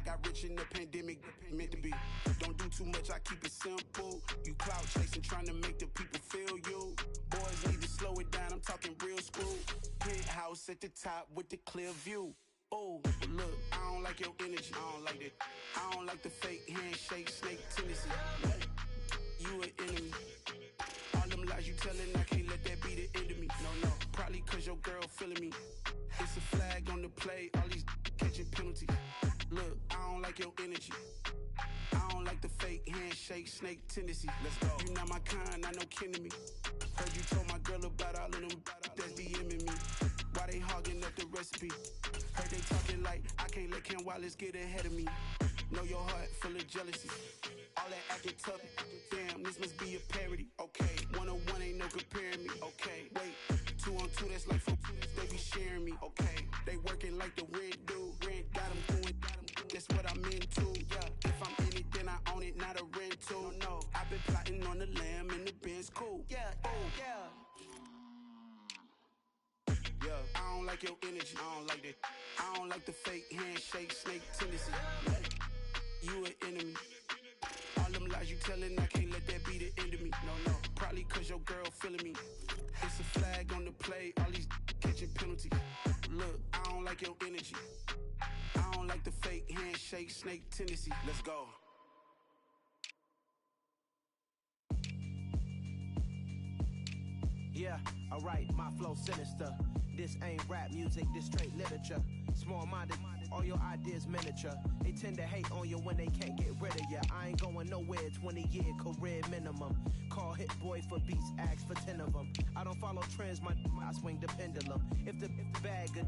I got rich in the pandemic, meant to be. Don't do too much, I keep it simple. You clout chasing, trying to make the people feel you. Boys need to slow it down, I'm talking real screw. Penthouse at the top with the clear view. Oh, look, I don't like your energy, I don't like that. I don't like the fake handshake, snake tendency. You an enemy. All them lies you telling, I can't let that be the end of me. No, probably cause your girl feeling me. It's a flag on the play, all these catching penalties. Look, I don't like your energy. I don't like the fake handshake, snake tendency. Let's go. You not my kind, not no kin to me. Heard you told my girl about all of them that's DMing me. Why they hogging up the recipe? Heard they talking like I can't let Ken Wallace get ahead of me. Know your heart full of jealousy. All that acting tough. Damn, this must be a parody. Okay, 1-on-1 ain't no comparing me. Okay, wait, 2-on-2 that's like 4. They be sharing me. Okay, they working like the rent do. Rent got them doing. That's what I'm into. Yeah, if I'm in it, then I own it, not a rental. No, I've been plotting on the lamb and the Benz cool. Yeah, yeah. Yeah, I don't like your energy. I don't like that. I don't like the fake handshake, snake tendency. You an enemy. All them lies you telling, I can't let that be the end of me. No, probably cause your girl feeling me. It's a flag on the play, all these catching penalties. Look, I don't like your energy. I don't like the fake handshake, snake tendency. Let's go. Yeah, alright, my flow sinister. This ain't rap music, this straight literature. Small-minded, all your ideas miniature. They tend to hate on you when they can't get rid of you. I ain't going nowhere, 20-year career minimum. Call Hit Boy for beats, ask for 10 of them. I don't follow trends, I swing the pendulum. If the bag good,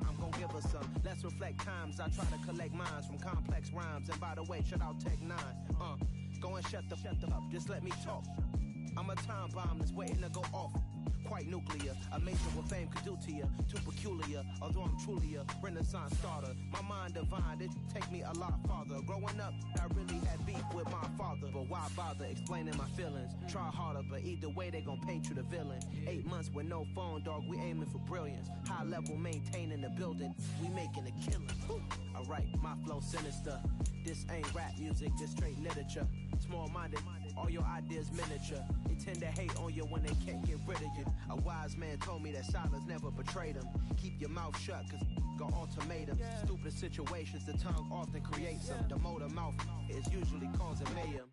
I'm gon' give her some. Let's reflect times, I try to collect minds from complex rhymes. And by the way, shout out Tech 9. Go and shut the up, just let me talk. I'm a time bomb that's waiting to go off. Quite nuclear, amazing what fame could do to you. Too peculiar, although I'm truly a renaissance starter. My mind divine, it take me a lot farther. Growing up, I really had beef with my father. But why bother explaining my feelings? Try harder, but either way they gon' paint you the villain. 8 months with no phone, dog, we aiming for brilliance. High level, maintaining the building, we making a killing. Alright, my flow sinister. This ain't rap music, this straight literature. Small-minded, all your ideas miniature. They tend to hate on you when they can't get rid of you. A wise man told me that silence never betrayed him. Keep your mouth shut, cause got ultimatums. Stupid situations, the tongue often creates them. The motor mouth is usually causing mayhem.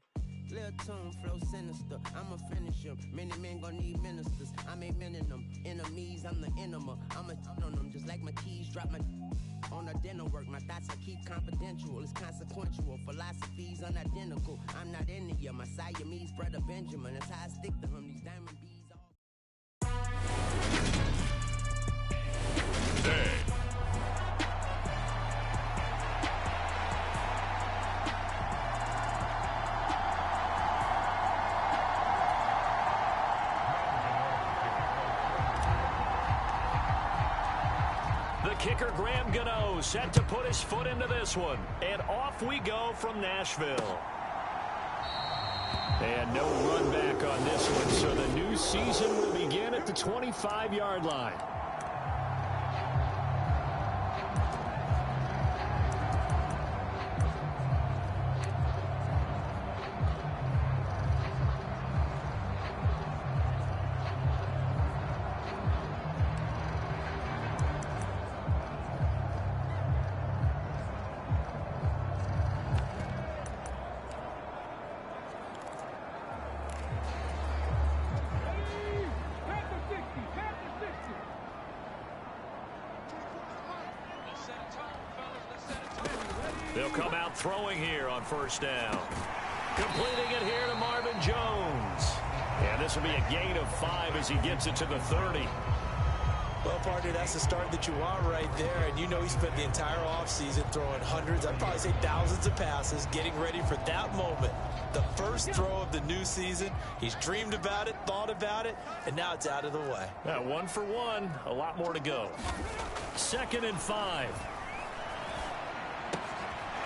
Lil' tune, flow sinister, I'ma finish him. Many men gon' need ministers, I'm a men in them. Enemies, I'm the enema, I'ma on them. Just like my keys, drop my on a dinner work. My thoughts I keep confidential, it's consequential. Philosophies unidentical, I'm not into you. My Siamese brother Benjamin, that's how I stick to him. These diamond bees all... Hey. Kicker Graham Gano set to put his foot into this one. And off we go from Nashville. And no run back on this one, so the new season will begin at the 25-yard line. They'll come out throwing here on first down. Completing it here to Marvin Jones. And this will be a gain of 5 as he gets it to the 30. Well, partner, that's the start that you want right there. And you know he spent the entire offseason throwing hundreds, I'd probably say thousands of passes, getting ready for that moment. The first throw of the new season. He's dreamed about it, thought about it, and now it's out of the way. Yeah, 1 for 1. A lot more to go. 2nd and 5.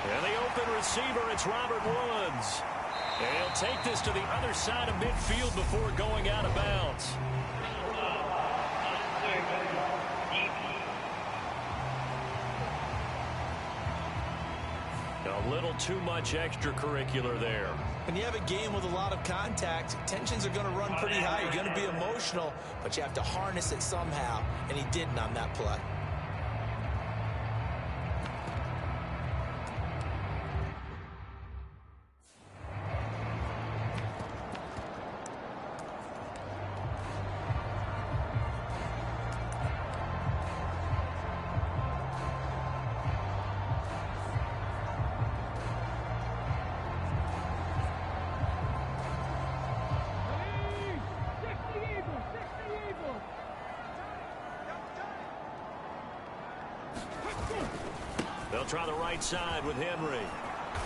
And the open receiver, it's Robert Woods. And he'll take this to the other side of midfield before going out of bounds. little too much extracurricular there. When you have a game with a lot of contact, tensions are going to run pretty high. You're going to be emotional, but you have to harness it somehow, and he didn't on that play. They'll try the right side with Henry.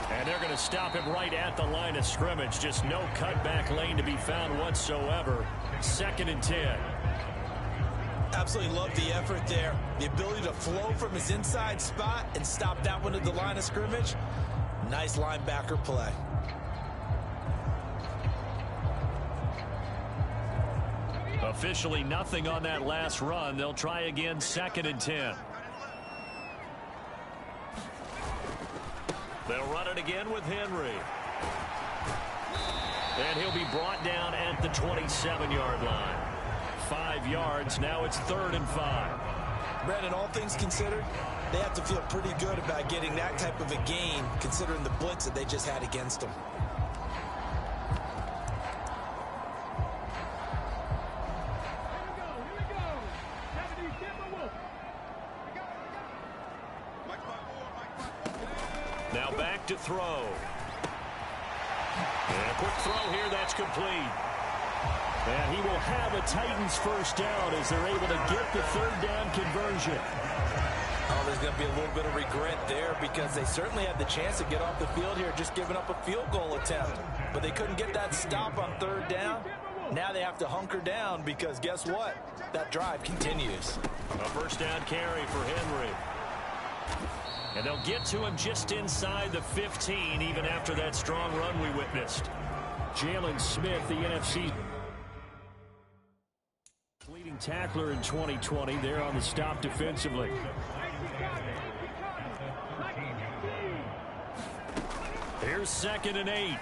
And they're going to stop him right at the line of scrimmage. Just no cutback lane to be found whatsoever. 2nd and 10. Absolutely love the effort there. The ability to flow from his inside spot and stop that one at the line of scrimmage. Nice linebacker play. Officially nothing on that last run. They'll try again, 2nd and 10. They'll run it again with Henry. And he'll be brought down at the 27-yard line. 5 yards. Now it's 3rd and 5. Brandon, all things considered, they have to feel pretty good about getting that type of a gain, considering the blitz that they just had against them. Now back to throw. And a quick throw here, that's complete. And he will have a Titans first down as they're able to get the 3rd down conversion. Oh, there's going to be a little bit of regret there because they certainly had the chance to get off the field here, just giving up a field goal attempt. But they couldn't get that stop on 3rd down. Now they have to hunker down because guess what? That drive continues. A first down carry for Henry. And they'll get to him just inside the 15, even after that strong run we witnessed. Jalen Smith, the NFC leading tackler in 2020, there on the stop defensively. Here's 2nd and 8.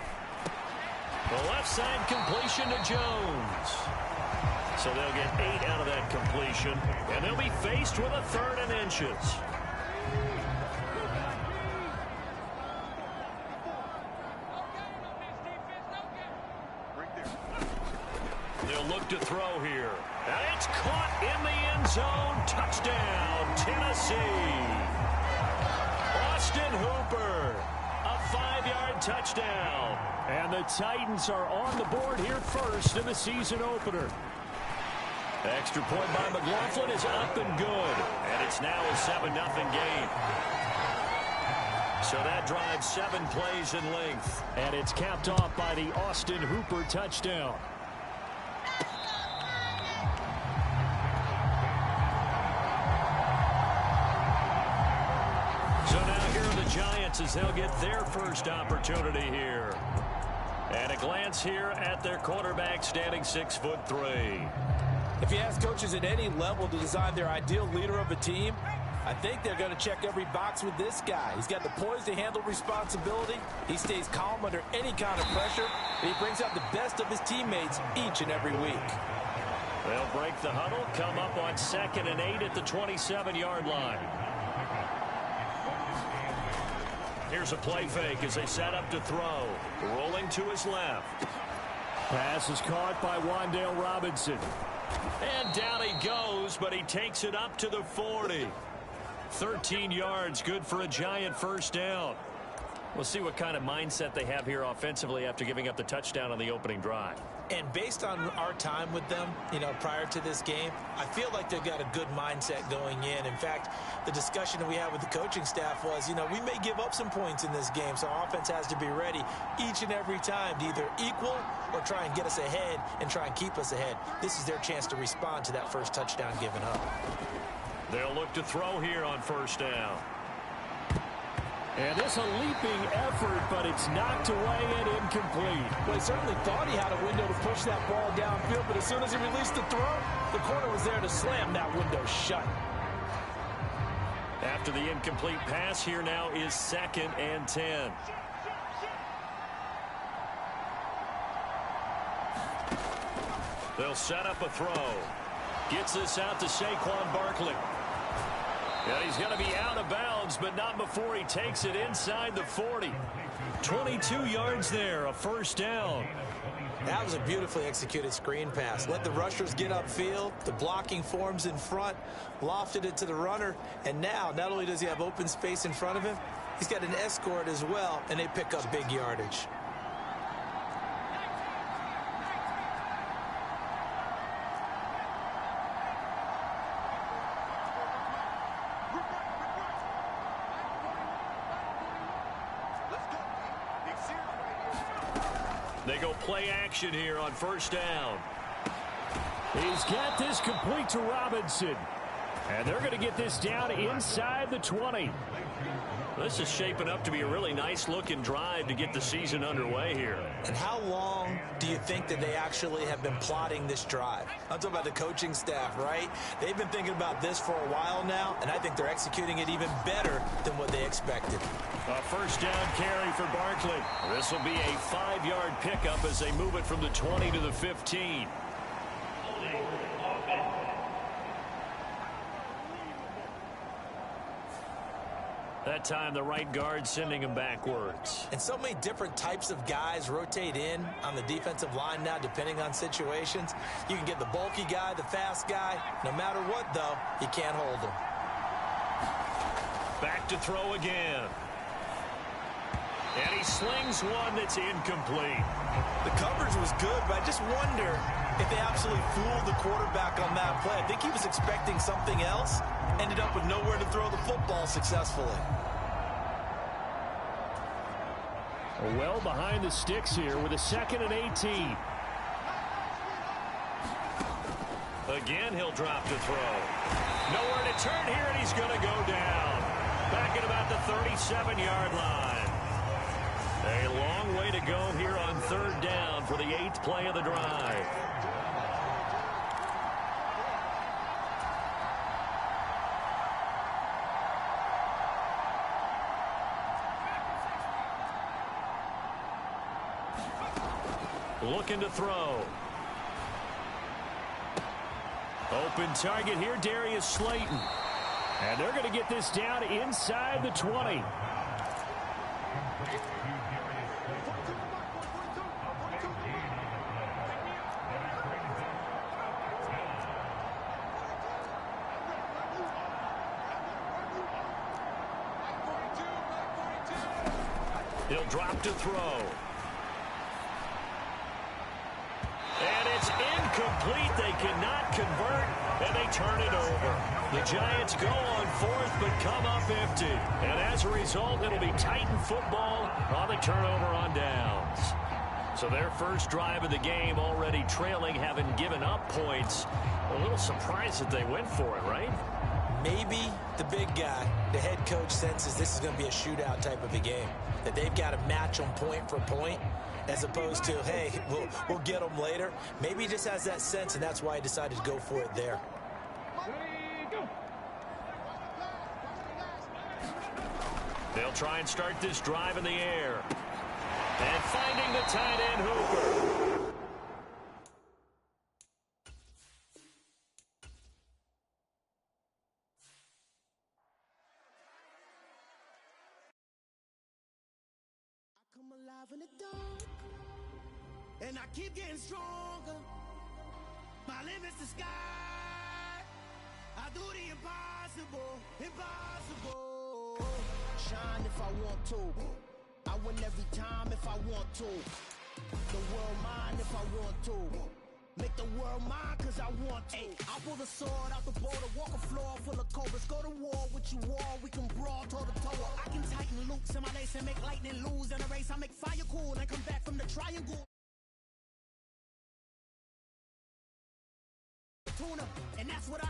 The left side completion to Jones. So they'll get 8 out of that completion, and they'll be faced with a 3rd and inches. They'll look to throw here. And it's caught in the end zone. Touchdown, Tennessee. Austin Hooper. A 5-yard touchdown. And the Titans are on the board here first in the season opener. Extra point by McLaughlin is up and good. And it's now a 7-0 game. So that drives 7 plays in length. And it's capped off by the Austin Hooper touchdown. So now here are the Giants as they'll get their first opportunity here. And a glance here at their quarterback standing 6'3". If you ask coaches at any level to design their ideal leader of a team, I think they're going to check every box with this guy. He's got the poise to handle responsibility. He stays calm under any kind of pressure. And he brings out the best of his teammates each and every week. They'll break the huddle, come up on 2nd and 8 at the 27-yard line. Here's a play fake as they set up to throw. Rolling to his left. Pass is caught by Wan'Dale Robinson. And down he goes, but he takes it up to the 40. 13 yards, good for a Giant first down. We'll see what kind of mindset they have here offensively after giving up the touchdown on the opening drive. And based on our time with them, prior to this game, I feel like they've got a good mindset going in. In fact, the discussion that we had with the coaching staff was, we may give up some points in this game, so our offense has to be ready each and every time to either equal or try and get us ahead and try and keep us ahead. This is their chance to respond to that first touchdown given up. They'll look to throw here on first down. And this a leaping effort, but it's knocked away and incomplete. Well, he certainly thought he had a window to push that ball downfield, but as soon as he released the throw, the corner was there to slam that window shut. After the incomplete pass, here now is 2nd and 10. They'll set up a throw. Gets this out to Saquon Barkley. And he's going to be out of bounds, but not before he takes it inside the 40. 22 yards there, a first down. That was a beautifully executed screen pass. Let the rushers get upfield. The blocking forms in front. Lofted it to the runner. And now, not only does he have open space in front of him, he's got an escort as well, and they pick up big yardage. They go play action here on first down. He's got this complete to Robinson. And they're going to get this down inside the 20. This is shaping up to be a really nice-looking drive to get the season underway here. And how long do you think that they actually have been plotting this drive? I'm talking about the coaching staff, right? They've been thinking about this for a while now, and I think they're executing it even better than what they expected. A first down carry for Barkley. This will be a 5-yard pickup as they move it from the 20 to the 15. That time, the right guard sending him backwards. And so many different types of guys rotate in on the defensive line now, depending on situations. You can get the bulky guy, the fast guy. No matter what, though, you can't hold him. Back to throw again. And he slings one that's incomplete. The coverage was good, but I just wonder if they absolutely fooled the quarterback on that play. I think he was expecting something else. Ended up with nowhere to throw the football successfully. Well behind the sticks here with a 2nd and 18. Again, he'll drop to throw. Nowhere to turn here, and he's going to go down. Back at about the 37-yard line. A long way to go here on 3rd down for the 8th play of the drive. Looking to throw. Open target here, Darius Slayton. And they're going to get this down inside the 20. He'll drop to throw. And it's incomplete. They cannot convert, and they turn it over. The Giants go on 4th, but come up empty. And as a result, it'll be Titan football on the turnover on downs. So their first drive of the game already trailing, having given up points. A little surprised that they went for it, right? Maybe the big guy, the head coach, senses this is going to be a shootout type of a game. That they've got to match them point for point, as opposed to, hey, we'll get them later. Maybe he just has that sense, and that's why he decided to go for it there. They'll try and start this drive in the air. And finding the tight end, Hooper. Come alive in the dark, and I keep getting stronger. My limit's the sky. I do the impossible, impossible. Shine if I want to. I win every time if I want to. The world mine if I want to. Make the world mine cause I want to. I pull the sword out the border, walk a floor full of cobras. Go to war with you all, we can brawl toe to toe. I can tighten loops in my lace and make lightning lose in a race. I make fire cool and come back from the triangle. Tuna, and that's what